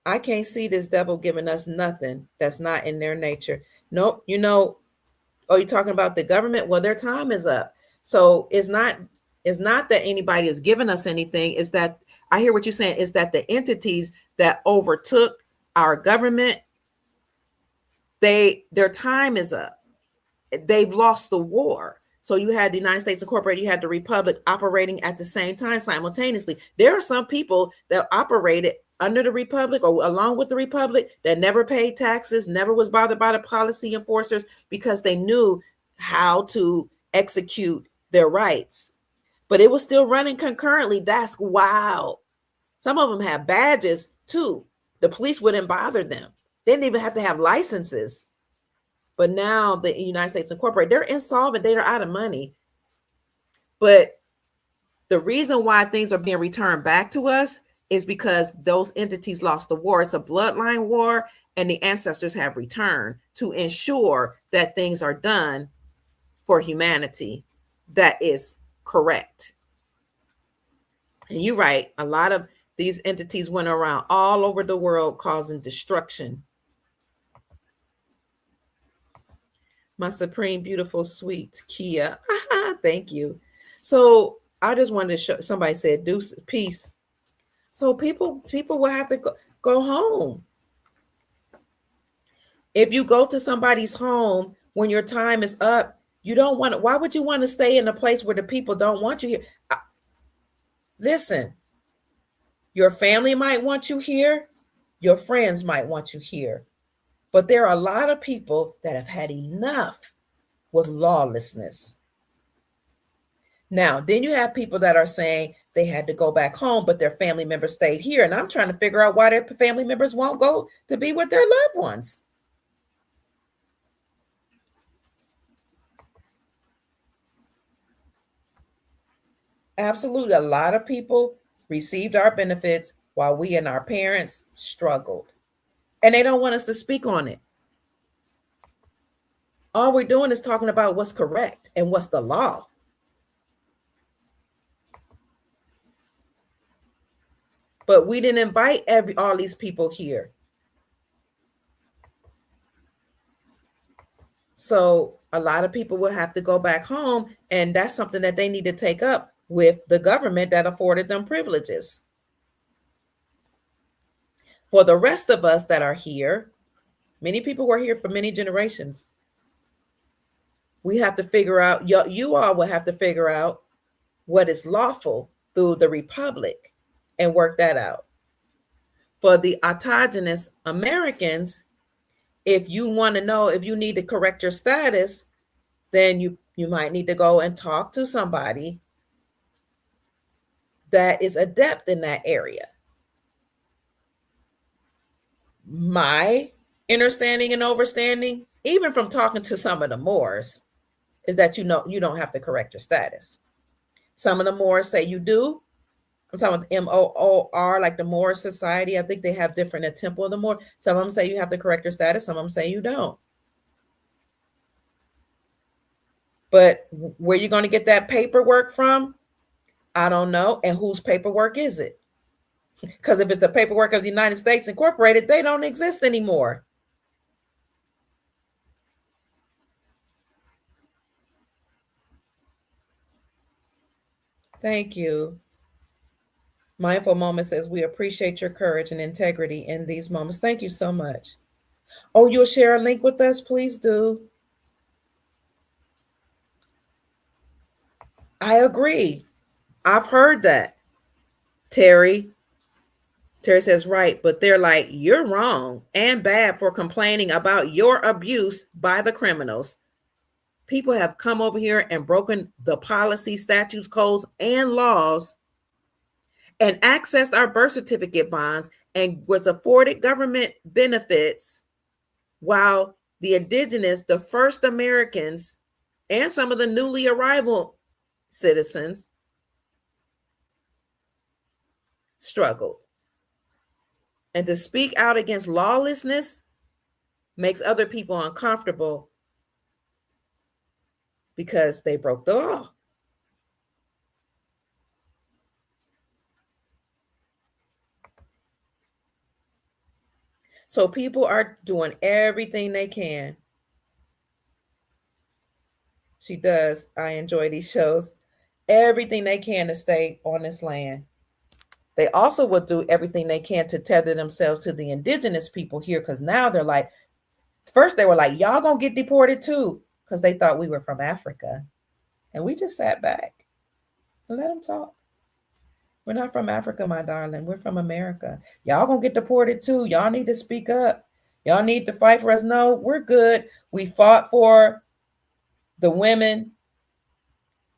I can't see this devil giving us nothing that's not in their nature. Nope. Oh, you're talking about the government? Well, their time is up. So it's not that anybody is giving us anything. It's that I hear what you're saying, is that the entities that overtook our government, their time is up. They've lost the war. So you had the United States Incorporated, you had the Republic operating at the same time simultaneously. There are some people that operated under the Republic or along with the Republic that never paid taxes, never was bothered by the policy enforcers because they knew how to execute their rights. But it was still running concurrently. That's wild. Some of them have badges too. The police wouldn't bother them. They didn't even have to have licenses. But now the United States Incorporated, they're insolvent. They're out of money. But the reason why things are being returned back to us is because those entities lost the war. It's a bloodline war, and the ancestors have returned to ensure that things are done for humanity that is correct. And you're right. A lot of these entities went around all over the world causing destruction. My supreme, beautiful, sweet Kia. Thank you. So I just wanted to show, somebody said, deuce, peace. So people will have to go home. If you go to somebody's home when your time is up, you don't want to, why would you want to stay in a place where the people don't want you here? Listen, your family might want you here. Your friends might want you here. But there are a lot of people that have had enough with lawlessness. Now, then you have people that are saying they had to go back home, but their family members stayed here. And I'm trying to figure out why their family members won't go to be with their loved ones. Absolutely. A lot of people received our benefits while we and our parents struggled. And they don't want us to speak on it. All we're doing is talking about what's correct and what's the law. But we didn't invite all these people here. So a lot of people will have to go back home, and that's something that they need to take up with the government that afforded them privileges. For the rest of us that are here, many people were here for many generations. We have to figure out, you all will have to figure out what is lawful through the Republic and work that out. For the autogenous Americans, if you want to know if you need to correct your status, then you might need to go and talk to somebody that is adept in that area. My understanding and overstanding, even from talking to some of the Moors, is that you don't have to correct your status. Some of the Moors say you do. I'm talking about MOOR, like the Moor Society. I think they have different at Temple of the Moor. Some of them say you have to correct your status. Some of them say you don't. But where you're going to get that paperwork from, I don't know. And whose paperwork is it? Because if it's the paperwork of the United States Incorporated, they don't exist anymore. Thank you. Mindful Moment says, we appreciate your courage and integrity in these moments. Thank you so much. Oh, you'll share a link with us? Please do. I agree. I've heard that. Terry. Terry says, right, but they're like, you're wrong and bad for complaining about your abuse by the criminals. People have come over here and broken the policy, statutes, codes, and laws and accessed our birth certificate bonds and was afforded government benefits while the indigenous, the first Americans, and some of the newly arrival citizens struggled. And to speak out against lawlessness makes other people uncomfortable because they broke the law. So people are doing everything they can. She does. I enjoy these shows. Everything they can to stay on this land. They also will do everything they can to tether themselves to the indigenous people here, because now they're like, first they were like, y'all gonna get deported too, because they thought we were from Africa. And we just sat back and let them talk. We're not from Africa, my darling. We're from America. Y'all gonna get deported too. Y'all need to speak up. Y'all need to fight for us. No, we're good. We fought for the women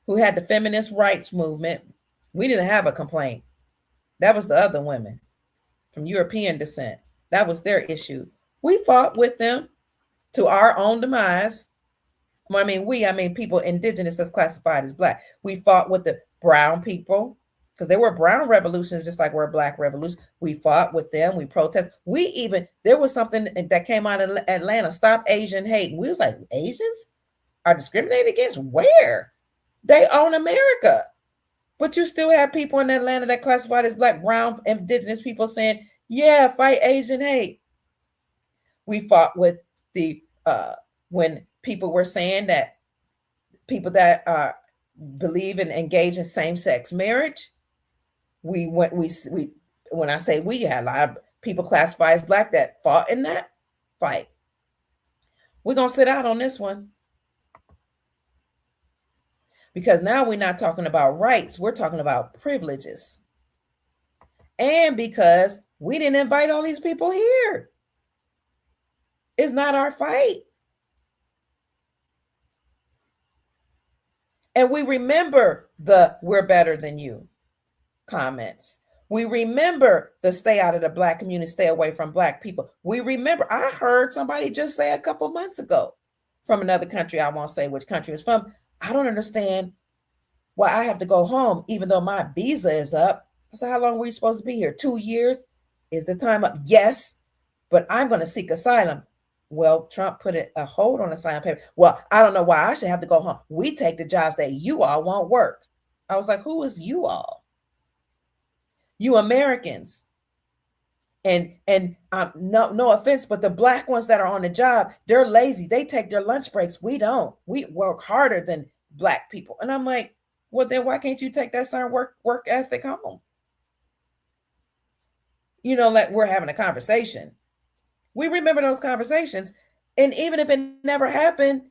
who had the feminist rights movement. We didn't have a complaint. That was the other women from European descent. That was their issue. We fought with them to our own demise. I mean people indigenous that's classified as black. We fought with the brown people because there were brown revolutions just like we're black revolution. We fought with them. We protested. There was something that came out of Atlanta, Stop Asian Hate. And we was like, Asians are discriminated against? Where? They own America. But you still have people in Atlanta that classified as black, brown, indigenous people saying, yeah, fight Asian hate. We fought with the when people were saying that people that believe and engage in same-sex marriage, when I say we had a lot of people classified as black that fought in that fight. We're gonna sit out on this one. Because now we're not talking about rights, we're talking about privileges. And because we didn't invite all these people here. It's not our fight. And we remember the we're better than you comments. We remember the stay out of the black community, stay away from black people. We remember, I heard somebody just say a couple months ago from another country, I won't say which country it's from, I don't understand why I have to go home even though my visa is up. I said, how long were you supposed to be here? 2 years? Is the time up? Yes, but I'm going to seek asylum. Well, Trump put a hold on asylum paper. Well, I don't know why I should have to go home. We take the jobs that you all won't work. I was like, who is you all? You Americans. And no offense, but the black ones that are on the job, they're lazy. They take their lunch breaks. We don't. We work harder than black people. And I'm like, well, then why can't you take that certain work ethic home? Like we're having a conversation. We remember those conversations. And even if it never happened,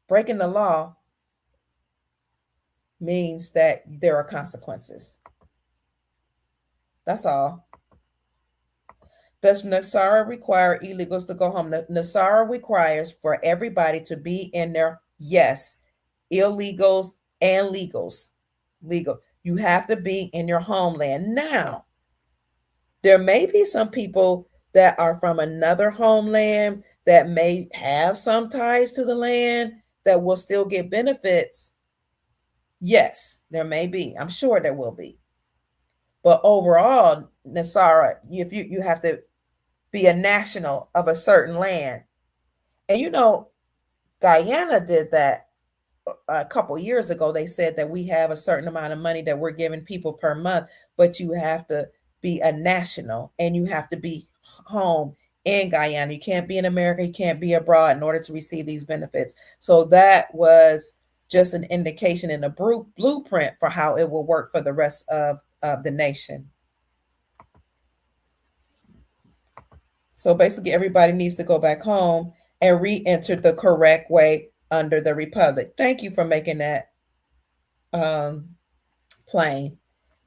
breaking the law means that there are consequences. That's all. Does NASARA require illegals to go home? NASARA requires for everybody to be in there. Yes, illegals and legals. Legal. You have to be in your homeland. Now, there may be some people that are from another homeland that may have some ties to the land that will still get benefits. Yes, there may be. I'm sure there will be. But overall, NASARA, if you have to be a national of a certain land. And Guyana did that a couple years ago. They said that we have a certain amount of money that we're giving people per month, but you have to be a national and you have to be home in Guyana. You can't be in America, you can't be abroad in order to receive these benefits. So that was just an indication and a blueprint for how it will work for the rest of the nation. So basically, everybody needs to go back home and re-enter the correct way under the republic. Thank you for making that plain.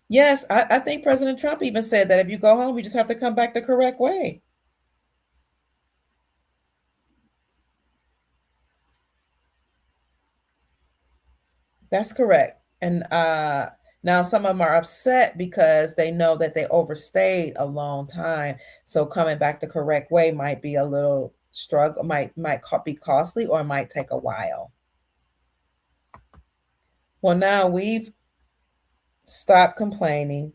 Yes, I think President Trump even said that if you go home, you just have to come back the correct way. That's correct. And now some of them are upset because they know that they overstayed a long time. So coming back the correct way might be a little struggle, might be costly, or it might take a while. Well, now we've stopped complaining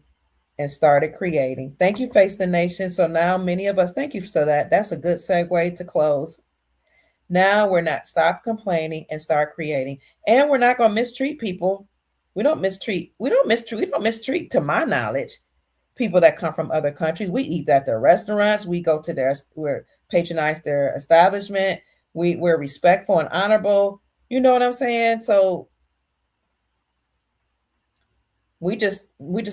and started creating. Thank you, Face the Nation. So now many of us, thank you for that. That's a good segue to close. Now we're not stop complaining and start creating. And we're not going to mistreat people. We don't mistreat, to my knowledge, people that come from other countries. We eat at their restaurants. We go to we patronize their establishment. We're respectful and honorable. You know what I'm saying? So we just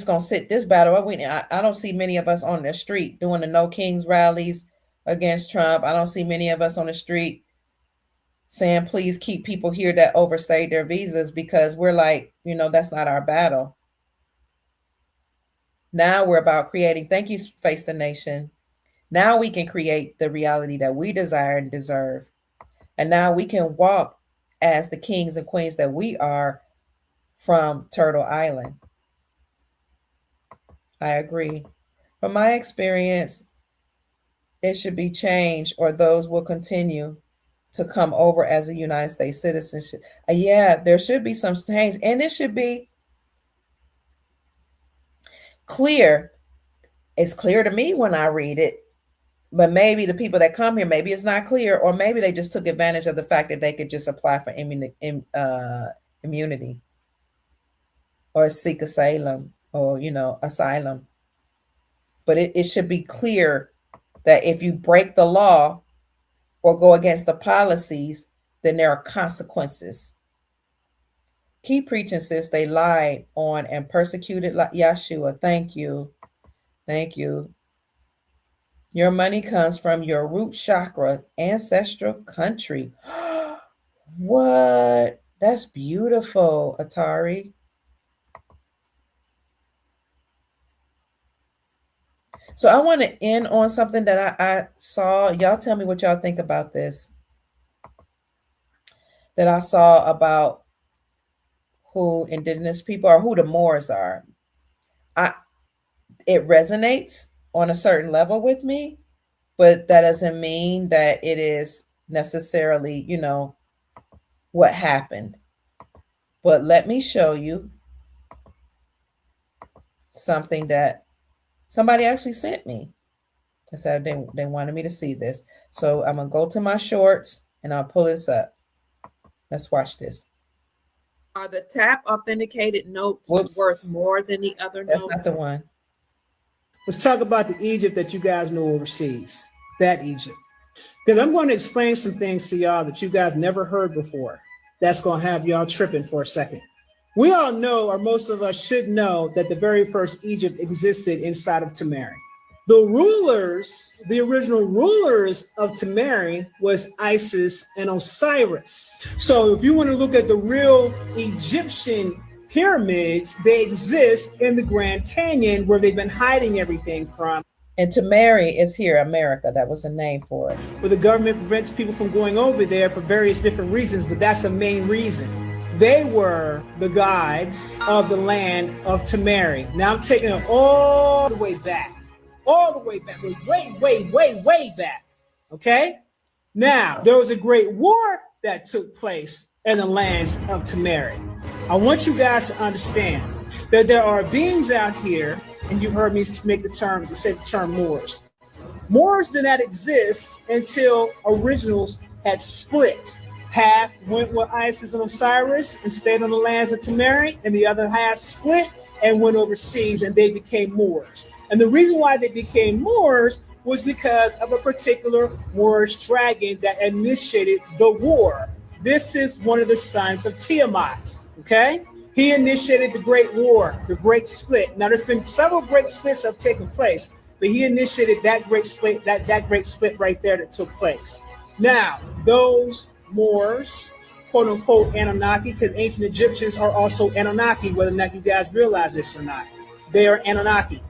gonna sit this battle. I don't see many of us on the street doing the No Kings rallies against Trump. I don't see many of us on the street saying, please keep people here that overstayed their visas, because we're like, that's not our battle. Now we're about creating. Thank you, Face the Nation. Now we can create the reality that we desire and deserve. And now we can walk as the kings and queens that we are from Turtle Island. I agree. From my experience, it should be changed, or those will continue to come over as a United States citizenship. Yeah, there should be some change, and it should be clear. It's clear to me when I read it, but maybe the people that come here, maybe it's not clear, or maybe they just took advantage of the fact that they could just apply for immunity or seek asylum, or asylum. But it should be clear that if you break the law or go against the policies, then there are consequences. Keep preaching, sis. They lied on and persecuted Yeshua. Thank you. Thank you. Your money comes from your root chakra, ancestral country. What? That's beautiful, Atari. So I want to end on something that I saw. Y'all tell me what y'all think about this. That I saw about who indigenous people are, who the Moors are. It resonates on a certain level with me, but that doesn't mean that it is necessarily, what happened. But let me show you something that somebody actually sent me. I said they wanted me to see this. So I'm going to go to my shorts and I'll pull this up. Let's watch this. Are the tap authenticated notes worth more than the other notes? That's not the one. Let's talk about the Egypt that you guys know overseas. That Egypt. Because I'm going to explain some things to y'all that you guys never heard before. That's going to have y'all tripping for a second. We all know, or most of us should know, that the very first Egypt existed inside of Tamari. The original rulers of Tamari was Isis and Osiris. So if you want to look at the real Egyptian pyramids, they exist in the Grand Canyon, where they've been hiding everything from. And Tamari is here, America. That was a name for it. Where the government prevents people from going over there for various different reasons, but that's the main reason. They were the gods of the land of Tamari. Now I'm taking it all the way back. Way back. Okay? Now, there was a great war that took place in the lands of Tamari. I want you guys to understand that there are beings out here, and you've heard me say the term Moors. Moors did not exist until originals had split. Half went with Isis and Osiris and stayed on the lands of Tamari, and the other half split and went overseas, and they became Moors. And the reason why they became Moors was because of a particular Moorish dragon that initiated the war. This is one of the signs of Tiamat. Okay? He initiated the Great War, the Great Split. Now, there's been several great splits that have taken place, but he initiated that great split, that great split right there that took place. Now, those Moors, quote unquote Anunnaki, because ancient Egyptians are also Anunnaki, whether or not you guys realize this or not. They are Anunnaki.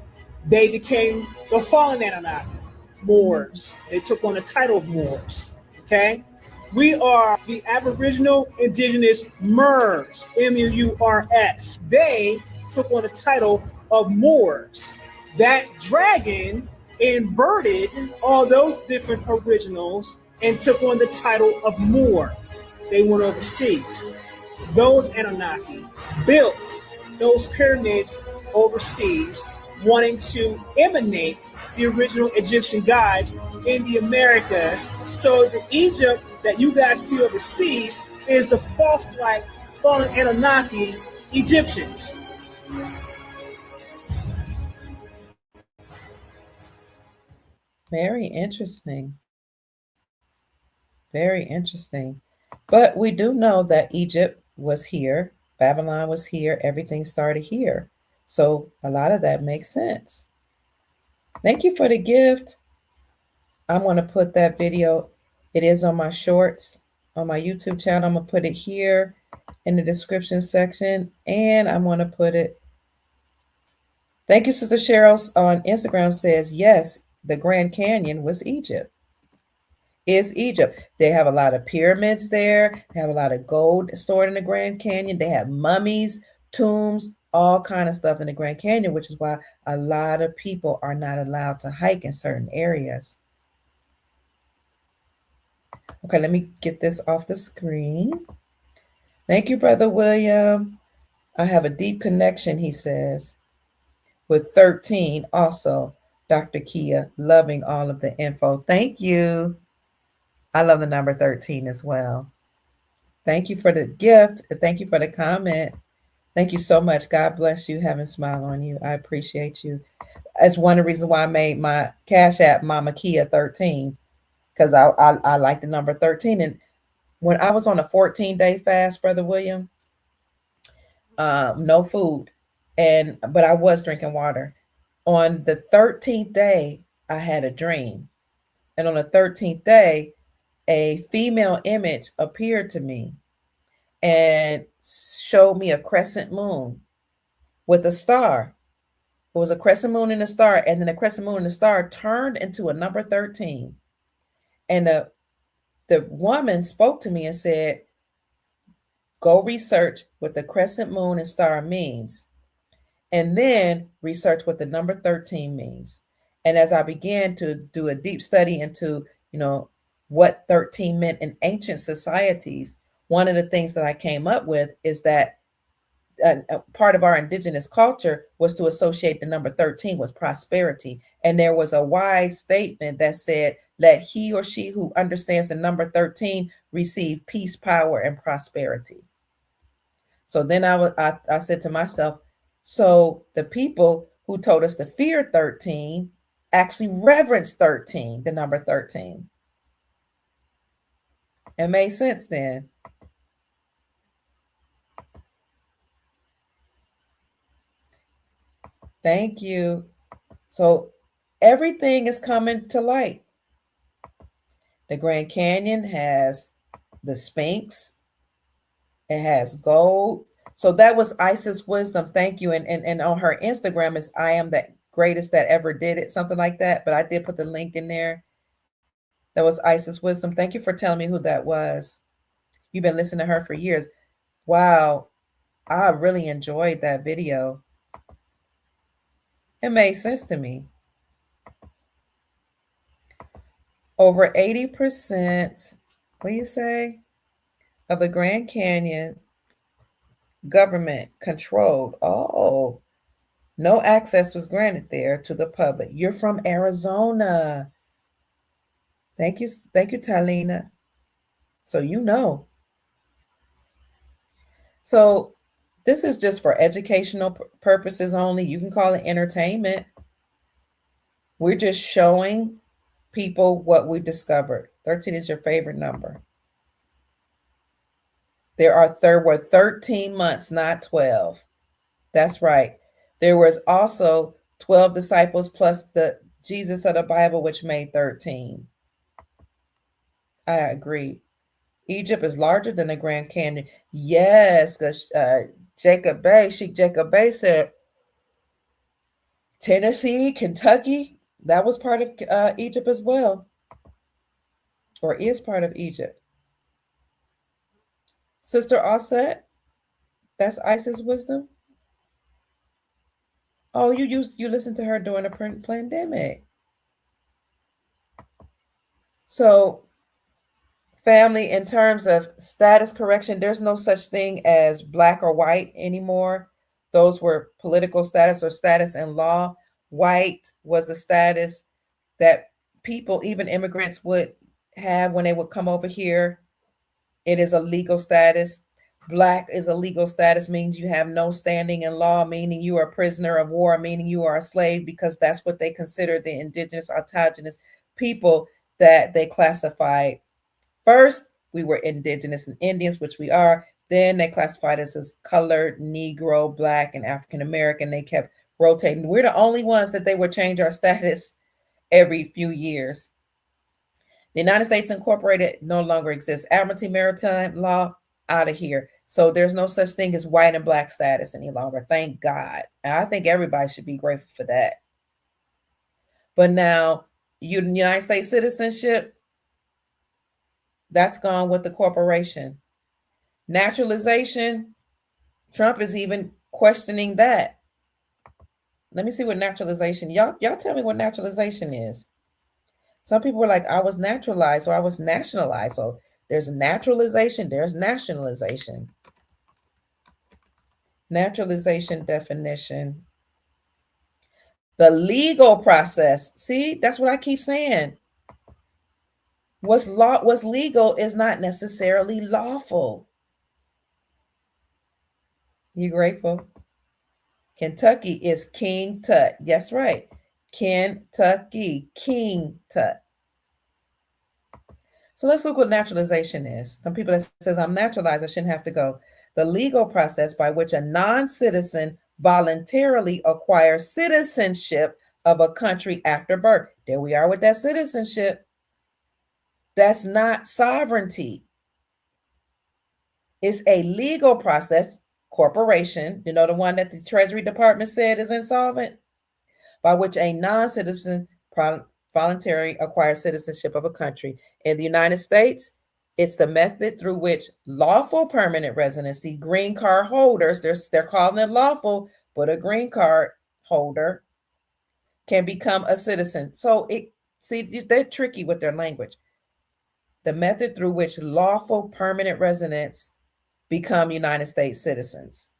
They became the fallen Anunnaki, Moors. They took on the title of Moors. Okay? We are the Aboriginal Indigenous Murs, M-U-R-S. They took on the title of Moors. That dragon inverted all those different originals and took on the title of Moor. They went overseas. Those Anunnaki built those pyramids overseas, wanting to emanate the original Egyptian gods in the Americas. So the Egypt that you guys see overseas is the false-like fallen Anunnaki Egyptians. Very interesting. Very interesting. But we do know that Egypt was here, Babylon was here, everything started here. So a lot of that makes sense. Thank you for the gift. I'm going to put that video. It is on my shorts on my YouTube channel. I'm going to put it here in the description section, and I'm going to put it. Thank you, Sister Cheryl on Instagram says, yes, the Grand Canyon was Egypt. Is Egypt. They have a lot of pyramids there. They have a lot of gold stored in the Grand Canyon. They have mummies, tombs, all kind of stuff in the Grand Canyon, which is why a lot of people are not allowed to hike in certain areas. Okay, let me get this off the screen. Thank you, Brother William. I have a deep connection, he says, with 13 also. Dr. Kia, loving all of the info. Thank you. I love the number 13 as well. Thank you for the gift. Thank you for the comment. Thank you so much. God bless you. Heaven smile on you. I appreciate you. That's one of the reasons why I made my Cash App Mama Kia 13, because I like the number 13. And when I was on a 14-day fast, Brother William, no food, but I was drinking water. On the 13th day, I had a dream. And on the 13th day, a female image appeared to me and showed me a crescent moon with a star. It was a crescent moon and a star, and then the crescent moon and the star turned into a number 13. And the woman spoke to me and said, go research what the crescent moon and star means, and then research what the number 13 means. And as I began to do a deep study into, what 13 meant in ancient societies, one of the things that I came up with is that a part of our indigenous culture was to associate the number 13 with prosperity. And there was a wise statement that said, let he or she who understands the number 13 receive peace, power, and prosperity. So then I said to myself, so the people who told us to fear 13 actually reverence 13, the number 13. It made sense then. Thank you. So everything is coming to light. The Grand Canyon has the Sphinx. It has gold. So that was Isis Wisdom. Thank you. And on her Instagram is I am the greatest that ever did it, something like that. But I did put the link in there. That was Isis Wisdom. Thank you for telling me who that was. You've been listening to her for years. Wow. I really enjoyed that video. It made sense to me. Over 80%, what do you say, of the Grand Canyon government controlled. Oh, no access was granted there to the public. You're from Arizona. Thank you, Talina. So So this is just for educational purposes only. You can call it entertainment. We're just showing people what we discovered. 13 is your favorite number. There were 13 months, not 12. That's right. There was also 12 disciples plus the Jesus of the Bible, which made 13. I agree. Egypt is larger than the Grand Canyon. Yes, because Sheikh Jacob Bay said Tennessee, Kentucky, that was part of Egypt as well, or is part of Egypt. Sister Offset, that's Isis wisdom. Oh, you listened to her during the pandemic. So, family, in terms of status correction, there's no such thing as black or white anymore. Those were political status or status in law. White was a status that people, even immigrants, would have when they would come over here. It is a legal status. Black is a legal status, means you have no standing in law, meaning you are a prisoner of war, meaning you are a slave, because that's what they consider the indigenous, autogenous people that they classified. First, we were indigenous and Indians, which we are. Then they classified us as colored, Negro, Black, and African American. They kept rotating. We're the only ones that they would change our status every few years. The United States Incorporated no longer exists. Admiralty Maritime Law, out of here. So there's no such thing as white and black status any longer. Thank God. And I think everybody should be grateful for that. But now, United States citizenship, that's gone with the corporation. Naturalization, Trump is even questioning that. Let me see what naturalization. Y'all tell me what naturalization is. Some people were like, I was naturalized or I was nationalized. So there's naturalization, there's nationalization. Naturalization definition. The legal process. See, that's what I keep saying. What's legal is not necessarily lawful. You grateful? Kentucky is King Tut. Yes, right. Kentucky, King Tut. So let's look what naturalization is. Some people that says I'm naturalized, I shouldn't have to go. The legal process by which a non-citizen voluntarily acquires citizenship of a country after birth. There we are with that citizenship. That's not sovereignty. It's a legal process. Corporation, you know, the one that the Treasury Department said is insolvent, by which a non-citizen voluntarily acquires citizenship of a country. In the United States, it's the method through which lawful permanent residency green card holders, they're calling it lawful, but a green card holder can become a citizen. So they're tricky with their language. The method through which lawful permanent residents become United States citizens.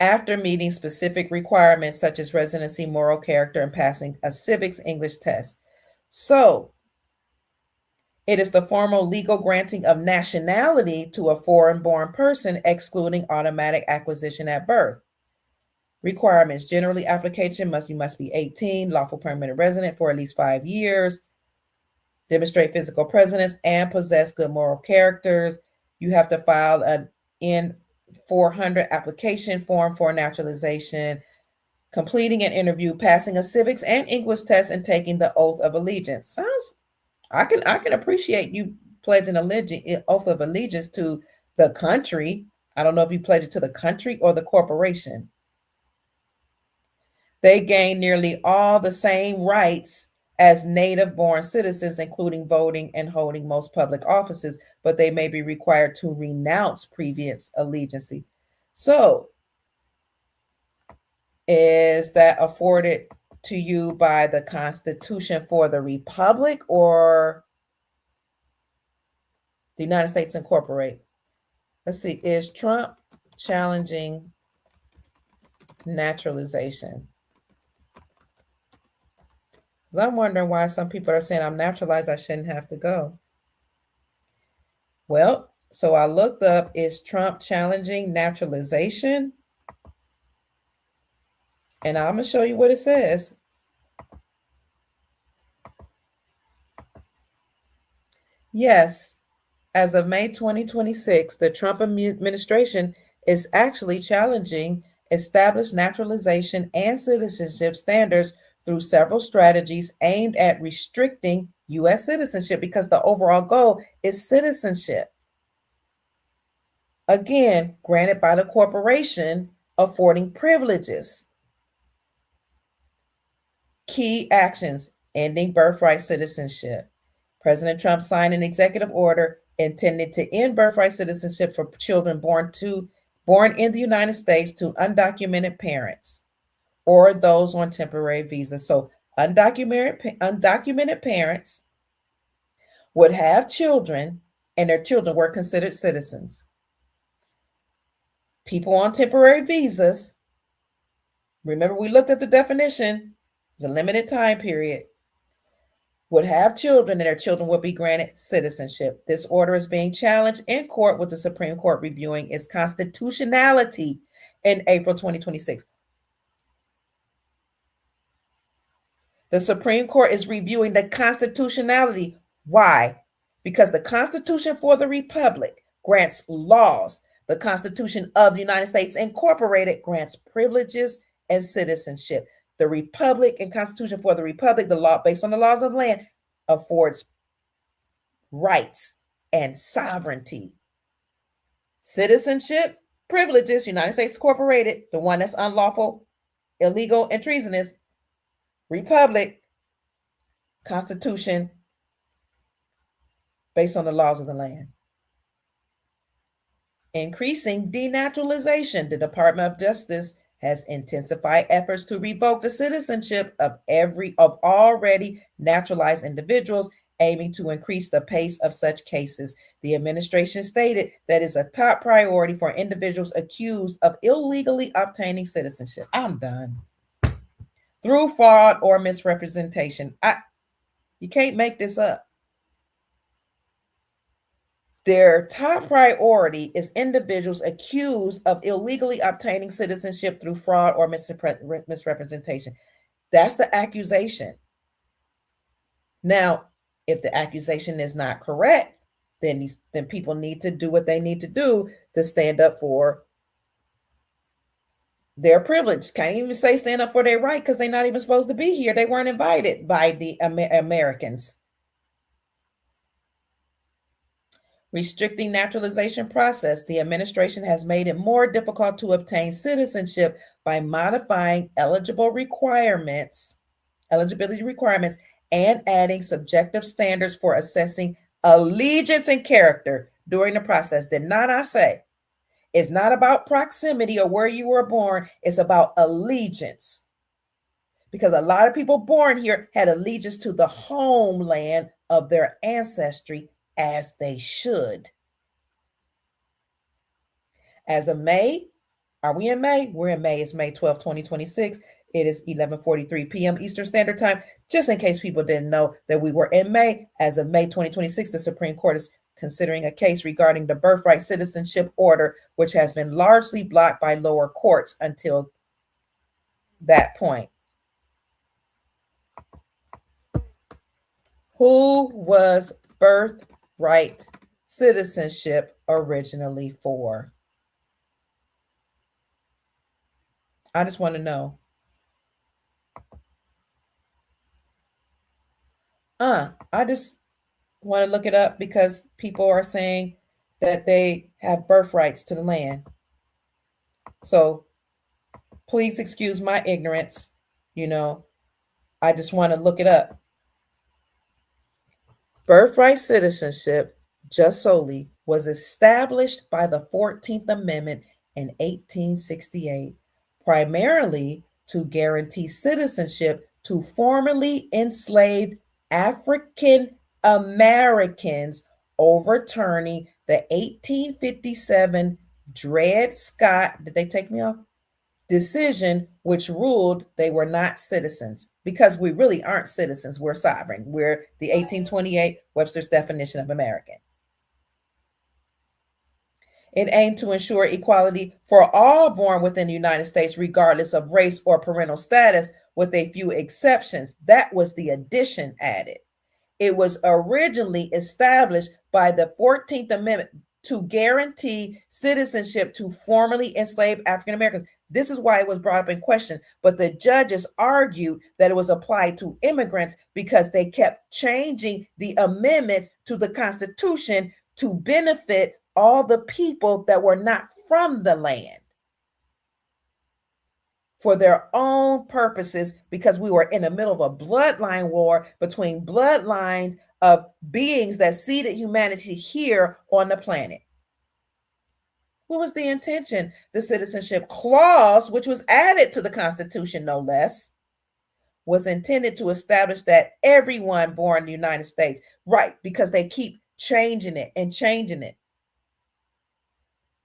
After meeting specific requirements such as residency, moral character, and passing a civics English test. So, it is the formal legal granting of nationality to a foreign-born person, excluding automatic acquisition at birth. Requirements: generally, application you must be 18, lawful permanent resident for at least 5 years, demonstrate physical presence, and possess good moral characters. You have to file an N-400 application form for naturalization, completing an interview, passing a civics and English test, and taking the oath of allegiance. I can appreciate you pledging oath of allegiance to the country. I don't know if you pledge it to the country or the corporation. They gain nearly all the same rights as native-born citizens, including voting and holding most public offices, but they may be required to renounce previous allegiance. So, is that afforded to you by the Constitution for the Republic or the United States Incorporated? Let's see, is Trump challenging naturalization? Because I'm wondering why some people are saying I'm naturalized, I shouldn't have to go. Well, so I looked up, is Trump challenging naturalization? And I'm going to show you what it says. Yes, As of May 2026, the Trump administration is actually challenging established naturalization and citizenship standards through several strategies aimed at restricting U.S. citizenship because the overall goal is citizenship. Again, granted by the corporation, affording privileges. Key actions: ending birthright citizenship. President Trump signed an executive order intended to end birthright citizenship for children born in the United States to undocumented parents or those on temporary visas. So undocumented parents would have children, and their children were considered citizens. People on temporary visas, remember we looked at the definition, it's a limited time period, would have children and their children would be granted citizenship. This order is being challenged in court, with the Supreme Court reviewing its constitutionality in April 2026. The Supreme Court is reviewing the constitutionality. Why? Because the Constitution for the Republic grants laws. The Constitution of the United States Incorporated grants privileges and citizenship. The Republic and Constitution for the Republic, the law based on the laws of the land, affords rights and sovereignty. Citizenship, privileges, United States Incorporated, the one that's unlawful, illegal, and treasonous. Republic, Constitution, based on the laws of the land. Increasing denaturalization. The Department of Justice has intensified efforts to revoke the citizenship of already naturalized individuals, aiming to increase the pace of such cases. The administration stated that is a top priority for individuals accused of illegally obtaining citizenship. I'm done. Through fraud or misrepresentation. You can't make this up. Their top priority is individuals accused of illegally obtaining citizenship through fraud or misrepresentation. That's the accusation. Now, if the accusation is not correct, then people need to do what they need to do to stand up for their privilege. Can't even say stand up for their right because they're not even supposed to be here. They weren't invited by the Americans. Restricting naturalization process. The administration has made it more difficult to obtain citizenship by modifying eligibility requirements, and adding subjective standards for assessing allegiance and character during the process. Did not I say? It's not about proximity or where you were born. It's about allegiance. Because a lot of people born here had allegiance to the homeland of their ancestry, as they should. As of May, are we in May? We're in May. It's May 12, 2026. It is 11:43 p.m. Eastern Standard Time. Just in case people didn't know that we were in May, as of May 2026, the Supreme Court is considering a case regarding the birthright citizenship order, which has been largely blocked by lower courts until that point. Who was birthright citizenship originally for? I just want to know. I just want to look it up because people are saying that they have birthrights to the land. So please excuse my ignorance. I just want to look it up. Birthright citizenship, just solely, was established by the 14th Amendment in 1868, primarily to guarantee citizenship to formerly enslaved African Americans, overturning the 1857 Dred Scott, did they take me off? Decision, which ruled they were not citizens, because we really aren't citizens. We're sovereign. We're the 1828 Webster's definition of American. It aimed to ensure equality for all born within the United States, regardless of race or parental status, with a few exceptions. That was the addition added. It was originally established by the 14th Amendment to guarantee citizenship to formerly enslaved African Americans. This is why it was brought up in question. But the judges argued that it was applied to immigrants because they kept changing the amendments to the Constitution to benefit all the people that were not from the land for their own purposes, because we were in the middle of a bloodline war between bloodlines of beings that seeded humanity here on the planet. What was the intention? The citizenship clause, which was added to the Constitution, no less, was intended to establish that everyone born in the United States, right, because they keep changing it and changing it.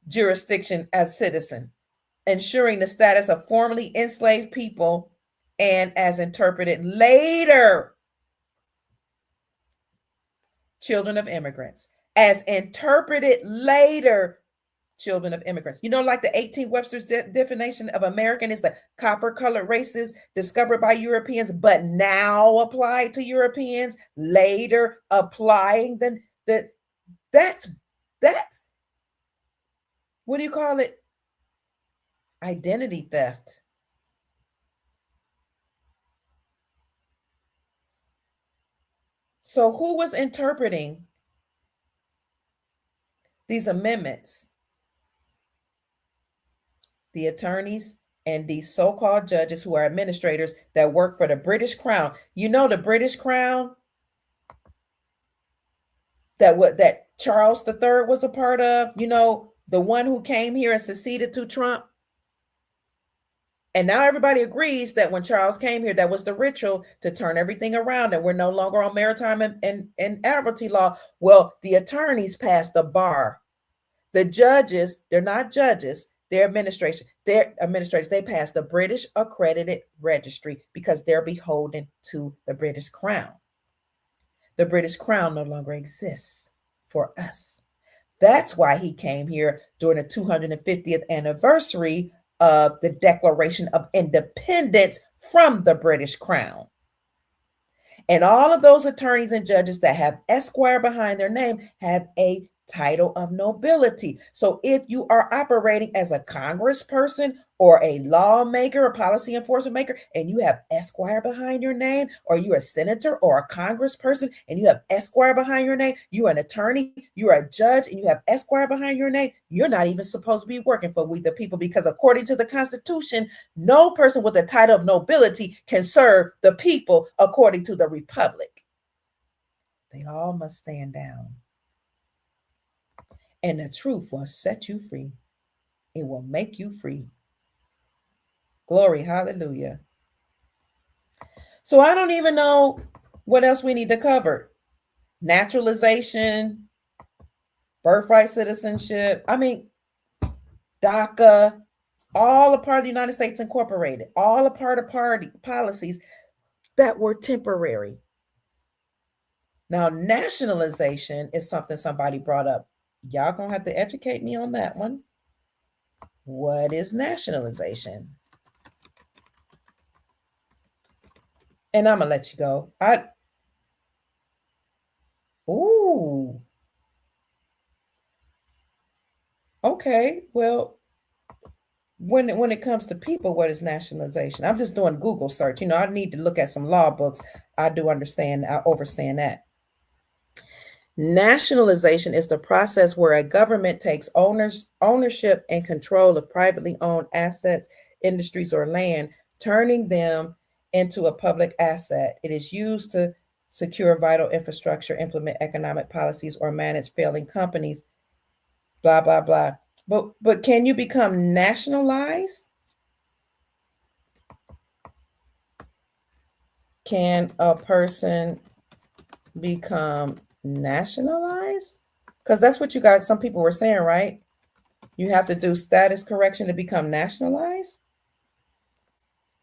Jurisdiction as citizen, ensuring the status of formerly enslaved people, and as interpreted later, children of immigrants, as interpreted later, children of immigrants. You know, like the 18 Webster's definition of American is the copper colored races discovered by Europeans, but now applied to Europeans, later applying that's what do you call it? Identity theft. So who was interpreting these amendments? The attorneys and these so-called judges who are administrators that work for the British Crown. You know, the British Crown that Charles III was a part of, you know, the one who came here and seceded to Trump. And now everybody agrees that when Charles came here, that was the ritual to turn everything around, and we're no longer on maritime and admiralty law. Well, the attorneys passed the bar. The judges, they're not judges, they're administration. They're administrators. They passed the British Accredited Registry because they're beholden to the British Crown. The British Crown no longer exists for us. That's why he came here during the 250th anniversary of the Declaration of Independence from the British Crown. And all of those attorneys and judges that have Esquire behind their name have a title of nobility. So if you are operating as a congressperson or a lawmaker, a policy enforcement maker, and you have Esquire behind your name, or you're a senator or a congressperson and you have Esquire behind your name, you're an attorney, you're a judge, and you have Esquire behind your name, you're not even supposed to be working for we the people, because according to the Constitution, no person with a title of nobility can serve the people according to the Republic. They all must stand down. And the truth will set you free. It will make you free. Glory, hallelujah. So I don't even know what else we need to cover. Naturalization, birthright citizenship. I mean, DACA, all a part of the United States Incorporated, all a part of party policies that were temporary. Now, nationalization is something somebody brought up. Y'all gonna have to educate me on that one. What is nationalization? And I'm gonna let you go. Ooh. Okay, well, when it comes to people, what is nationalization? I'm just doing Google search. You know, I need to look at some law books. I do understand, I understand that. Nationalization is the process where a government takes ownership and control of privately owned assets, industries, or land, turning them into a public asset. It is used to secure vital infrastructure, implement economic policies, or manage failing companies, blah, blah, blah. But can you become nationalized? Can a person become nationalized? Because that's what you guys, some people were saying, right? You have to do status correction to become nationalized.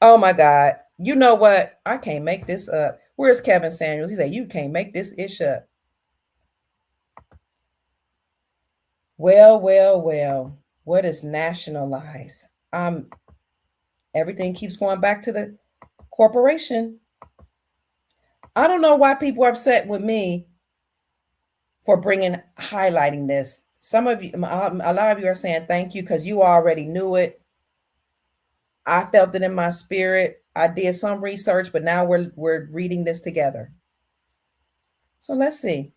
Oh my God. You know what? I can't make this up. Where's Kevin Samuels? He said, you can't make this ish up. Well, well, well. What is nationalized? Everything keeps going back to the corporation. I don't know why people are upset with me for highlighting this. Some of you, a lot of you are saying thank you because you already knew it. I felt it in my spirit. I did some research, but now we're reading this together. So let's see.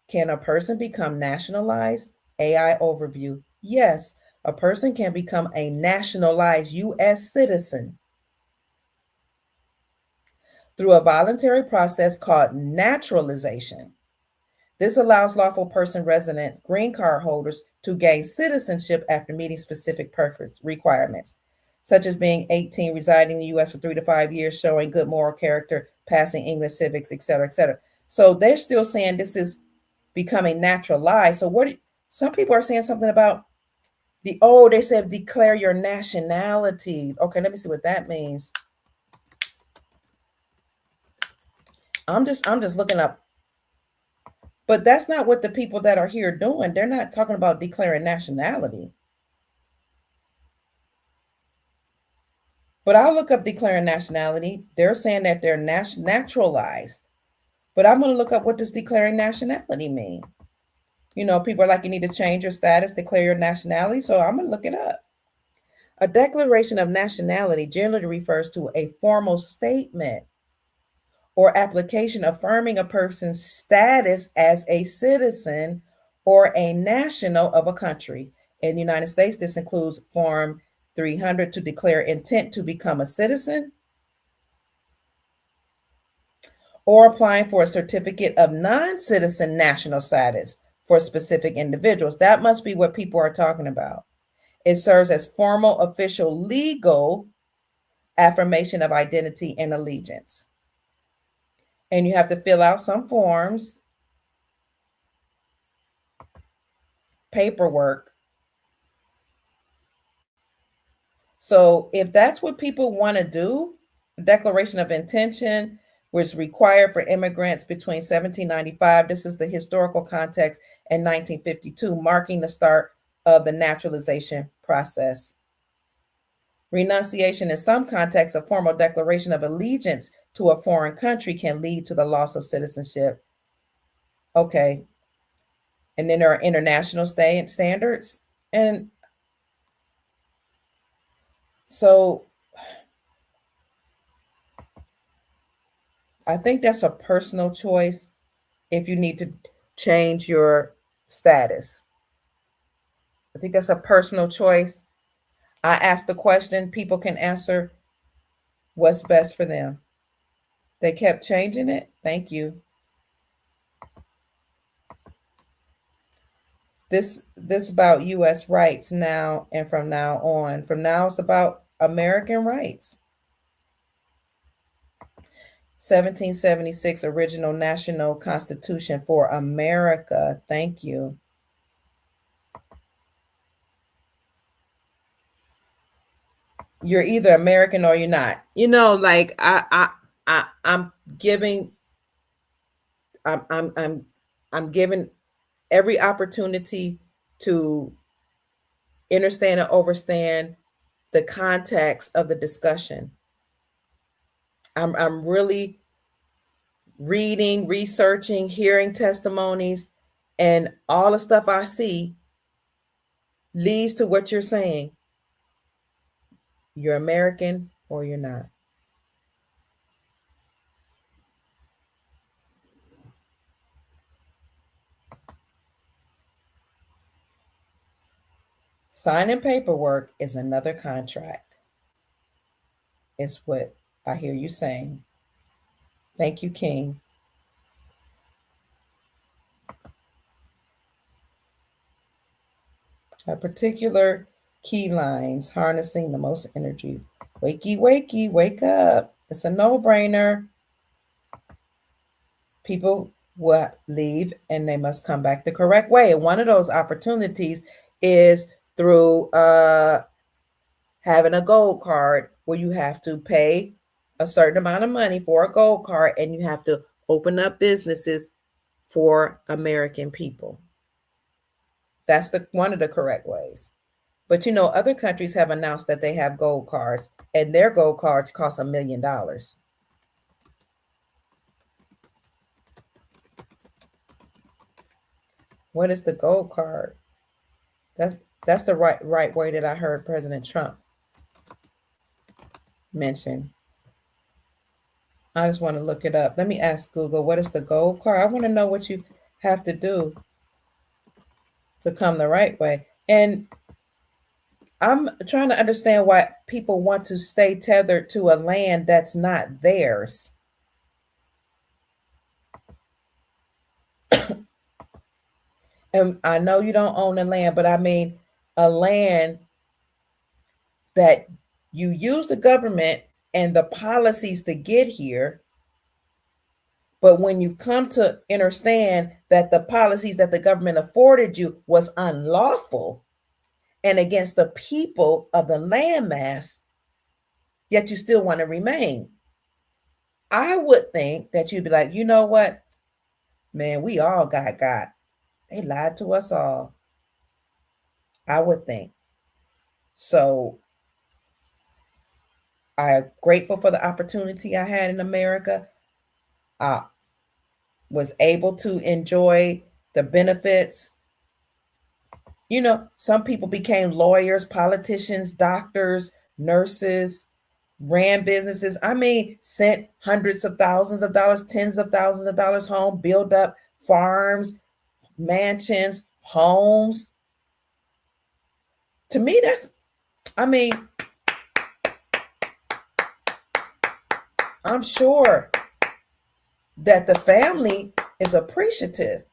Can a person become nationalized? AI overview. Yes, a person can become a nationalized U.S. citizen through a voluntary process called naturalization. This allows lawful person resident green card holders to gain citizenship after meeting specific purpose requirements, such as being 18, residing in the U.S. for 3 to 5 years, showing good moral character, passing English civics, et cetera, et cetera. So they're still saying this is becoming naturalized. So some people are saying something about they said declare your nationality. Okay, let me see what that means. I'm just looking up. But that's not what the people that are here doing. They're not talking about declaring nationality. But I'll look up declaring nationality. They're saying that they're naturalized. But I'm going to look up what does declaring nationality mean. You know, people are like, you need to change your status, declare your nationality. So I'm going to look it up. A declaration of nationality generally refers to a formal statement or application affirming a person's status as a citizen or a national of a country. In the United States, this includes Form 300 to declare intent to become a citizen, or applying for a certificate of non-citizen national status for specific individuals. That must be what people are talking about. It serves as formal, official, legal affirmation of identity and allegiance. And you have to fill out some forms, paperwork. So if that's what people want to do, declaration of intention was required for immigrants between 1795, this is the historical context, and 1952, marking the start of the naturalization process. Renunciation in some contexts, a formal declaration of allegiance to a foreign country can lead to the loss of citizenship. Okay. And then there are international standards. And so I think that's a personal choice if you need to change your status. I think that's a personal choice. I asked the question, people can answer what's best for them. They kept changing it. Thank you. This about US rights now and from now on. From now it's about American rights. 1776 original national constitution for America. Thank you. You're either American or you're not. You know, like I'm giving I'm given every opportunity to understand and understand the context of the discussion. I'm really reading, researching, hearing testimonies, and all the stuff I see leads to what you're saying. You're American or you're not. Signing paperwork is another contract. It's what I hear you saying. Thank you, King. A particular key lines, harnessing the most energy. Wakey, wakey, wake up. It's a no-brainer. People will leave and they must come back the correct way. And one of those opportunities is through having a gold card where you have to pay a certain amount of money for a gold card and you have to open up businesses for American people. That's one of the correct ways. But you know, other countries have announced that they have gold cards and their gold cards cost $1 million. What is the gold card? That's that's the right way that I heard President Trump mention. I just want to look it up. Let me ask Google, what is the gold card? I want to know what you have to do to come the right way. And I'm trying to understand why people want to stay tethered to a land that's not theirs. And I know you don't own the land, but I mean a land that you use the government and the policies to get here. But when you come to understand that the policies that the government afforded you was unlawful and against the people of the landmass, yet you still want to remain, I would think that you'd be like, you know what, man, we all got. They lied to us all. I would think. So I'm grateful for the opportunity I had in America. I was able to enjoy the benefits. You know, some people became lawyers, politicians, doctors, nurses, ran businesses. I mean, sent hundreds of thousands of dollars, tens of thousands of dollars home, build up farms, mansions, homes. To me, I mean, I'm sure that the family is appreciative.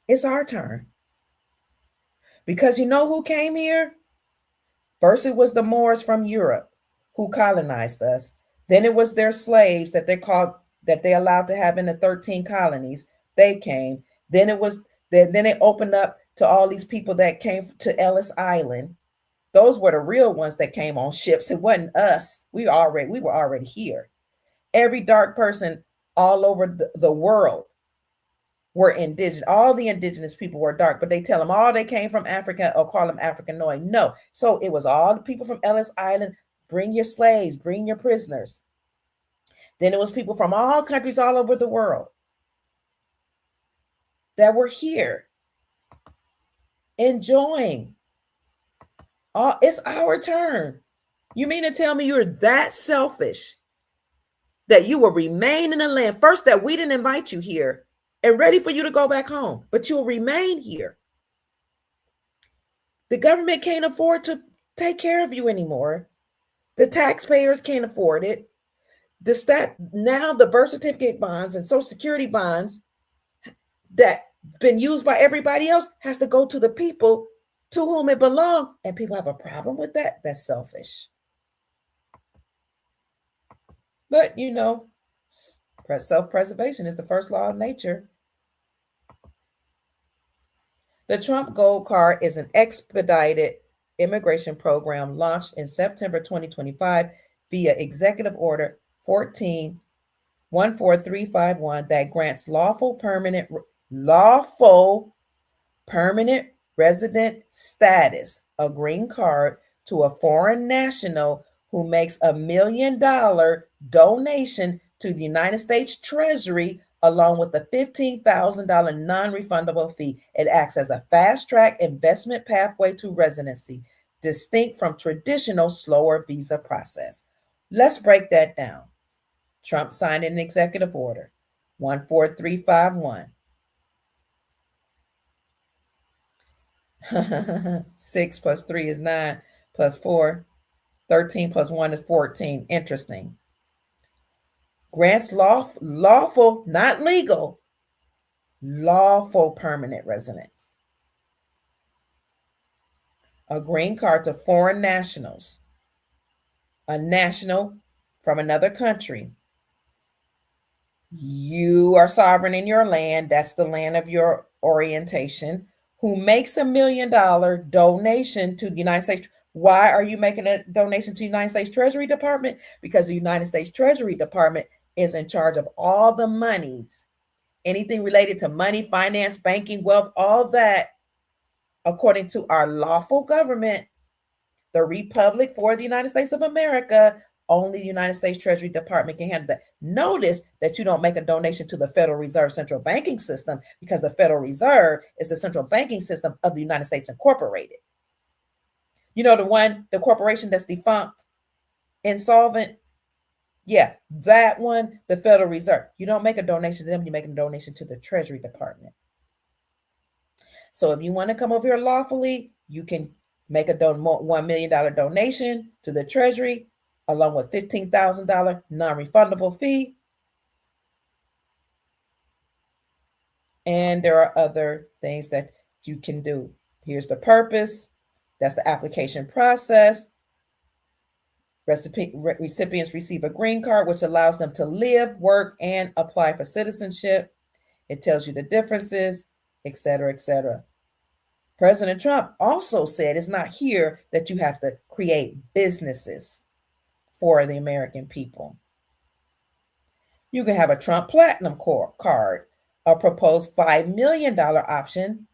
It's our turn. Because you know who came here? First, it was the Moors from Europe who colonized us. Then it was their slaves that they allowed to have in the 13 colonies. They came. Then it opened up to all these people that came to Ellis Island. Those were the real ones that came on ships. It wasn't us. We were already here. Every dark person all over the world were indigenous. All the indigenous people were dark, but they tell them all they came from Africa or call them Africanoid. No. So it was all the people from Ellis Island. Bring your slaves, bring your prisoners. Then it was people from all countries all over the world that were here enjoying. It's our turn. You mean to tell me you're that selfish that you will remain in the land? First, that we didn't invite you here and ready for you to go back home, but you'll remain here. The government can't afford to take care of you anymore. The taxpayers can't afford it. Now the birth certificate bonds and Social Security bonds that been used by everybody else has to go to the people to whom it belongs. And people have a problem with that. That's selfish. But, you know, self-preservation is the first law of nature. The Trump Gold Card is an expedited immigration program launched in September 2025 via Executive Order 14351 that grants lawful permanent resident status, a green card, to a foreign national who makes $1 million donation to the United States Treasury along with a $15,000 non-refundable fee. It acts as a fast-track investment pathway to residency, distinct from traditional slower visa process. Let's break that down. Trump signed an executive order, 14351. 6 plus 3 is 9, plus 4, 13 plus 1 is 14. Interesting. Grants lawful, not legal, lawful permanent residence. A green card to foreign nationals. A national from another country. You are sovereign in your land. That's the land of your orientation. Who makes $1 million donation to the United States. Why are you making a donation to the United States Treasury Department? Because the United States Treasury Department is in charge of all the monies, anything related to money, finance, banking, wealth, all that, according to our lawful government, the Republic for the United States of America, Only the United States Treasury Department can handle that. Notice that you don't make a donation to the Federal Reserve central banking system, because the Federal Reserve is the central banking system of the United States Incorporated. You know, the corporation that's defunct, insolvent. Yeah, that one, the Federal Reserve. You don't make a donation to them, you make a donation to the Treasury Department. So if you want to come over here lawfully, you can make a $1 million donation to the Treasury, along with $15,000 non-refundable fee. And there are other things that you can do. Here's the purpose. That's the application process. Recipients receive a green card, which allows them to live, work, and apply for citizenship. It tells you the differences, etc., etc. President Trump also said it's not here that you have to create businesses for the American people. You can have a Trump Platinum card, a proposed $5 million option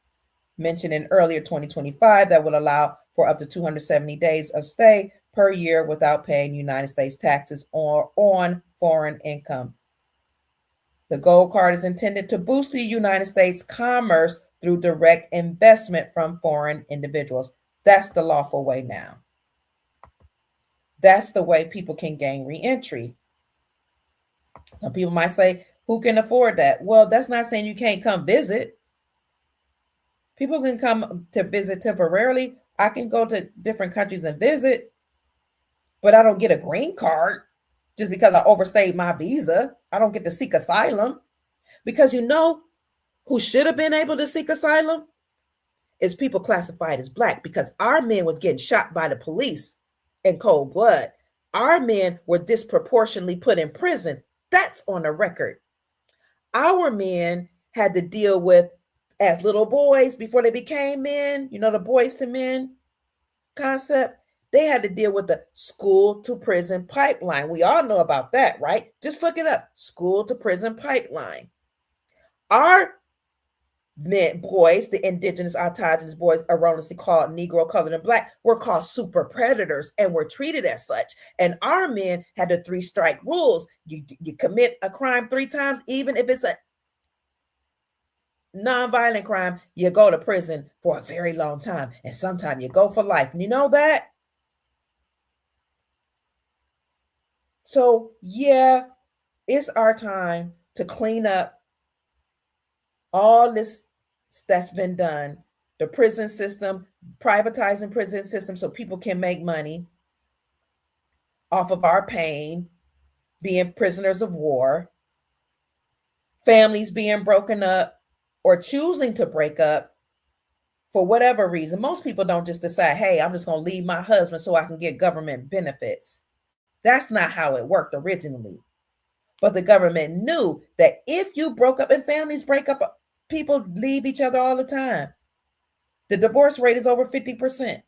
mentioned in earlier 2025 that would allow for up to 270 days of stay per year without paying United States taxes or on foreign income. The gold card is intended to boost the United States commerce through direct investment from foreign individuals. That's the lawful way now. That's the way people can gain reentry. Some people might say, who can afford that? Well, that's not saying you can't come visit. People can come to visit temporarily. I can go to different countries and visit, but I don't get a green card just because I overstayed my visa. I don't get to seek asylum. Because you know who should have been able to seek asylum? Is people classified as Black, because our men was getting shot by the police in cold blood. Our men were disproportionately put in prison. That's on the record. Our men had to deal with, as little boys before they became men, you know, the boys to men concept, they had to deal with the school to prison pipeline. We all know about that, right? Just look it up, school to prison pipeline. Our men, boys, the indigenous, autogenous boys, erroneously called Negro, colored, and Black, were called super predators and were treated as such. And our men had the 3-strike rules. You commit a crime 3 times, even if it's a non-violent crime, you go to prison for a very long time. And sometimes you go for life. And you know that? So, yeah, it's our time to clean up all this that's been done, the prison system, privatizing prison system so people can make money off of our pain, being prisoners of war, families being broken up or choosing to break up for whatever reason. Most people don't just decide, hey, I'm just going to leave my husband so I can get government benefits. That's not how it worked originally. But the government knew that if you broke up, and families break up, people leave each other all the time. The divorce rate is over 50%.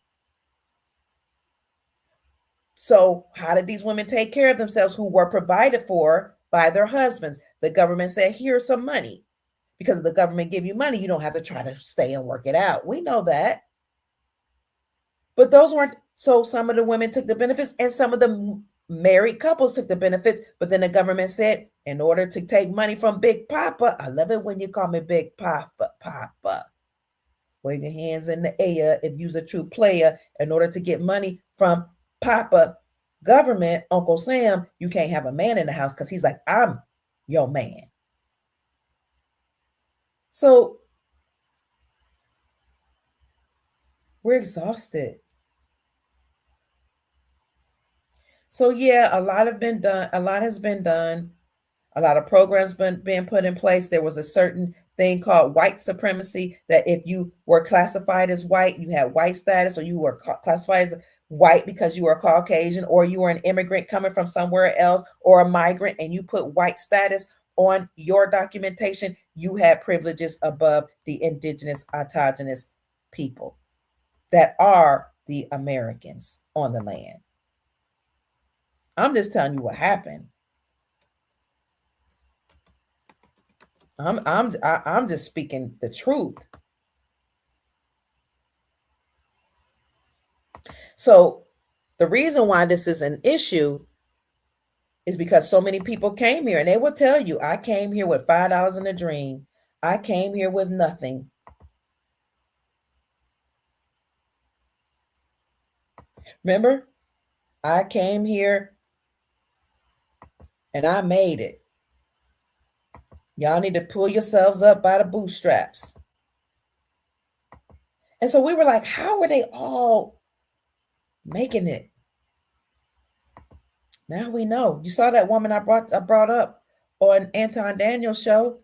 So how did these women take care of themselves who were provided for by their husbands? The government said, here's some money. Because if the government give you money, you don't have to try to stay and work it out. We know that. But those weren't, so some of the women took the benefits and some of the married couples took the benefits. But then the government said, in order to take money from Big Papa, I love it when you call me Big Papa, wave your hands in the air if you're a true player. In order to get money from Papa government, Uncle Sam, you can't have a man in the house because he's like, I'm your man. So we're exhausted. So yeah, a lot has been done. A lot of programs being put in place. There was a certain thing called white supremacy, that if you were classified as white, you had white status, or you were classified as white because you were Caucasian, or you were an immigrant coming from somewhere else, or a migrant, and you put white status on your documentation, you had privileges above the indigenous, autogenous people that are the Americans on the land. I'm just telling you what happened. I'm just speaking the truth. So the reason why this is an issue is because so many people came here, and they will tell you, I came here with $5 in a dream. I came here with nothing. Remember, I came here and I made it. Y'all need to pull yourselves up by the bootstraps. And so we were like, how are they all making it? Now we know. You saw that woman I brought up on Anton Daniel's show,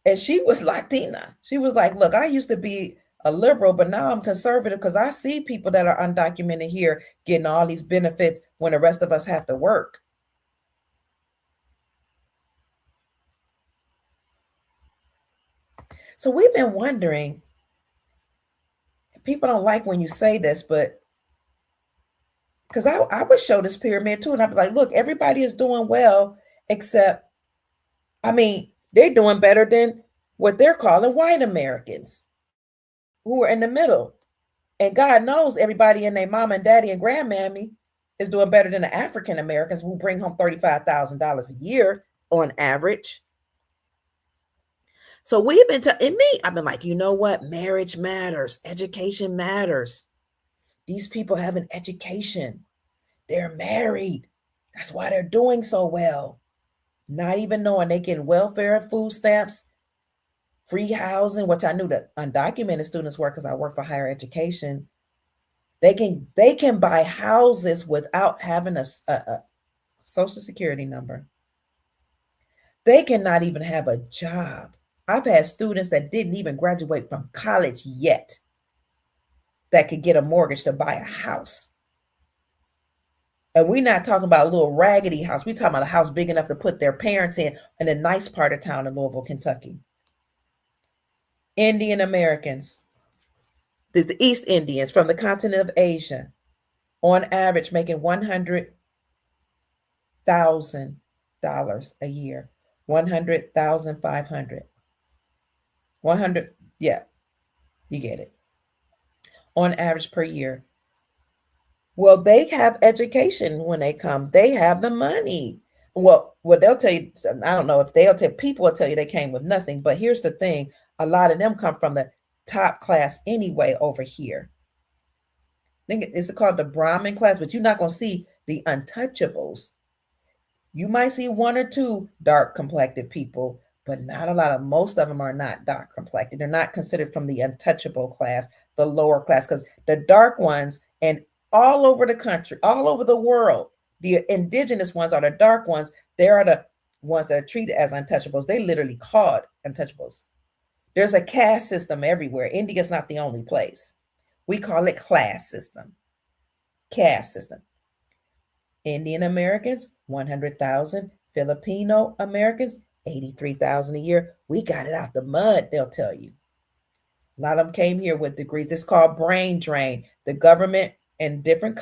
and she was Latina. She was like, look, I used to be a liberal, but now I'm conservative because I see people that are undocumented here getting all these benefits when the rest of us have to work. So we've been wondering, people don't like when you say this, but because I would show this pyramid too, and I'd be like, look, everybody is doing well, except, I mean, they're doing better than what they're calling white Americans who are in the middle. And God knows everybody and their mama and daddy and grandmammy is doing better than the African Americans who bring home $35,000 a year on average. So we've been in me, I've been like, you know what? Marriage matters. Education matters. These people have an education. They're married. That's why they're doing so well. Not even knowing they get welfare and food stamps, free housing, which I knew that undocumented students were because I work for higher education. They can buy houses without having a social security number. They cannot even have a job. I've had students that didn't even graduate from college yet that could get a mortgage to buy a house. And we're not talking about a little raggedy house. We're talking about a house big enough to put their parents in a nice part of town in Louisville, Kentucky. Indian Americans. There's the East Indians from the continent of Asia, on average making $100,000 a year. 100,500. 100, yeah, you get it. On average per year. Well, they have education when they come. They have the money. Well, they'll tell you, I don't know if people will tell you they came with nothing, but here's the thing. A lot of them come from the top class anyway over here. I think it's called the Brahmin class, but you're not going to see the untouchables. You might see one or two dark complected people, but not a lot of, most of them are not dark complected. They're not considered from the untouchable class, the lower class, because the dark ones, and all over the country, all over the world, the indigenous ones are the dark ones. They are the ones that are treated as untouchables. They literally called untouchables. There's a caste system everywhere. India's not the only place. We call it class system, caste system. Indian Americans, 100,000. Filipino Americans, 83,000 a year. We got it out the mud, they'll tell you. A lot of them came here with degrees. It's called brain drain. The government and different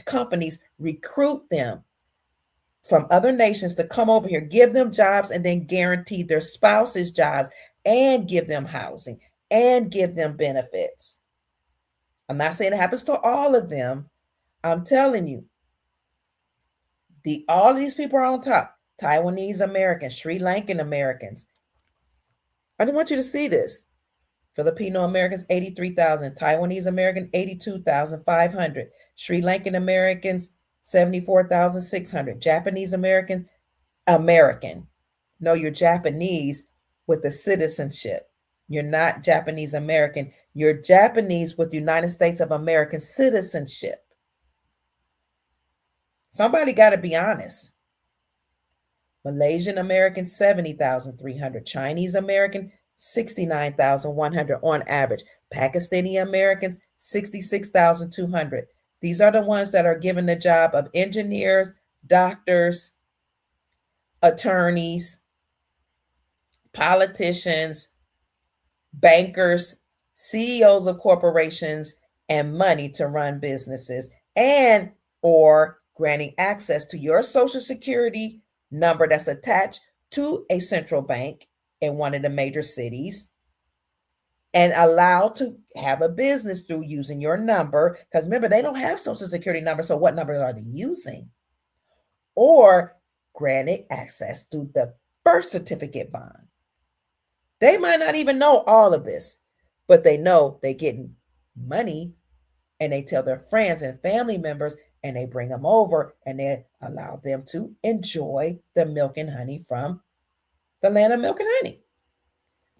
companies recruit them from other nations to come over here, give them jobs, and then guarantee their spouses jobs and give them housing and give them benefits. I'm not saying it happens to all of them. I'm telling you, all of these people are on top. Taiwanese Americans, Sri Lankan Americans. I just want you to see this. Filipino Americans, 83,000. Taiwanese American, 82,500. Sri Lankan Americans, 74,600. Japanese American. No, you're Japanese with the citizenship. You're not Japanese American. You're Japanese with United States of American citizenship. Somebody got to be honest. Malaysian American, 70,300. Chinese American, 69,100 on average. Pakistani Americans, 66,200. These are the ones that are given the job of engineers, doctors, attorneys, politicians, bankers, CEOs of corporations, and money to run businesses, and or granting access to your Social Security number that's attached to a central bank in one of the major cities and allowed to have a business through using your number. Because remember, they don't have Social Security number, so what number are they using? or granted access through the birth certificate bond. They might not even know all of this, but they know they're getting money, and they tell their friends and family members, and they bring them over and they allow them to enjoy the milk and honey from the land of milk and honey.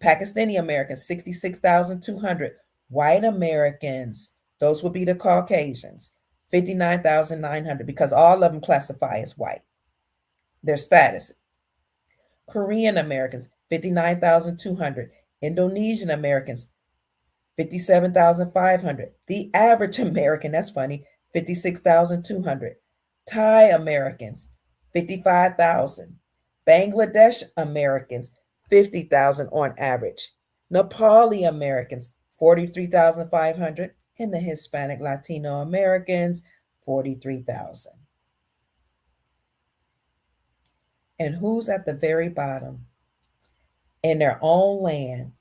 Pakistani Americans, 66,200. White Americans, those would be the Caucasians, 59,900, because all of them classify as white, their status. Korean Americans, 59,200. Indonesian Americans, 57,500. The average American, that's funny, 56,200. Thai Americans, 55,000. Bangladesh Americans, 50,000 on average. Nepali Americans, 43,500. And the Hispanic Latino Americans, 43,000. And who's at the very bottom? In their own land.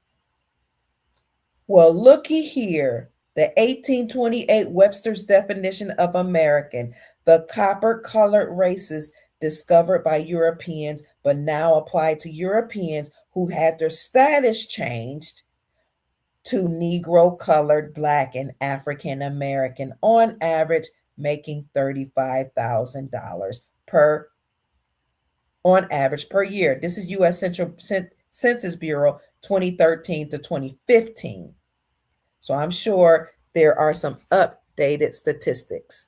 Well, looky here. The 1828 Webster's definition of American, the copper-colored races discovered by Europeans, but now applied to Europeans who had their status changed to Negro, colored, Black, and African American, on average making $35,000 per on average per year. This is U.S. Census Bureau 2013 to 2015. So I'm sure there are some updated statistics.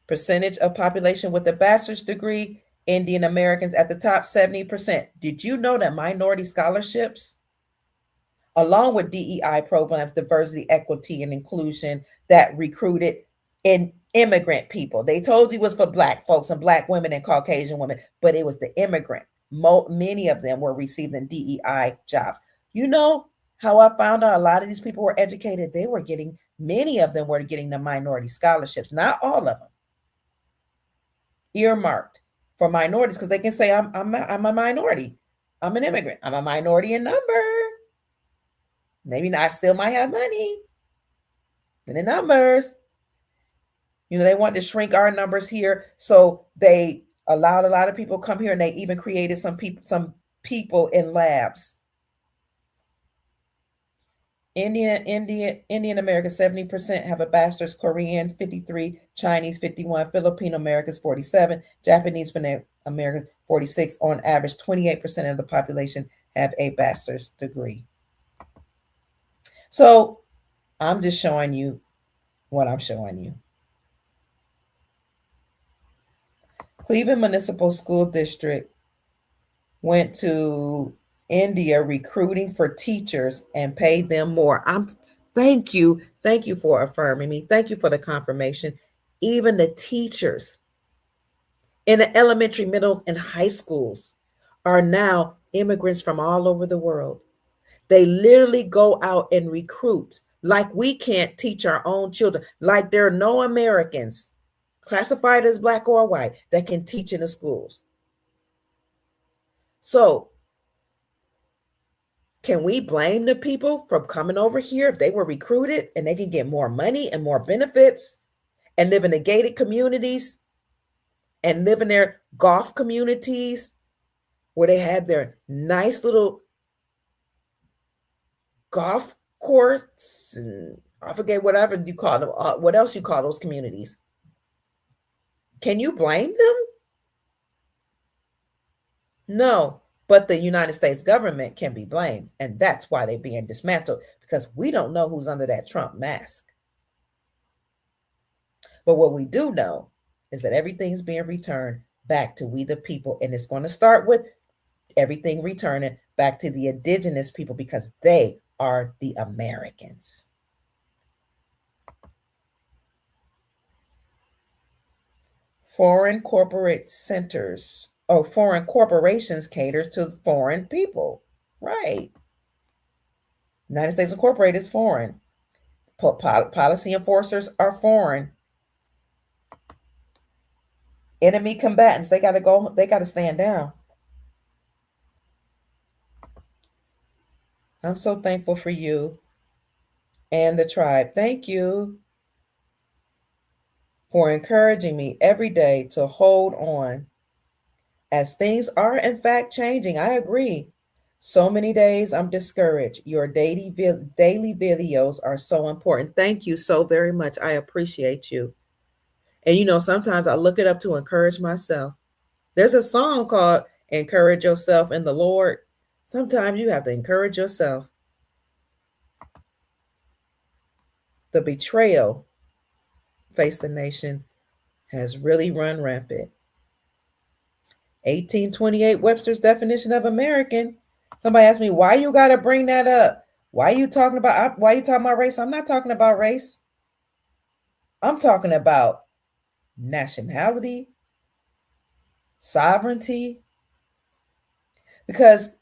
Percentage of population with a bachelor's degree, Indian Americans at the top, 70%. Did you know that minority scholarships, along with DEI programs, diversity, equity, and inclusion, that recruited in immigrant people? They told you it was for Black folks and Black women and Caucasian women, but it was the immigrant. Many of them were receiving DEI jobs. You know how I found out a lot of these people were educated? Many of them were getting the minority scholarships, not all of them. Earmarked for minorities, because they can say, I'm a minority. I'm an immigrant. I'm a minority in number. Maybe I still might have money in the numbers. They want to shrink our numbers here. So they allowed a lot of people to come here, and they even created some people in labs. Indian Americans, 70% have a bachelor's. Koreans, 53. Chinese, 51. Filipino Americans, 47. Japanese Americans, 46. On average, 28% of the population have a bachelor's degree. So I'm just showing you what I'm showing you. Cleveland Municipal School District went to India recruiting for teachers and paid them more. Thank you for affirming me. Thank you for the confirmation. Even the teachers in the elementary, middle, and high schools are now immigrants from all over the world. They literally go out and recruit, like we can't teach our own children, like there are no Americans classified as Black or white that can teach in the schools. So can we blame the people from coming over here if they were recruited and they can get more money and more benefits and live in the gated communities and live in their golf communities where they have their nice little golf courts, and I forget whatever you call them, what else you call those communities? Can you blame them? No, but the United States government can be blamed, and that's why they're being dismantled, because we don't know who's under that Trump mask. But what we do know is that everything's being returned back to we the people, and it's going to start with everything returning back to the indigenous people, because they are the Americans. Foreign corporate centers or foreign corporations cater to foreign people. Right. United States Incorporated is foreign. Policy enforcers are foreign. Enemy combatants, they got to stand down. I'm so thankful for you and the tribe. Thank you. for encouraging me every day to hold on as things are in fact changing. I agree. So many days I'm discouraged. Your daily videos are so important. Thank you so very much. I appreciate you. And sometimes I look it up to encourage myself. There's a song called Encourage Yourself in the Lord. Sometimes you have to encourage yourself. The betrayal faced the nation has really run rampant. 1828 Webster's definition of American. Somebody asked me, why you got to bring that up? Why you talking about race? I'm not talking about race. I'm talking about nationality, sovereignty, because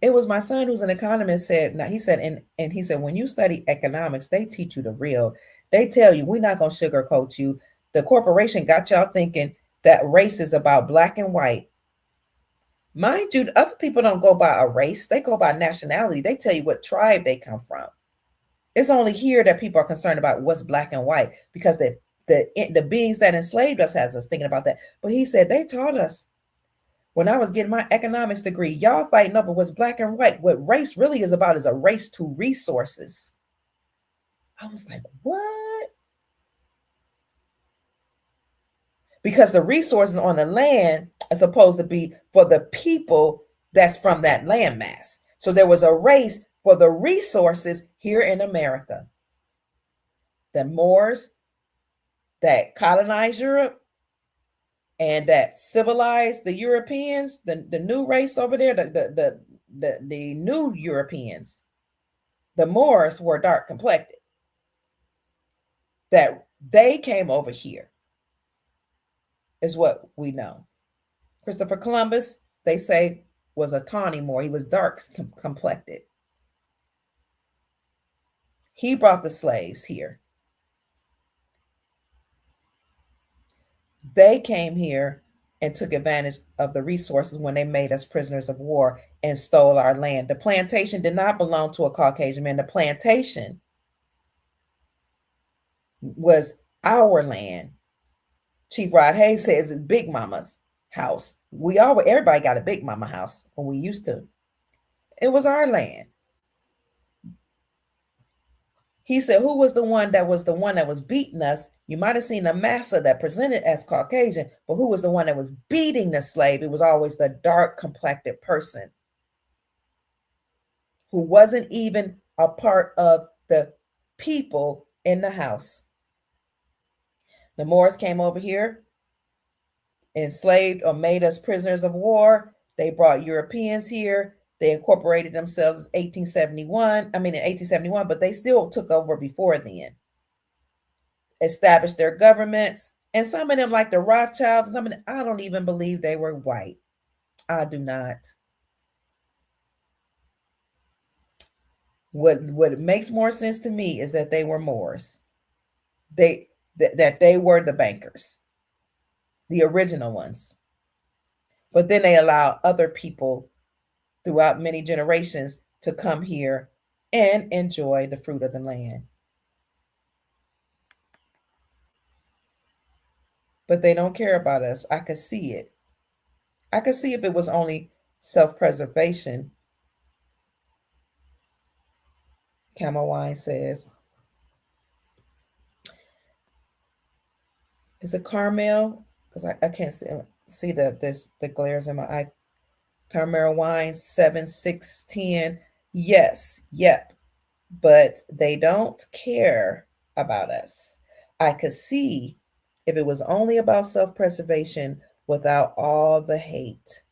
it was my son who's an economist said, now he said, and he said, when you study economics, they teach you the real. They tell you, we're not going to sugarcoat you. The corporation got y'all thinking that race is about black and white. Mind you, other people don't go by a race. They go by nationality. They tell you what tribe they come from. It's only here that people are concerned about what's black and white, because the beings that enslaved us has us thinking about that. But he said they taught us when I was getting my economics degree, y'all fighting over what's black and white. What race really is about is a race to resources. I was like, what? Because the resources on the land are supposed to be for the people that's from that landmass. So there was a race for the resources here in America. The Moors that colonized Europe and that civilized the Europeans, the new race over there, the new Europeans, the Moors were dark complected. That they came over here is what we know. Christopher Columbus, they say, was a tawny Moor. He was dark complected. He brought the slaves here. They came here and took advantage of the resources when they made us prisoners of war and stole our land. The plantation did not belong to a Caucasian man. The plantation was our land. Chief Rod Hayes says it's Big Mama's house. Everybody got a Big Mama house when we used to. It was our land. He said, who was the one that was beating us? You might have seen a massa that presented as Caucasian, but who was the one that was beating the slave? It was always the dark complected person who wasn't even a part of the people in the house. The Moors came over here, enslaved or made us prisoners of war. They brought Europeans here. They incorporated themselves in 1871, but they still took over before then. Established their governments. And some of them, like the Rothschilds, I don't even believe they were white. I do not. What makes more sense to me is that they were Moors. That they were the bankers, the original ones. But then they allow other people throughout many generations to come here and enjoy the fruit of the land. But they don't care about us. I could see it. I could see if it was only self-preservation. Camel Wine says, is it Carmel? Because I can't see the glares in my eye. Carmel Wine 7610. Yes, yep. But they don't care about us. I could see if it was only about self-preservation without all the hate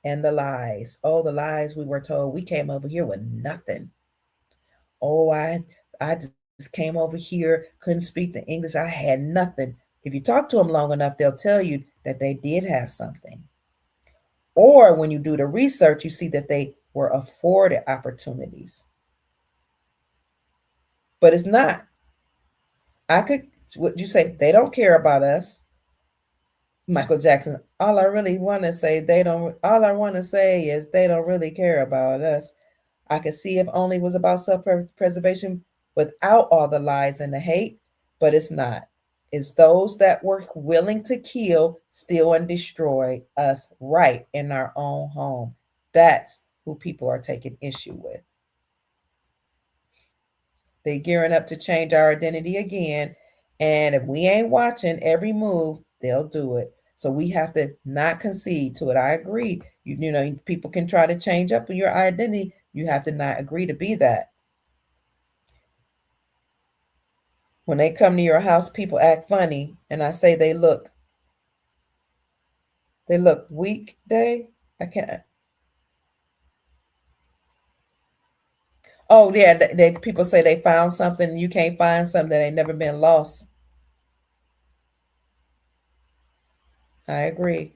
and the lies. Oh, the lies we were told. We came over here with nothing. Oh, I just came over here, couldn't speak the English. I had nothing. If you talk to them long enough, they'll tell you that they did have something. Or when you do the research, you see that they were afforded opportunities. But it's not. What you say, they don't care about us. Michael Jackson, all I want to say is they don't really care about us. I could see if only it was about self-preservation without all the lies and the hate, but it's not. It's those that were willing to kill, steal, and destroy us right in our own home. That's who people are taking issue with. They gearing up to change our identity again. And if we ain't watching every move, they'll do it. So we have to not concede to it. I agree. You know, people can try to change up your identity. You have to not agree to be that. When they come to your house, people act funny. And I say they look weak, I can't. Oh yeah, people say they found something and you can't find something that ain't never been lost. I agree.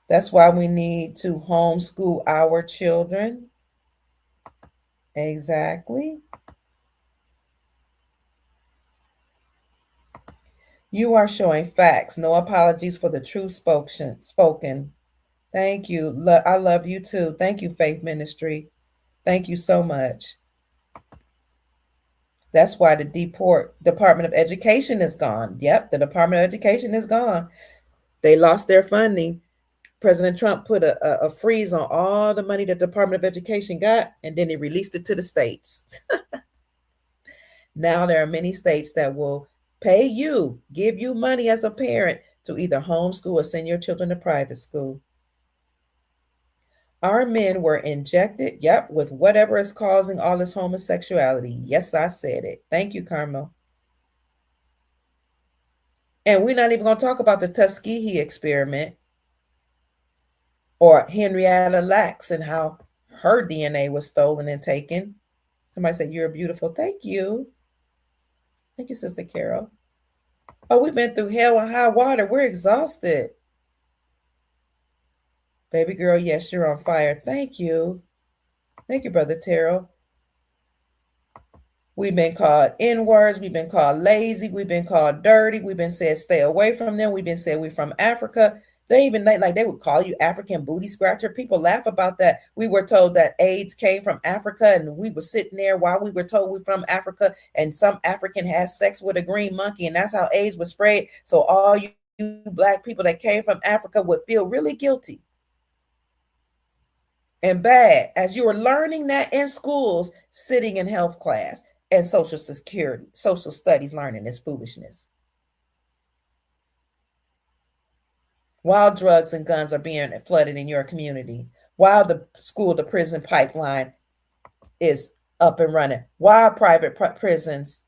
That's why we need to homeschool our children. Exactly. You are showing facts. No apologies for the truth spoken. Thank you. I love you too. Thank you, Faith Ministry. Thank you so much. That's why the Department of Education is gone. Yep, the Department of Education is gone. They lost their funding. President Trump put a freeze on all the money the Department of Education got, and then he released it to the states. Now there are many states that will pay you, give you money as a parent to either homeschool or send your children to private school. Our men were injected, yep, with whatever is causing all this homosexuality. Yes, I said it. Thank you, Carmel. And we're not even going to talk about the Tuskegee experiment or Henrietta Lacks and how her DNA was stolen and taken. Somebody said, "You're beautiful." Thank you. Thank you, Sister Carol. Oh, we've been through hell and high water. We're exhausted. Baby girl, yes, you're on fire. Thank you. Thank you, Brother Terrell. We've been called N-words. We've been called lazy. We've been called dirty. We've been said stay away from them. We've been said we're from Africa. They even like they would call you African booty scratcher. People laugh about that. We were told that AIDS came from Africa, and we were sitting there while we were told we're from Africa, and some African has sex with a green monkey, and that's how AIDS was spread. So all you Black people that came from Africa would feel really guilty and bad as you were learning that in schools, sitting in health class and social studies learning this foolishness. While drugs and guns are being flooded in your community, while the school to prison pipeline is up and running, while private prisons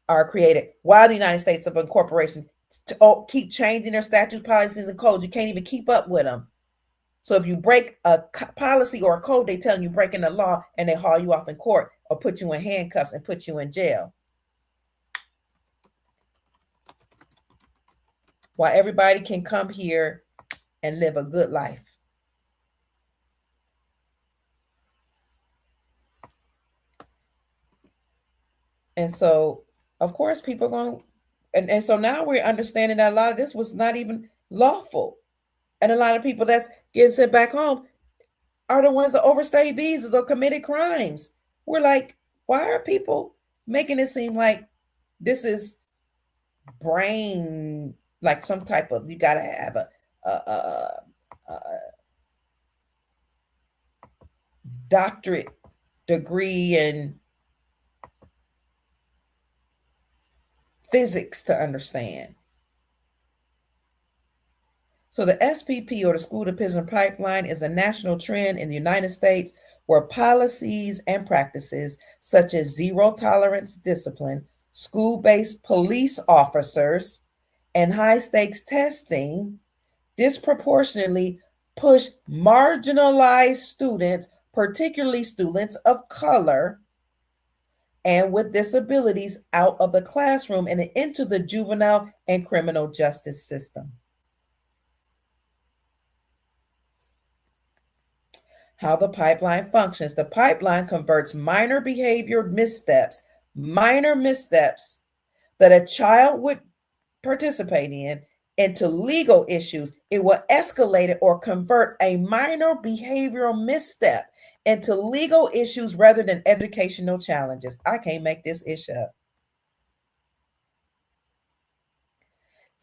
are created, while the United States of Incorporation keep changing their statute policies and codes, you can't even keep up with them. So if you break a policy or a code, they tell you breaking the law and they haul you off in court or put you in handcuffs and put you in jail. While everybody can come here and live a good life. And so, of course, people are going, and so now we're understanding that a lot of this was not even lawful. And a lot of people that's getting sent back home are the ones that overstayed visas or committed crimes. We're like, why are people making it seem like this is brain, like some type of, you got to have a doctorate degree in physics to understand. So the SPP, or the School to Prison Pipeline, is a national trend in the United States where policies and practices such as zero tolerance discipline, school-based police officers, and high-stakes testing disproportionately push marginalized students, particularly students of color and with disabilities, out of the classroom and into the juvenile and criminal justice system. How the pipeline functions. The pipeline converts minor behavior missteps that a child would participate in into legal issues. It will escalate it or convert a minor behavioral misstep into legal issues rather than educational challenges. I can't make this ish up.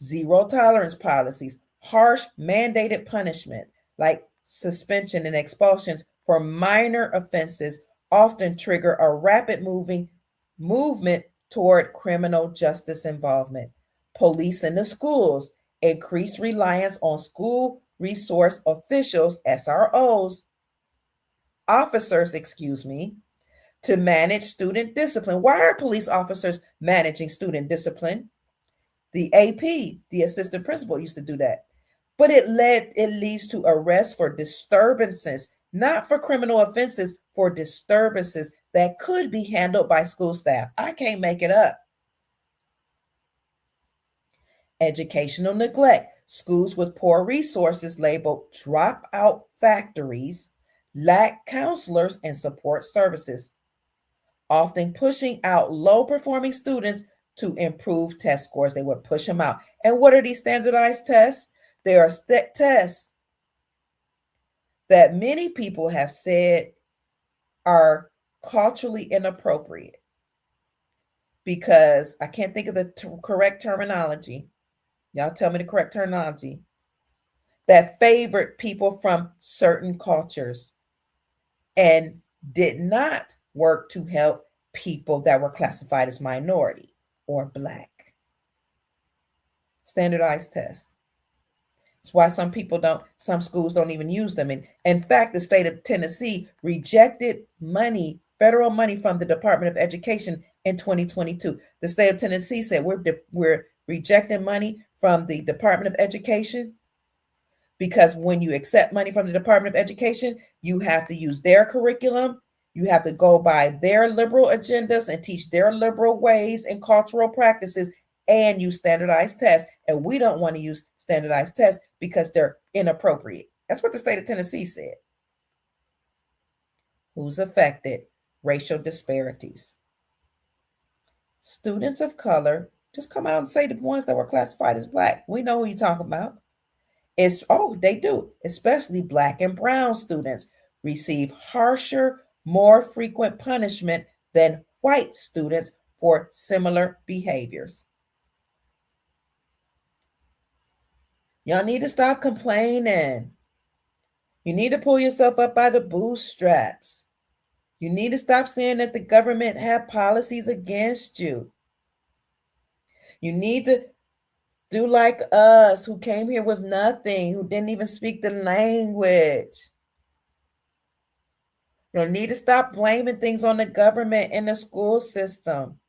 Zero tolerance policies, harsh mandated punishment like suspension and expulsions for minor offenses often trigger a rapid movement toward criminal justice involvement. Police in the schools, increased reliance on school resource officials, SROs, officers, excuse me, to manage student discipline. Why are police officers managing student discipline? The AP, the assistant principal, used to do that. But it leads to arrests for disturbances, not for criminal offenses, for disturbances that could be handled by school staff. I can't make it up. Educational neglect. Schools with poor resources labeled dropout factories lack counselors and support services, often pushing out low performing students to improve test scores. They would push them out. And what are these standardized tests? They are tests that many people have said are culturally inappropriate because I can't think of the correct terminology. Y'all tell me the correct terminology that favored people from certain cultures and did not work to help people that were classified as minority or Black. Standardized tests. That's why some schools don't even use them. And in fact, the state of Tennessee rejected federal money from the Department of Education in 2022. The state of Tennessee said we're rejecting money from the Department of Education because when you accept money from the Department of Education, you have to use their curriculum. You have to go by their liberal agendas and teach their liberal ways and cultural practices and use standardized tests. And we don't want to use standardized tests because they're inappropriate. That's what the state of Tennessee said. Who's affected? Racial disparities. Students of color, just come out and say the ones that were classified as Black. We know who you're talking about. They do. Especially Black and brown students receive harsher, more frequent punishment than white students for similar behaviors. Y'all need to stop complaining. You need to pull yourself up by the bootstraps. You need to stop saying that the government have policies against you. You need to do like us, who came here with nothing, who didn't even speak the language. You need to stop blaming things on the government and the school system.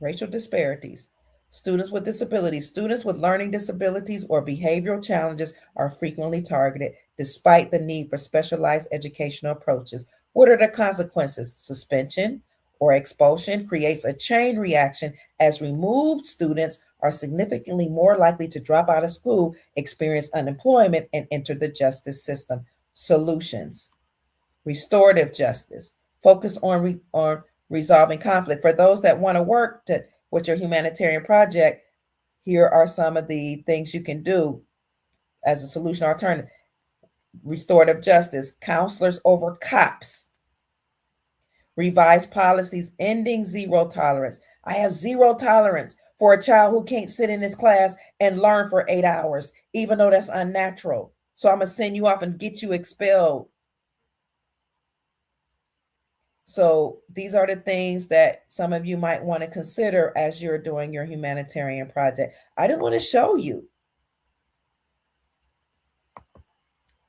Racial disparities. Students with disabilities. Students with learning disabilities or behavioral challenges are frequently targeted despite the need for specialized educational approaches. What are the consequences? Suspension or expulsion creates a chain reaction as removed students are significantly more likely to drop out of school, experience unemployment, and enter the justice system. Solutions. Restorative justice. Focus on resolving conflict. For those that want to work with your humanitarian project, here are some of the things you can do as a solution alternative. Restorative justice, counselors over cops. Revise policies ending zero tolerance. I have zero tolerance for a child who can't sit in his class and learn for 8 hours, even though that's unnatural. So I'm going to send you off and get you expelled. So these are the things that some of you might want to consider as you're doing your humanitarian project. I didn't want to show you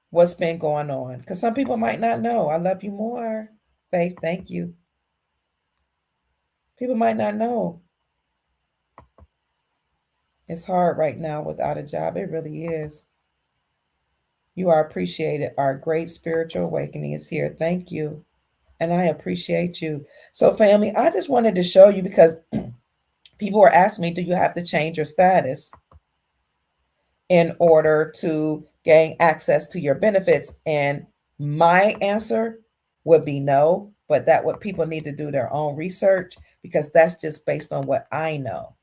what's been going on because some people might not know. I love you more, Faith. Thank you. People might not know. It's hard right now without a job. It really is. You are appreciated. Our great spiritual awakening is here. Thank you. And I appreciate you. So, family, I just wanted to show you because people were asking me, do you have to change your status in order to gain access to your benefits? And my answer would be no, but that what people need to do their own research because that's just based on what I know.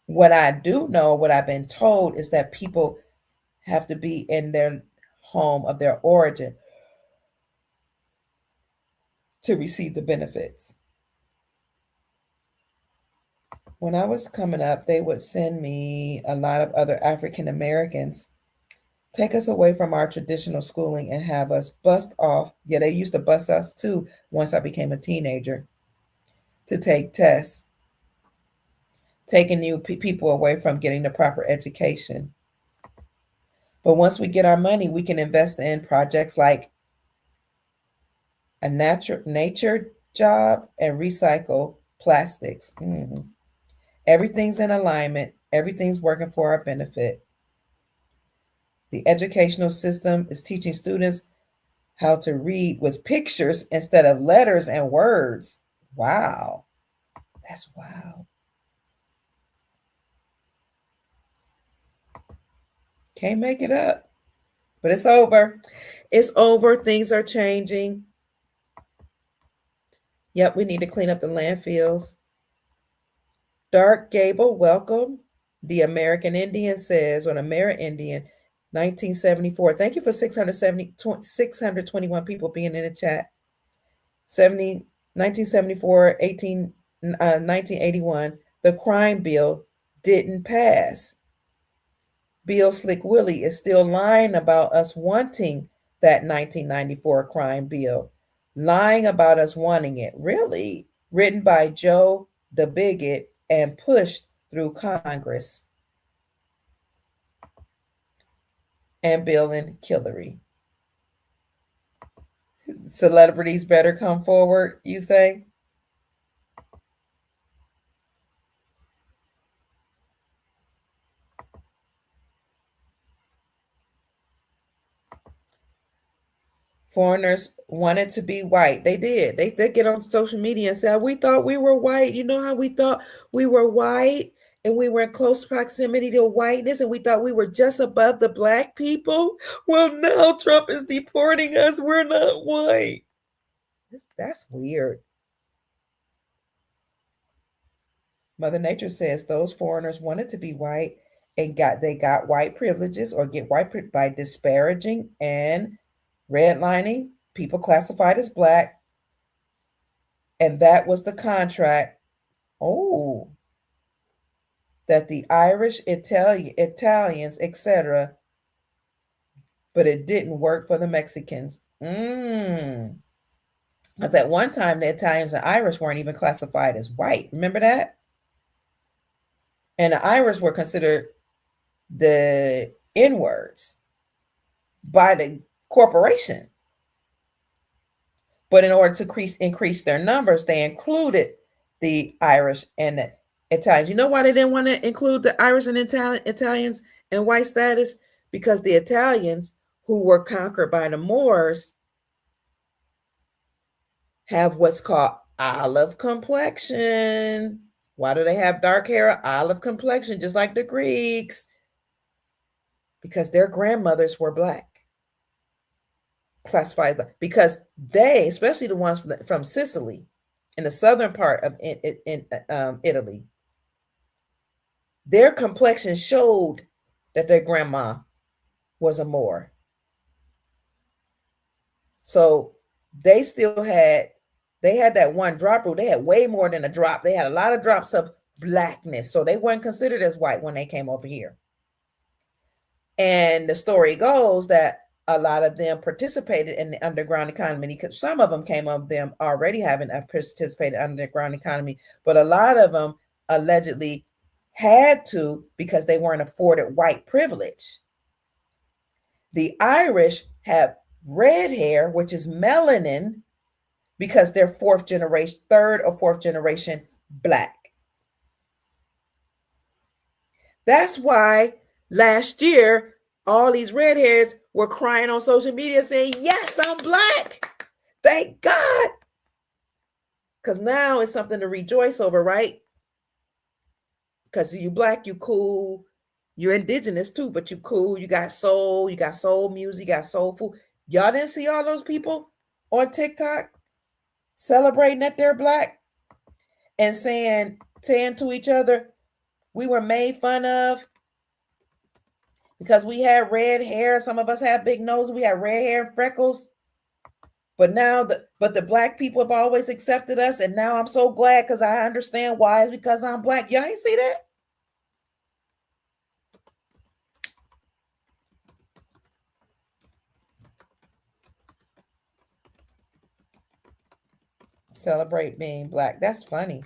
What I do know, what I've been told is that people have to be in their home of their origin. to receive the benefits. When I was coming up, they would send me a lot of other African Americans, take us away from our traditional schooling and have us bust off. Yeah, they used to bust us too once I became a teenager to take tests, taking new people away from getting the proper education. But once we get our money, we can invest in projects like a nature job and recycle plastics. Everything's in alignment. Everything's working for our benefit. The educational system is teaching students how to read with pictures instead of letters and words. Wow. That's wow. Can't make it up. But it's over. It's over. Things are changing. Yep, we need to clean up the landfills. Dark Gable, welcome. The American Indian says, or an American Indian, 1974. Thank you for 621 people being in the chat. 1974, 1981, the crime bill didn't pass. Bill Slick Willie is still lying about us wanting that 1994 crime bill. Lying about us wanting it. Really? Written by Joe the Bigot and pushed through Congress. And Bill and Hillary. Celebrities better come forward, you say? Foreigners wanted to be white. They did. They did get on social media and say, we thought we were white. You know how we thought we were white and we were in close proximity to whiteness and we thought we were just above the black people? Well, now Trump is deporting us. We're not white. That's weird. Mother Nature says those foreigners wanted to be white and they got white privileges or get white by disparaging and redlining people classified as black, and that was the contract. Oh, that the Irish, Italians, etc., but it didn't work for the Mexicans. Because at one time the Italians and Irish weren't even classified as white. Remember that? And the Irish were considered the N-words by the corporation. But in order to increase their numbers, they included the Irish and the Italians. You know why they didn't want to include the Irish and Italians in white status? Because the Italians, who were conquered by the Moors, have what's called olive complexion. Why do they have dark hair? Olive complexion, just like the Greeks. Because their grandmothers were black. Classified because they, especially the ones from Sicily, in the southern part of Italy, their complexion showed that their grandma was a Moor. So they had that one drop rule. They had way more than a drop. They had a lot of drops of blackness. So they weren't considered as white when they came over here. And the story goes that a lot of them participated in the underground economy because some of them came of them already having participated in the underground economy, but a lot of them allegedly had to because they weren't afforded white privilege. The Irish have red hair, which is melanin, because they're third or fourth generation black. That's why last year, all these redheads were crying on social media saying, yes, I'm black. Thank God. Because now it's something to rejoice over, right? Because you black, you cool. You're indigenous too, but you cool. You got soul music, you got soul food. Y'all didn't see all those people on TikTok celebrating that they're black and saying to each other, we were made fun of because we had red hair. Some of us had big noses. We had red hair and freckles. But now the black people have always accepted us, and now I'm so glad because I understand why. It's because I'm black. Y'all ain't see that? Celebrate being black. That's funny.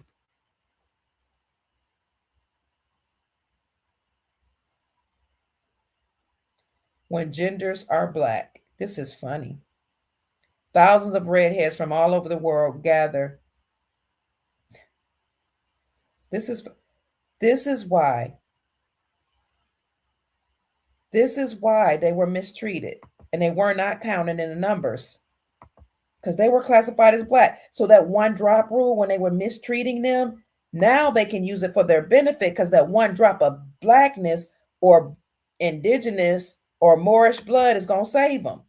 When genders are black. This is funny. Thousands of redheads from all over the world gather. This is why. This is why they were mistreated and they were not counted in the numbers because they were classified as black. So that one drop rule, when they were mistreating them, now they can use it for their benefit because that one drop of blackness or indigenous or Moorish blood is going to save them.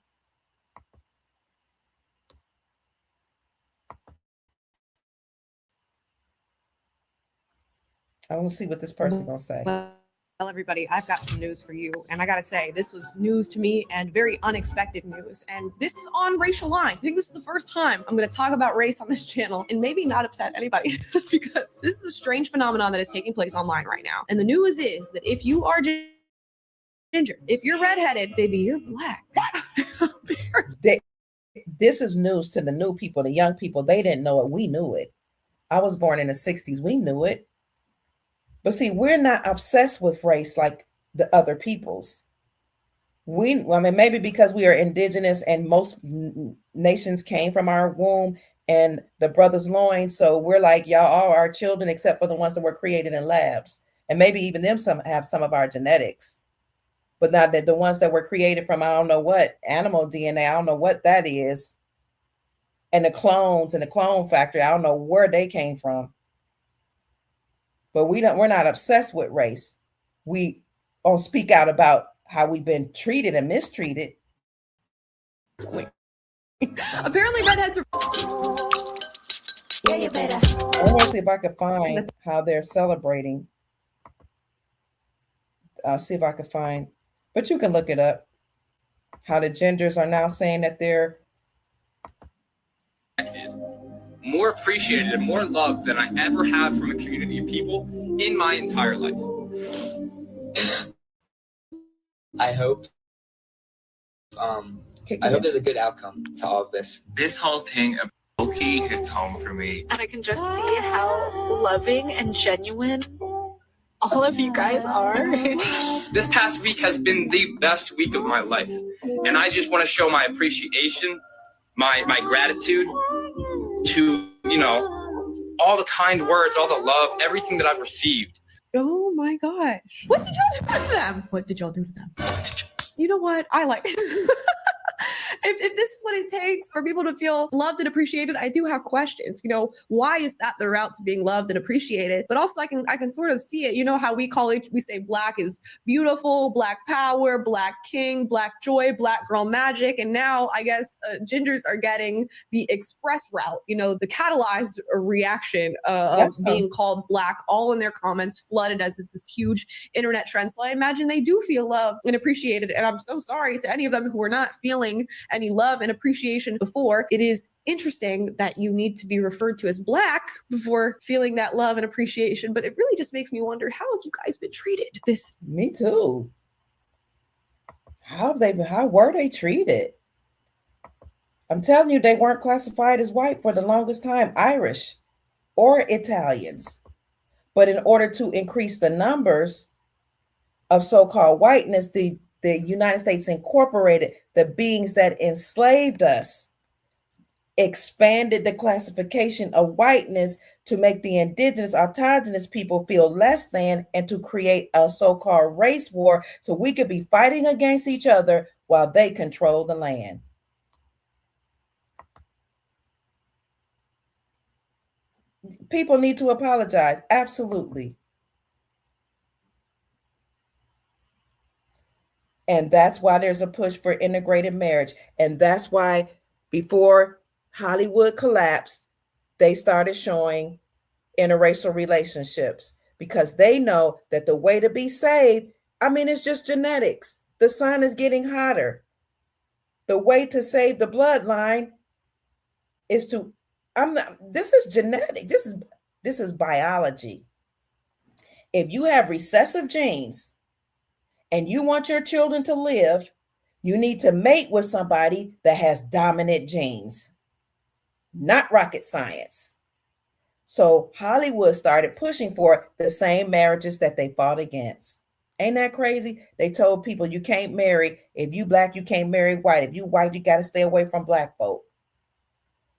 I want to see what this person going to say. Well, everybody, I've got some news for you. And I got to say, this was news to me and very unexpected news. And this is on racial lines. I think this is the first time I'm going to talk about race on this channel and maybe not upset anybody because this is a strange phenomenon that is taking place online right now. And the news is that if you are ginger, if you're redheaded, baby, you're black. This is news to the new people, the young people. They didn't know it. We knew it. I was born in the 60s. We knew it. But see, we're not obsessed with race like the other peoples. Maybe because we are indigenous and most nations came from our womb and the brother's loin. So we're like, y'all all our children, except for the ones that were created in labs. And maybe even them have some of our genetics. But not that the ones that were created from, I don't know what, animal DNA, I don't know what that is. And the clones and the clone factory, I don't know where they came from. But we're not obsessed with race. We don't speak out about how we've been treated and mistreated. Apparently redheads are... Yeah, you better. I want to see if I can find how they're celebrating. I'll see if I can find, but you can look it up. How the genders are now saying that they're more appreciated and more loved than I ever have from a community of people in my entire life. I hope there's a good outcome to all of this. This whole thing okay hits home for me. And I can just see how loving and genuine all of you guys are. This past week has been the best week of my life. And I just want to show my appreciation, my gratitude to, all the kind words, all the love, everything that I've received. Oh my gosh. What did y'all do to them? What did y'all do to them? You know what? I like if this is what it takes for people to feel loved and appreciated, I do have questions. Why is that the route to being loved and appreciated? But also I can sort of see it. You know how we say black is beautiful, black power, black king, black joy, black girl magic. And now I guess gingers are getting the express route, the catalyzed reaction of being called black, all in their comments, flooded as this huge internet trend. So I imagine they do feel loved and appreciated. And I'm so sorry to any of them who are not feeling any love and appreciation before. It is interesting that you need to be referred to as black before feeling that love and appreciation, but it really just makes me wonder, how have you guys been treated? Me too. How were they treated? I'm telling you, they weren't classified as white for the longest time, Irish or Italians. But in order to increase the numbers of so-called whiteness, the United States incorporated the beings that enslaved us, expanded the classification of whiteness to make the indigenous, autogenous people feel less than, and to create a so-called race war so we could be fighting against each other while they control the land. People need to apologize. Absolutely. And that's why there's a push for integrated marriage. And that's why before Hollywood collapsed, they started showing interracial relationships because they know that the way to be saved, it's just genetics. The sun is getting hotter. The way to save the bloodline is to I'm not this is genetic. This is biology. If you have recessive genes and you want your children to live, you need to mate with somebody that has dominant genes. Not rocket science. So Hollywood started pushing for the same marriages that they fought against. Ain't that crazy? They told people you can't marry. If you black, you can't marry white. If you white, you got to stay away from black folk.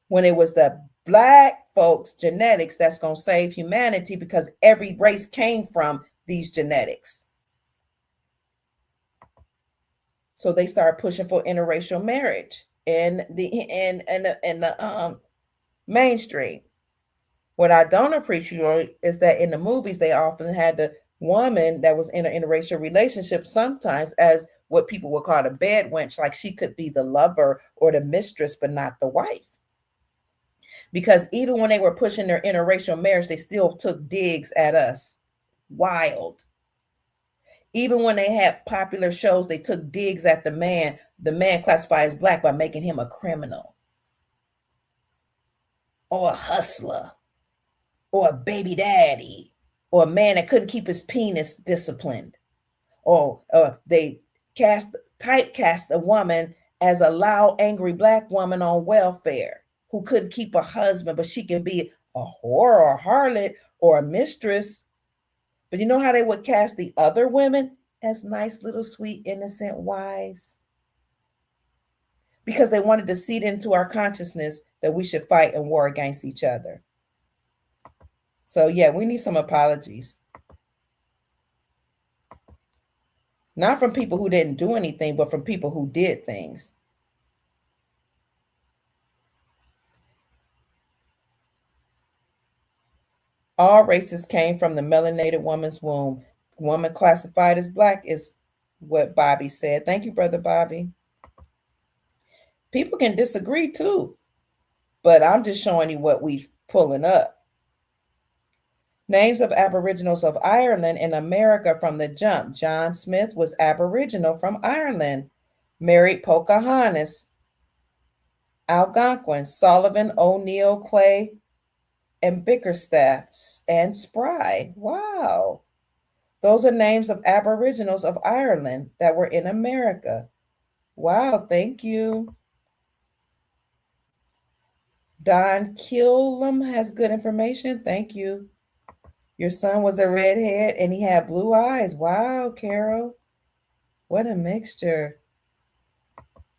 When it was the black folks' genetics that's going to save humanity because every race came from these genetics. So they started pushing for interracial marriage in the mainstream. What I don't appreciate is that in the movies, they often had the woman that was in an interracial relationship sometimes as what people would call a bed wench, like she could be the lover or the mistress, but not the wife. Because even when they were pushing their interracial marriage, they still took digs at us. Wild. Even when they had popular shows, they took digs at the man classified as black by making him a criminal or a hustler or a baby daddy or a man that couldn't keep his penis disciplined. Or they typecast a woman as a loud, angry black woman on welfare who couldn't keep a husband, but she can be a whore or a harlot or a mistress. But you know how they would cast the other women as nice little sweet innocent wives? Because they wanted to seed into our consciousness that we should fight and war against each other. So yeah, we need some apologies. Not from people who didn't do anything, but from people who did things. All races came from the melanated woman's womb. Woman classified as black is what Bobby said. Thank you, Brother Bobby. People can disagree too, but I'm just showing you what we're pulling up. Names of Aboriginals of Ireland in America from the jump. John Smith was Aboriginal from Ireland, married Pocahontas, Algonquin, Sullivan, O'Neill, Clay, and Bickerstaff, and Spry. Wow. Those are names of Aboriginals of Ireland that were in America. Wow, thank you. Don Killam has good information. Thank you. Your son was a redhead and he had blue eyes. Wow, Carol. What a mixture.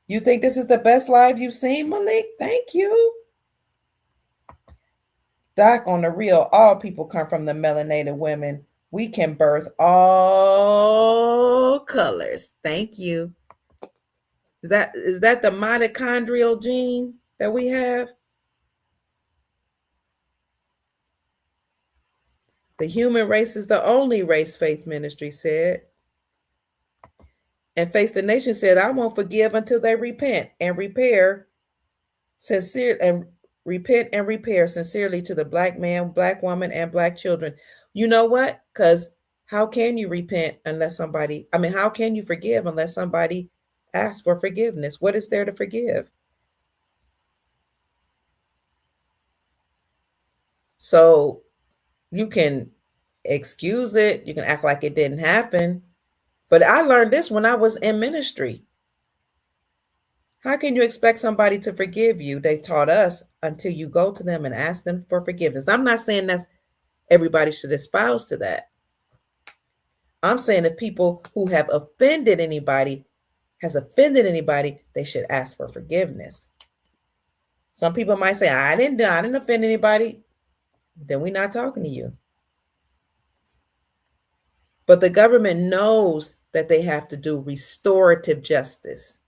You think this is the best live you've seen, Malik? Thank you. Doc, on the real, all people come from the melanated women. We can birth all colors. Thank you. Is that the mitochondrial gene that we have? The human race is the only race, Faith Ministry said. And Face the Nation said, I won't forgive until they repent and repair sincerely to the black man, black woman, and black children. You know what? Because how can you repent how can you forgive unless somebody asks for forgiveness? What is there to forgive? So you can excuse it, you can act like it didn't happen. But I learned this when I was in ministry. How can you expect somebody to forgive you? They taught us until you go to them and ask them for forgiveness. I'm not saying that's everybody should espouse to that. I'm saying if people who have offended anybody, they should ask for forgiveness. Some people might say, I didn't offend anybody. Then we're not talking to you. But the government knows that they have to do restorative justice.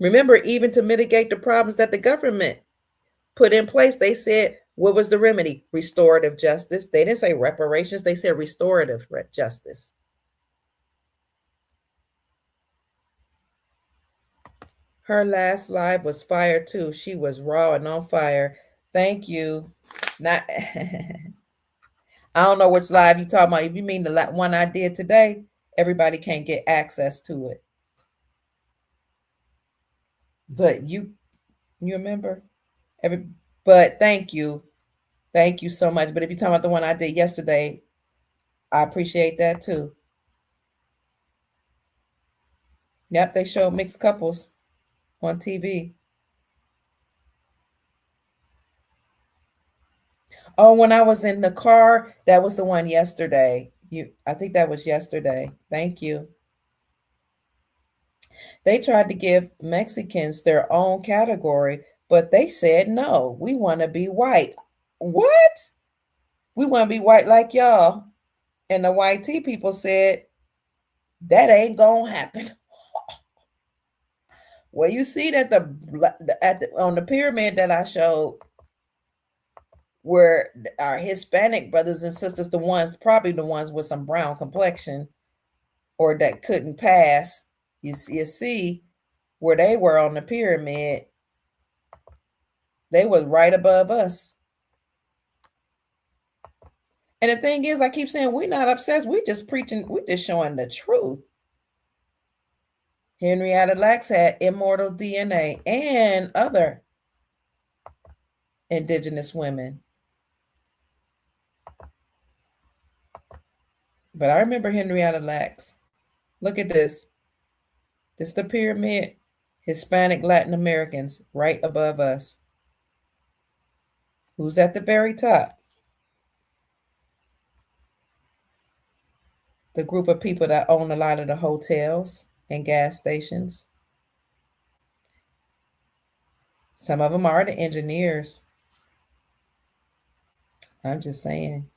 Remember, even to mitigate the problems that the government put in place, they said, what was the remedy? Restorative justice. They didn't say reparations. They said restorative justice. Her last live was fire too. She was raw and on fire. Thank you. Not, I don't know which live you talking about. If you mean the one I did today, everybody can't get access to it. But you remember? But thank you. Thank you so much. But if you're talking about the one I did yesterday, I appreciate that too. Yep, they showed mixed couples on TV. Oh, when I was in the car, that was the one yesterday. I think that was yesterday. Thank you. They tried to give Mexicans their own category, but they said no. We want to be white. What? We want to be white like y'all. And the white tea people said that ain't gonna happen. Well, you see that on the pyramid that I showed, where our Hispanic brothers and sisters, probably the ones with some brown complexion or that couldn't pass, you see where they were on the pyramid, they was right above us. And the thing is, I keep saying we're not obsessed. We just preaching, we just showing the truth. Henrietta Lacks had immortal DNA and other indigenous women. But I remember Henrietta Lacks. Look at this. This is the pyramid. Hispanic Latin Americans right above us. Who's at the very top? The group of people that own a lot of the hotels and gas stations. Some of them are the engineers. I'm just saying.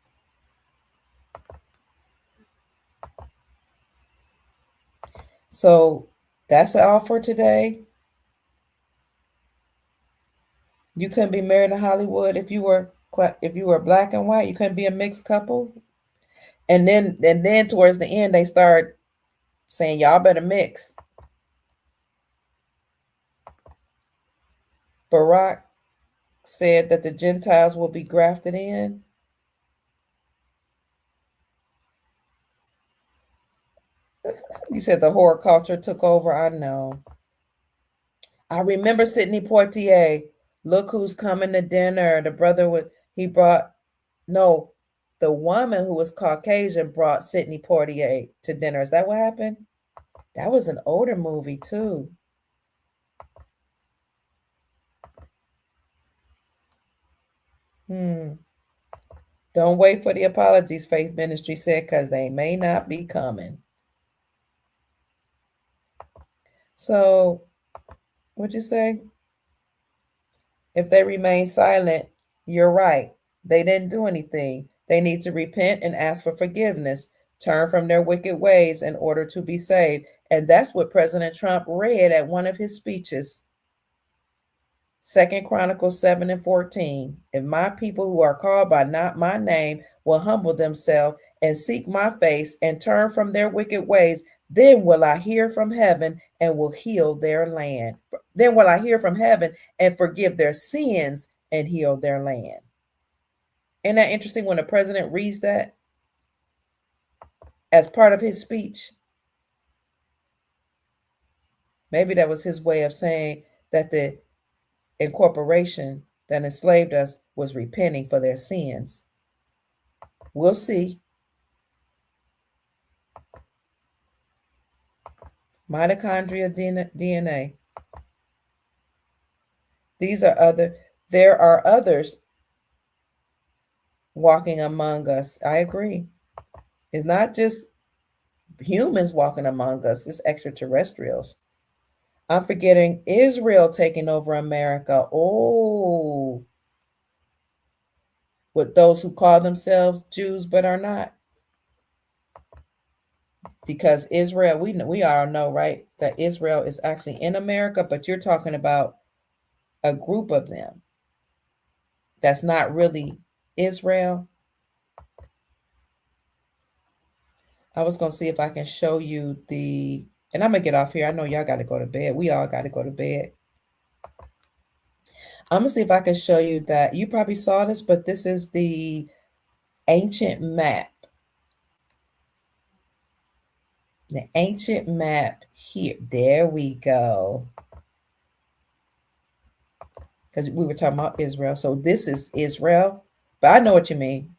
So that's all for today. You couldn't be married in Hollywood if you were black and white. You couldn't be a mixed couple. And then towards the end, they start saying y'all better mix. Barack said that the Gentiles will be grafted in. You said the horror culture took over. I know. I remember Sidney Poitier. Look who's coming to dinner. The brother the woman who was Caucasian brought Sidney Poitier to dinner. Is that what happened? That was an older movie too. Don't wait for the apologies, Faith Ministry said, because they may not be coming. So, what'd you say? If they remain silent, you're right. They didn't do anything. They need to repent and ask for forgiveness, turn from their wicked ways in order to be saved. And that's what President Trump read at one of his speeches. 2 Chronicles 7:14. If my people who are called by not my name will humble themselves and seek my face and turn from their wicked ways, then will I hear from heaven and will heal their land. Then will I hear from heaven and forgive their sins and heal their land. Isn't that interesting when the president reads that as part of his speech? Maybe that was his way of saying that the incorporation that enslaved us was repenting for their sins. We'll see. Mitochondria DNA. There are others walking among us. I agree. It's not just humans walking among us, it's extraterrestrials. I'm forgetting Israel taking over America. Oh, with those who call themselves Jews but are not. Because Israel, we all know, right, that Israel is actually in America, but you're talking about a group of them that's not really Israel. I was going to see if I can show you and I'm going to get off here. I know y'all got to go to bed. We all got to go to bed. I'm going to see if I can show you that. You probably saw this, but this is the ancient map. The ancient map here. There we go. because we were talking about Israel. So this is Israel, but I know what you mean.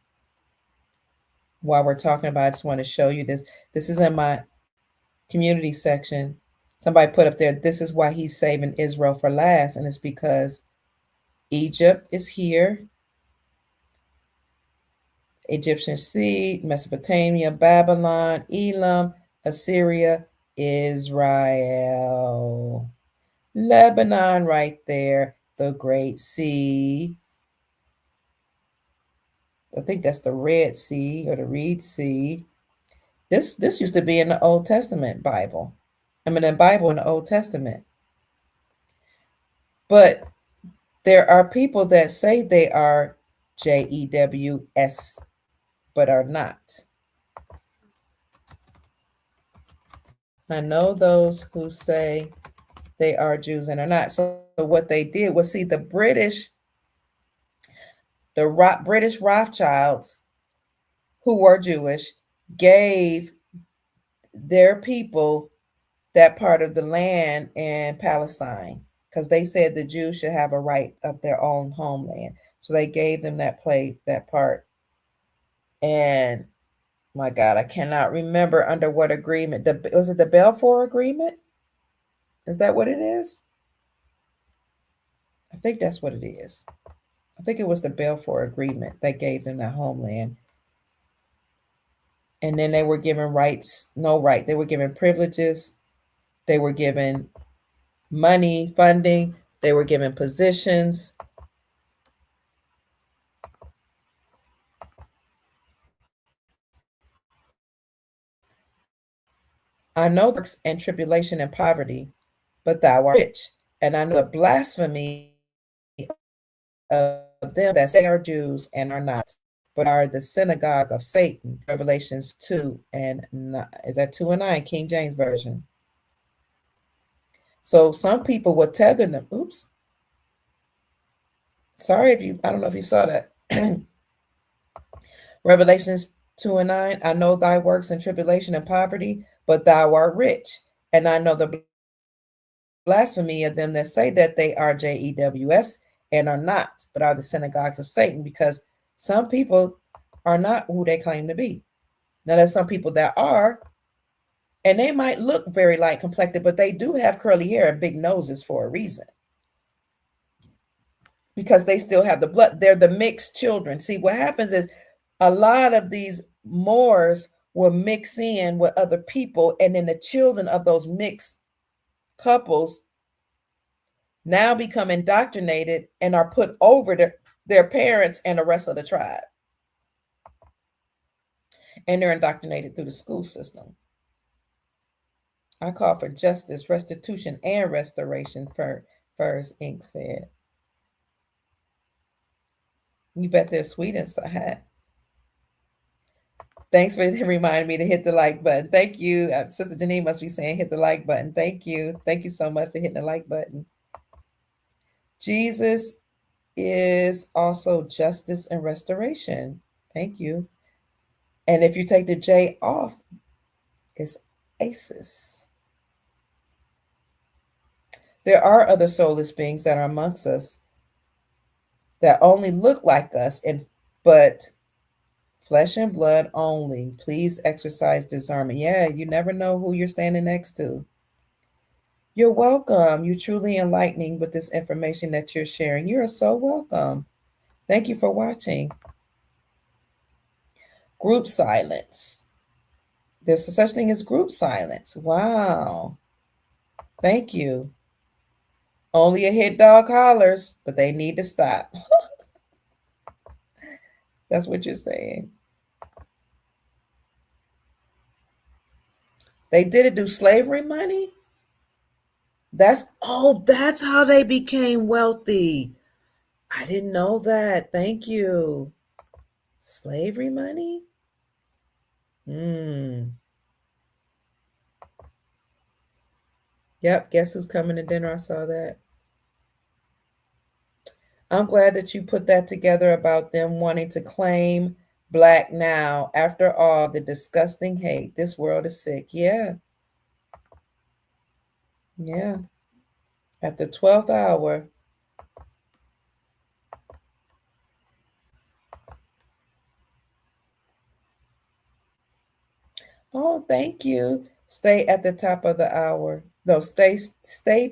While we're talking about, I just want to show you this. This is in my community section. Somebody put up there, this is why he's saving Israel for last, and it's because Egypt is here, Egyptian seed, Mesopotamia, Babylon, Elam, Assyria, Israel, Lebanon right there, the Great Sea. I think that's the Red Sea or the Reed Sea. This used to be in the Old Testament Bible. I mean, the Bible in the Old Testament. But there are people that say they are JEWS, but are not. I know those who say they are Jews and are not. So what they did was, see, the British Rothschilds, who were Jewish, gave their people that part of the land in Palestine because they said the Jews should have a right of their own homeland. So they gave them that part. And my God, I cannot remember under what agreement. Was it the Balfour Agreement? Is that what it is? I think that's what it is. I think it was the Balfour Agreement that gave them that homeland. And then they were given rights, no right. They were given privileges. They were given money, funding. They were given positions. I know the and tribulation and poverty, but thou art rich. And I know the blasphemy of them that say are Jews and are not, but are the synagogue of Satan. Revelations 2 and 9. Is that 2 and 9? King James Version. So some people will tether them. Oops. Sorry I don't know if you saw that. Revelations 2 and 9. I know thy works and tribulation and poverty, but thou art rich. And I know the blasphemy of them that say that they are JEWS and are not, but are the synagogues of Satan, because some people are not who they claim to be. Now, there's some people that are, and they might look very light complected, but they do have curly hair and big noses for a reason. Because they still have the blood. They're the mixed children. See, what happens is a lot of these Moors will mix in with other people, and then the children of those mixed couples now become indoctrinated and are put over their parents and the rest of the tribe. And they're indoctrinated through the school system. I call for justice, restitution, and restoration, Furs Inc. said. You bet they're sweet inside. Thanks for reminding me to hit the like button. Thank you. Sister Janine must be saying hit the like button. Thank you. Thank you so much for hitting the like button. Jesus is also justice and restoration. Thank you. And if you take the J off, it's ACES. There are other soulless beings that are amongst us that only look like us, but flesh and blood only. Please exercise discernment. Yeah, you never know who you're standing next to. You're welcome. You're truly enlightening with this information that you're sharing. You are so welcome. Thank you for watching. Group silence. There's a such thing as group silence. Wow. Thank you. Only a hit dog hollers, but they need to stop. That's what you're saying. They did it do slavery money? That's how they became wealthy. I didn't know that. Thank you. Slavery money? Yep, guess who's coming to dinner? I saw that. I'm glad that you put that together about them wanting to claim Black now. After all, the disgusting hate. This world is sick. Yeah. Yeah. At the 12th hour, Oh, thank you. Stay at the top of the hour. No, stay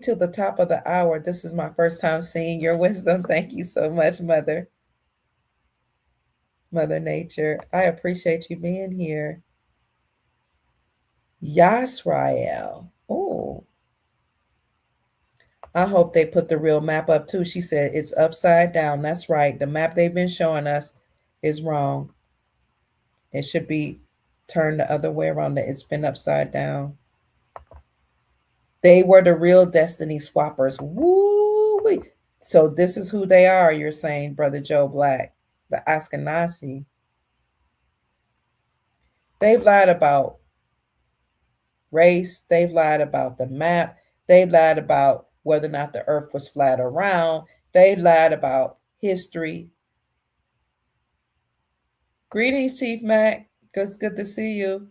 to the top of the hour. This is my first time seeing your wisdom. Thank you so much, Mother Nature. I appreciate you being here. Yasrael. Oh, I hope they put the real map up too. She said it's upside down. That's right. The map they've been showing us is wrong. It should be turned the other way around. It's been upside down. They were the real destiny swappers. Woo! So this is who they are, you're saying, Brother Joe Black, the Ashkenazi. They've lied about race. They've lied about the map. They've lied about whether or not the earth was flat or round. They've lied about history. Greetings, Chief Mac. It's good to see you.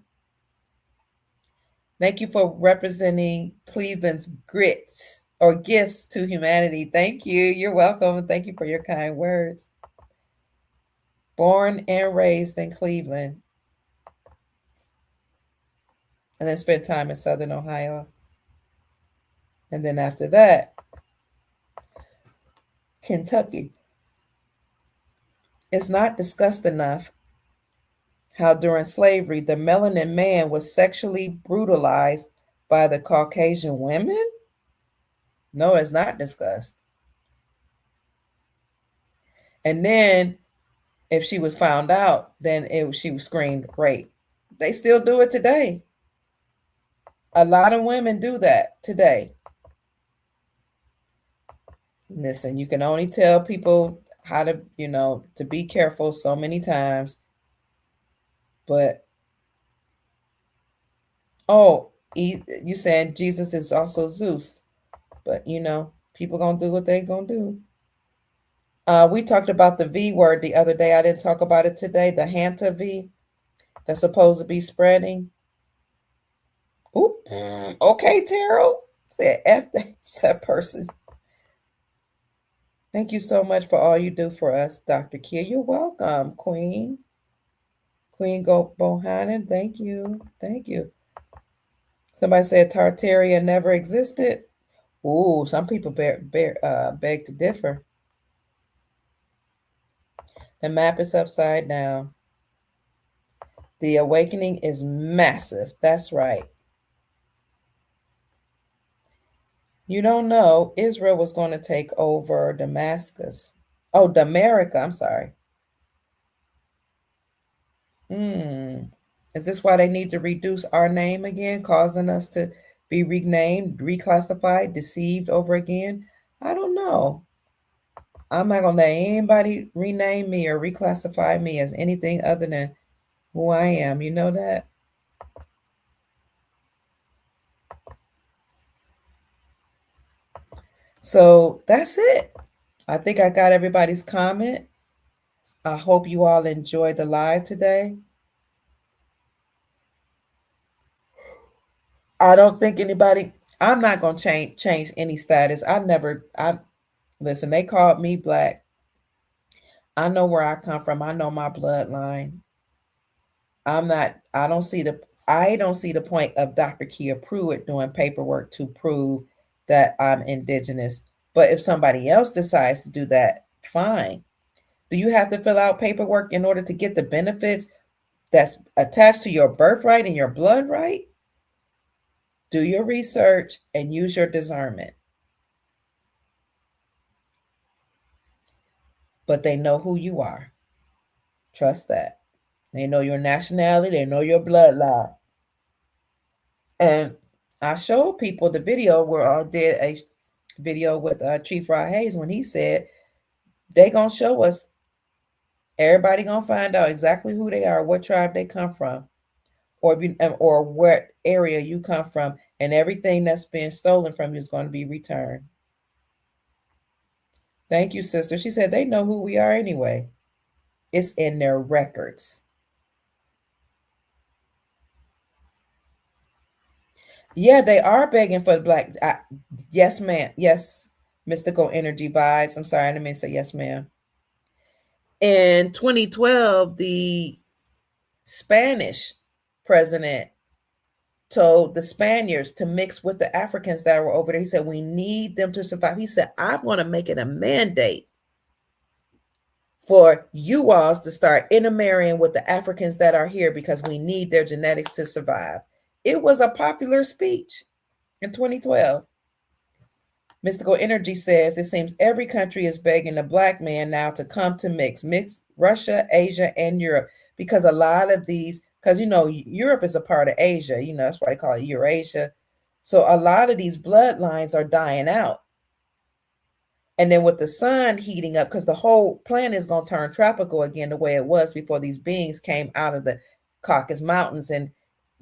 Thank you for representing Cleveland's grits or gifts to humanity. Thank you. You're welcome. Thank you for your kind words. Born and raised in Cleveland. And then spent time in Southern Ohio. And then after that, Kentucky. It's not discussed enough how during slavery, the melanin man was sexually brutalized by the Caucasian women? No, it's not discussed. And then if she was found out, then she was screamed rape. They still do it today. A lot of women do that today. Listen, you can only tell people how to, to be careful so many times. But, you saying Jesus is also Zeus. But, people going to do what they going to do. We talked about the V word the other day. I didn't talk about it today. The Hanta V that's supposed to be spreading. Oop. Okay, Terrell. Said F that person. Thank you so much for all you do for us, Dr. Kia. You're welcome, Queen. Queen Go Bohannon, thank you. Thank you. Somebody said Tartaria never existed. Ooh, some people beg to differ. The map is upside down. The awakening is massive. That's right. You don't know Israel was going to take over Damascus. Oh, Damerica. I'm sorry. Is this why they need to reduce our name again, causing us to be renamed, reclassified, deceived over again? I don't know. I'm not going to let anybody rename me or reclassify me as anything other than who I am. You know that? So that's it. I think I got everybody's comment. I hope you all enjoyed the live today. I don't think I'm not going to change any status. Listen, they called me black. I know where I come from. I know my bloodline. I don't see the point of Dr. Kia Pruitt doing paperwork to prove that I'm indigenous. But if somebody else decides to do that, fine. Do you have to fill out paperwork in order to get the benefits that's attached to your birthright and your blood right? Do your research and use your discernment. But they know who you are. Trust that. They know your nationality. They know your bloodline. And I showed people the video where I did a video with Chief Rod Hayes when he said they gonna show us. Everybody gonna find out exactly who they are, what tribe they come from, or what area you come from, and everything that's been stolen from you is going to be returned. Thank you, sister. She said they know who we are anyway. It's in their records. Yeah, they are begging for the black. Yes, ma'am. Yes, mystical energy vibes. I'm sorry, I didn't mean to say yes, ma'am. In 2012, the Spanish president told the Spaniards to mix with the Africans that were over there. He said, we need them to survive. He said, I'm going to make it a mandate for you all to start intermarrying with the Africans that are here because we need their genetics to survive. It was a popular speech in 2012. Mystical Energy says it seems every country is begging the black man now to come to mix Russia, Asia, and Europe, because a lot of these, because Europe is a part of Asia, that's why they call it Eurasia. So a lot of these bloodlines are dying out. And then with the sun heating up, because the whole planet is going to turn tropical again the way it was before these beings came out of the Caucasus Mountains. And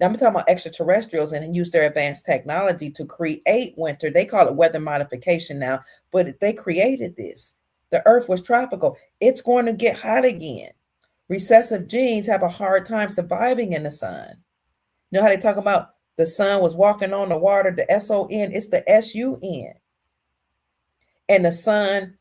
I'm talking about extraterrestrials and use their advanced technology to create winter. They call it weather modification now, but they created this. The earth was tropical. It's going to get hot again. Recessive genes have a hard time surviving in the sun. You know how they talk about the sun was walking on the water, the S-O-N, it's the S-U-N. And the Son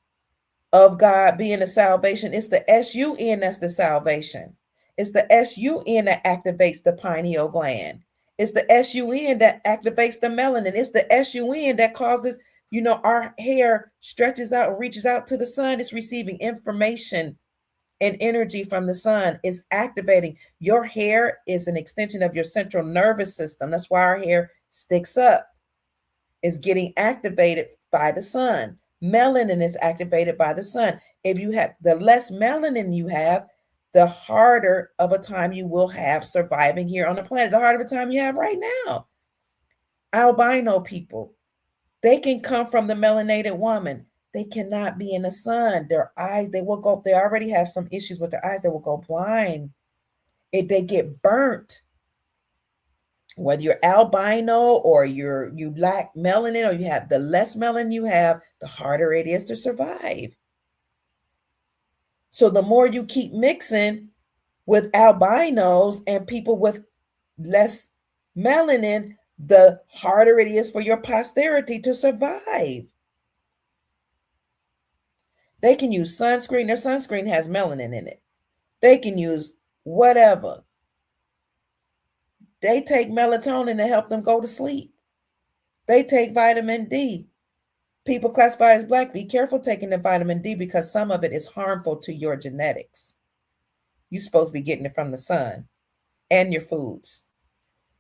of God being the salvation, it's the S-U-N that's the salvation. It's the S-U-N that activates the pineal gland. It's the S-U-N that activates the melanin. It's the S-U-N that causes, our hair stretches out and reaches out to the sun. It's receiving information and energy from the sun. It's activating. Your hair is an extension of your central nervous system. That's why our hair sticks up. It's getting activated by the sun. Melanin is activated by the sun. If you have the less melanin you have, the harder of a time you will have surviving here on the planet, the harder of a time you have right now. Albino people, they can come from the melanated woman. They cannot be in the sun. Their eyes, they already have some issues with their eyes. They will go blind. If they get burnt, whether you're albino or you lack melanin or you have the less melanin you have, the harder it is to survive. So the more you keep mixing with albinos and people with less melanin, the harder it is for your posterity to survive. They can use sunscreen. Their sunscreen has melanin in it. They can use whatever. They take melatonin to help them go to sleep. They take vitamin D. People classified as black, be careful taking the vitamin D because some of it is harmful to your genetics. You're supposed to be getting it from the sun and your foods.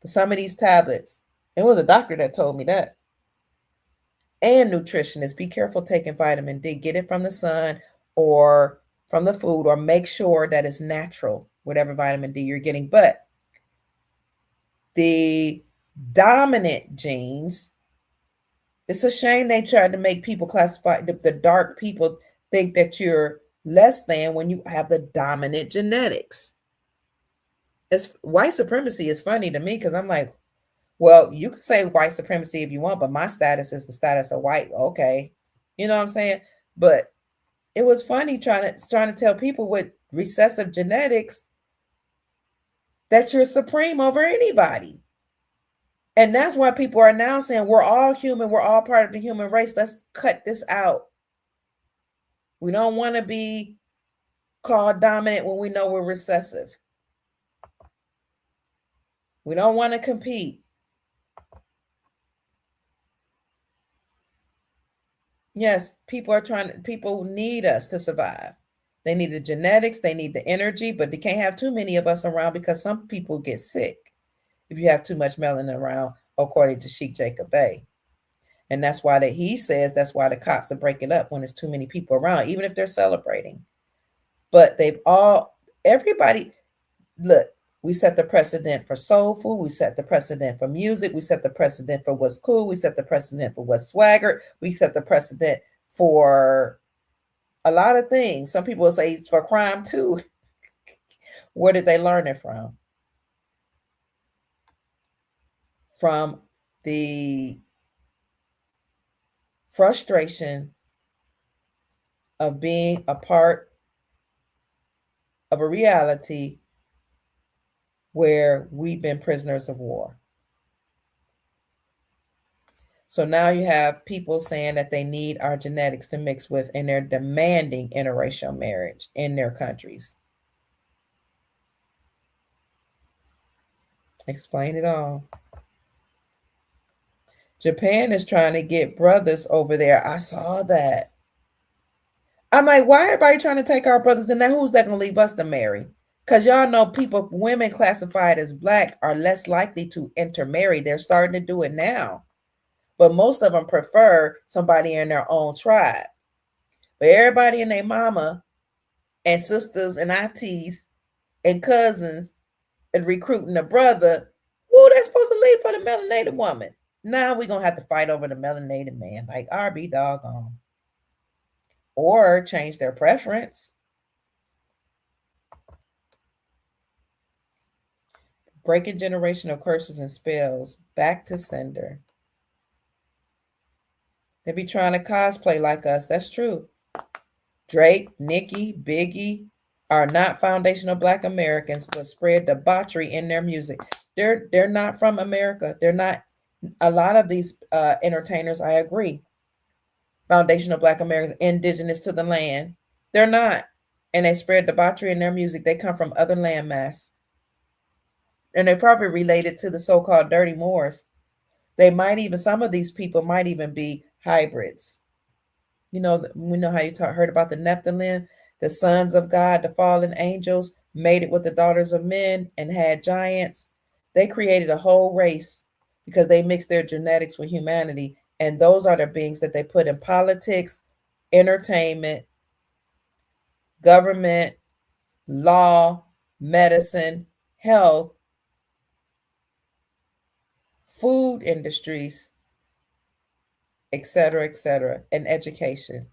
But some of these tablets, it was a doctor that told me that. And nutritionists, be careful taking vitamin D. Get it from the sun or from the food, or make sure that it's natural, whatever vitamin D you're getting. But the dominant genes, it's a shame they tried to make people classify the dark people think that you're less than when you have the dominant genetics. White supremacy is funny to me because I'm like, well, you can say white supremacy if you want, but my status is the status of white. Okay. You know what I'm saying? But it was funny trying to tell people with recessive genetics that you're supreme over anybody. And that's why people are now saying we're all human. We're all part of the human race. Let's cut this out. We don't want to be called dominant when we know we're recessive. We don't want to compete. Yes, people need us to survive. They need the genetics, they need the energy, but they can't have too many of us around because some people get sick if you have too much melanin around, according to Sheikh Jacob Bey. And that's why he says that's why the cops are breaking up when there's too many people around, even if they're celebrating. But everybody, look, we set the precedent for soul food. We set the precedent for music. We set the precedent for what's cool. We set the precedent for what's swagger. We set the precedent for a lot of things. Some people will say it's for crime too. Where did they learn it from? From the frustration of being a part of a reality where we've been prisoners of war. So now you have people saying that they need our genetics to mix with, and they're demanding interracial marriage in their countries. Explain it all. Japan is trying to get brothers over there. I saw that. I'm like, why everybody trying to take our brothers? Then who's that gonna leave us to marry? Because y'all know people, women classified as black are less likely to intermarry. They're starting to do it now. But most of them prefer somebody in their own tribe. But everybody and their mama and sisters and aunties and cousins and recruiting a brother, who they're supposed to leave for the melanated woman. Now we're gonna have to fight over the melanated man, like RB doggone. Or change their preference. Breaking generational curses and spells. Back to sender. They be trying to cosplay like us. That's true. Drake, Nicki, Biggie are not foundational black Americans, but spread debauchery in their music. They're not from America. They're not. A lot of these entertainers, I agree, foundational black Americans, indigenous to the land. They're not. And they spread debauchery in their music. They come from other landmass. And they're probably related to the so-called dirty Moors. They might even, some of these people might even be hybrids. You know, we know how you heard about the Nephilim, the sons of God, the fallen angels, mated with the daughters of men and had giants. They created a whole race because they mixed their genetics with humanity. And those are the beings that they put in politics, entertainment, government, law, medicine, health, food industries, etc., and education.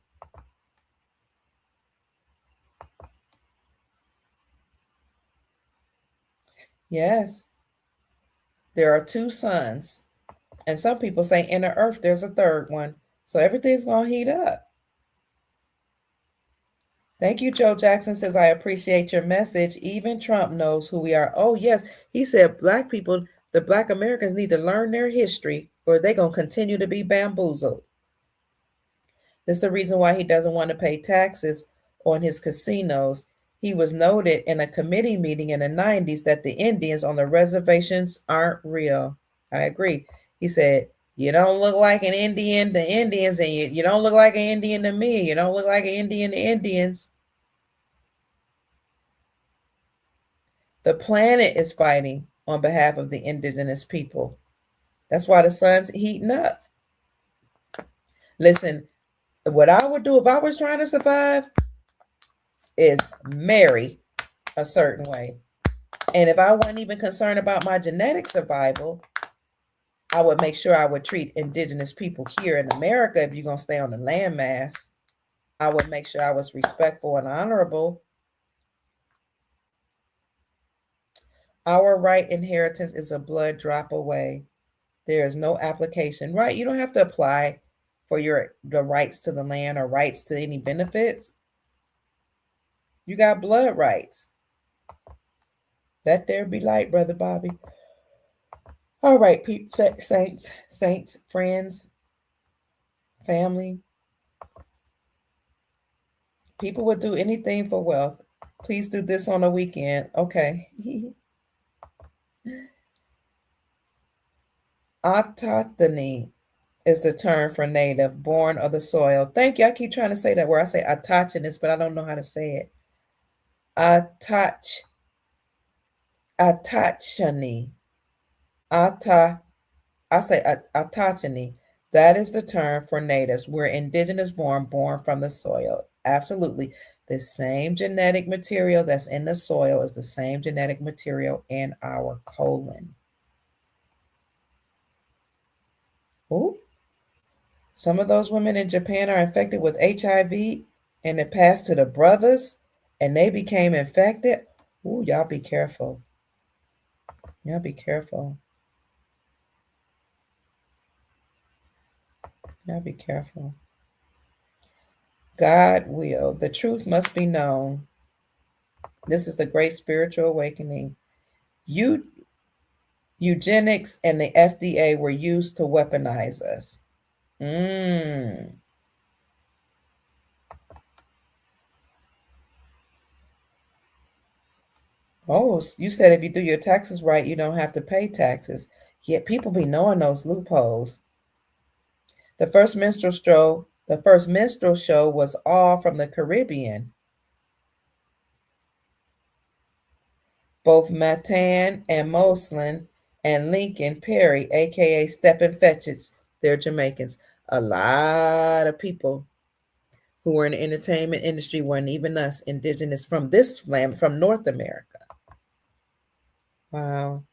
Yes, there are two suns. And some people say in the earth there's a third one. So everything's going to heat up. Thank you, Joe Jackson says, I appreciate your message. Even Trump knows who we are. Oh, yes. He said black people, the black Americans need to learn their history or they're going to continue to be bamboozled. That's the reason why he doesn't want to pay taxes on his casinos. He was noted in a committee meeting in the 90s that the Indians on the reservations aren't real. I agree. He said, you don't look like an Indian to Indians, and you don't look like an Indian to me. You don't look like an Indian to Indians. The planet is fighting on behalf of the indigenous people. That's why the sun's heating up. Listen, what I would do if I was trying to survive is marry a certain way. And if I wasn't even concerned about my genetic survival, I would make sure I would treat indigenous people here in America, if you're going to stay on the landmass, I would make sure I was respectful and honorable. Our right inheritance is a blood drop away. There is no application, right? You don't have to apply for the rights to the land or rights to any benefits. You got blood rights. Let there be light, Brother Bobby. All right, saints, friends, family. People would do anything for wealth. Please do this on a weekend. Okay. Autochthony is the term for native, born of the soil. Thank you. I keep trying to say that word. I say autochthonous, but I don't know how to say it. Autochthony. I say autochthony. That is the term for natives. We're indigenous born from the soil. Absolutely. The same genetic material that's in the soil is the same genetic material in our colon. Ooh. Some of those women in Japan are infected with HIV and it passed to the brothers and they became infected. Ooh, y'all be careful. Y'all be careful. Y'all be careful. God will. The truth must be known. This is the great spiritual awakening. Eugenics and the FDA were used to weaponize us. Oh, you said if you do your taxes right, you don't have to pay taxes. Yet people be knowing those loopholes. The first minstrel show was all from the Caribbean. Both Matan and Moslin and Lincoln Perry, aka Steppin' Fetchits, they're Jamaicans. A lot of people who were in the entertainment industry weren't even us, indigenous from this land, from North America. Wow.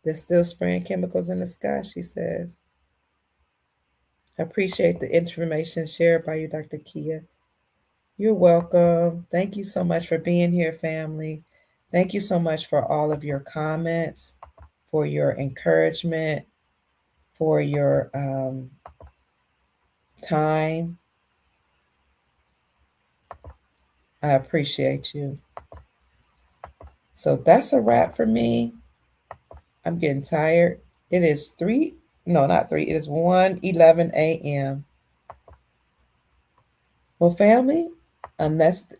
They're still spraying chemicals in the sky, she says. I appreciate the information shared by you, Dr. Kia. You're welcome. Thank you so much for being here, family. Thank you so much for all of your comments, for your encouragement, for your time. I appreciate you. So that's a wrap for me. I'm getting tired. It is 1:11 a.m. Well, family, unless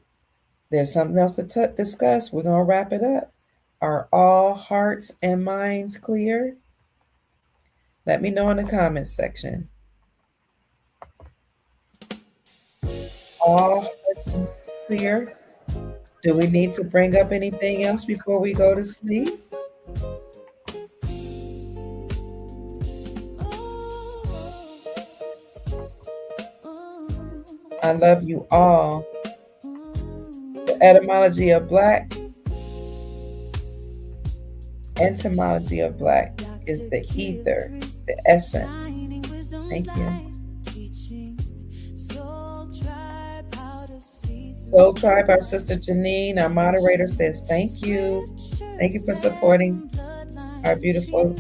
there's something else to discuss, we're going to wrap it up. Are all hearts and minds clear? Let me know in the comments section. All hearts clear? Do we need to bring up anything else before we go to sleep? I love you all. The etymology of black is the ether, the essence. Thank you. Soul Tribe, our sister Janine, our moderator, says thank you. Thank you for supporting our beautiful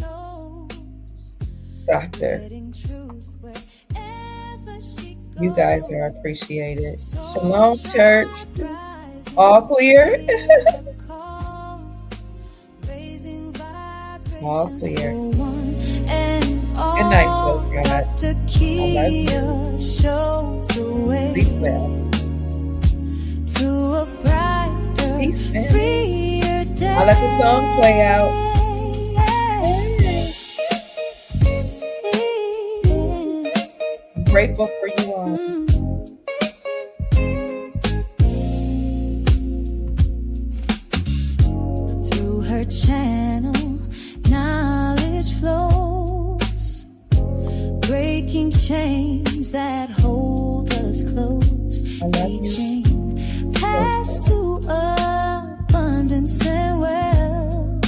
doctor. You guys are appreciated. Shalom, church. All clear? All clear. Good night, Soul God. I love you. Sleep well. Peace, family. I'll let the song play out. I'm grateful for you all. Through her channel, knowledge flows, breaking chains that hold us close, teaching paths to abundance and wealth,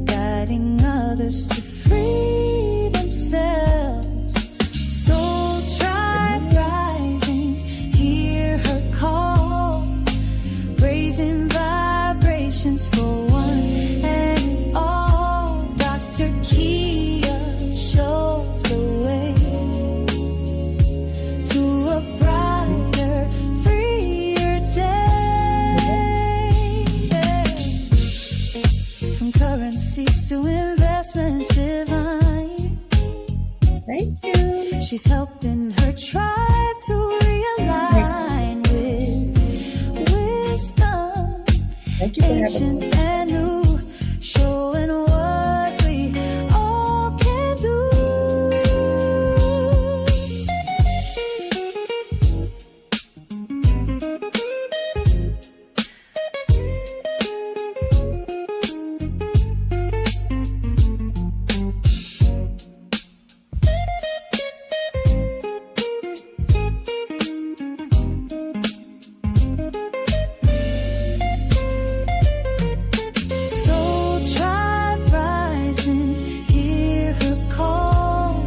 guiding others to free themselves. Soul Tribe rising, hear her call, raising vibrations for one and all. Dr. Kia shows the way to a brighter, freer day. From currencies to investments divine. Thank you. She's helping her tribe to realign with wisdom. Thank you for having ancient me. and new, showing what we all can do. Soul Tribe rising, hear her call,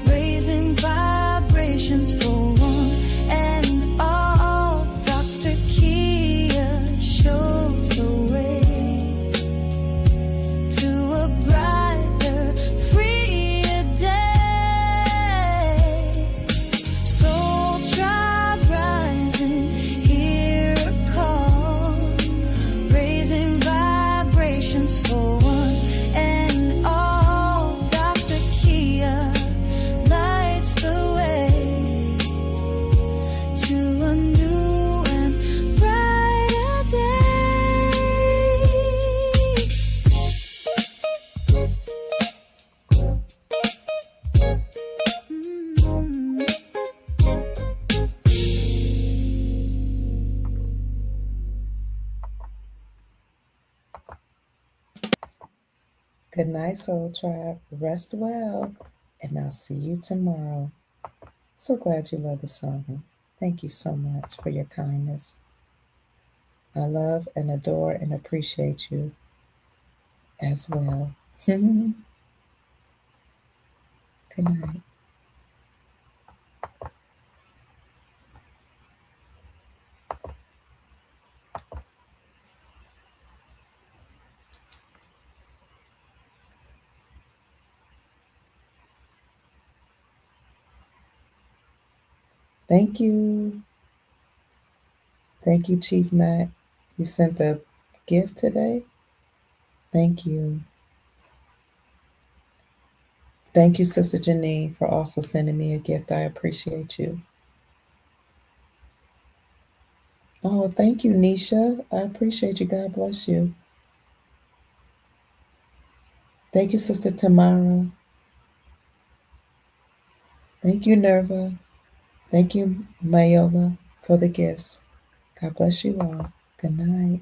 raising vibrations for one and all. Dr. Kia shows the way to a brighter, freer day. Soul Tribe rising, hear her call, raising vibrations for one and all. Dr. Kia lights the way to a new and brighter day. Good night, Soul Tribe. Rest well, and I'll see you tomorrow. So glad you love the song. Thank you so much for your kindness. I love and adore and appreciate you as well. Good night. Thank you. Thank you, Chief Mac. You sent a gift today. Thank you. Thank you, Sister Janine, for also sending me a gift. I appreciate you. Oh, thank you, Nisha. I appreciate you. God bless you. Thank you, Sister Tamara. Thank you, Nerva. Thank you, Mayola, for the gifts. God bless you all. Good night.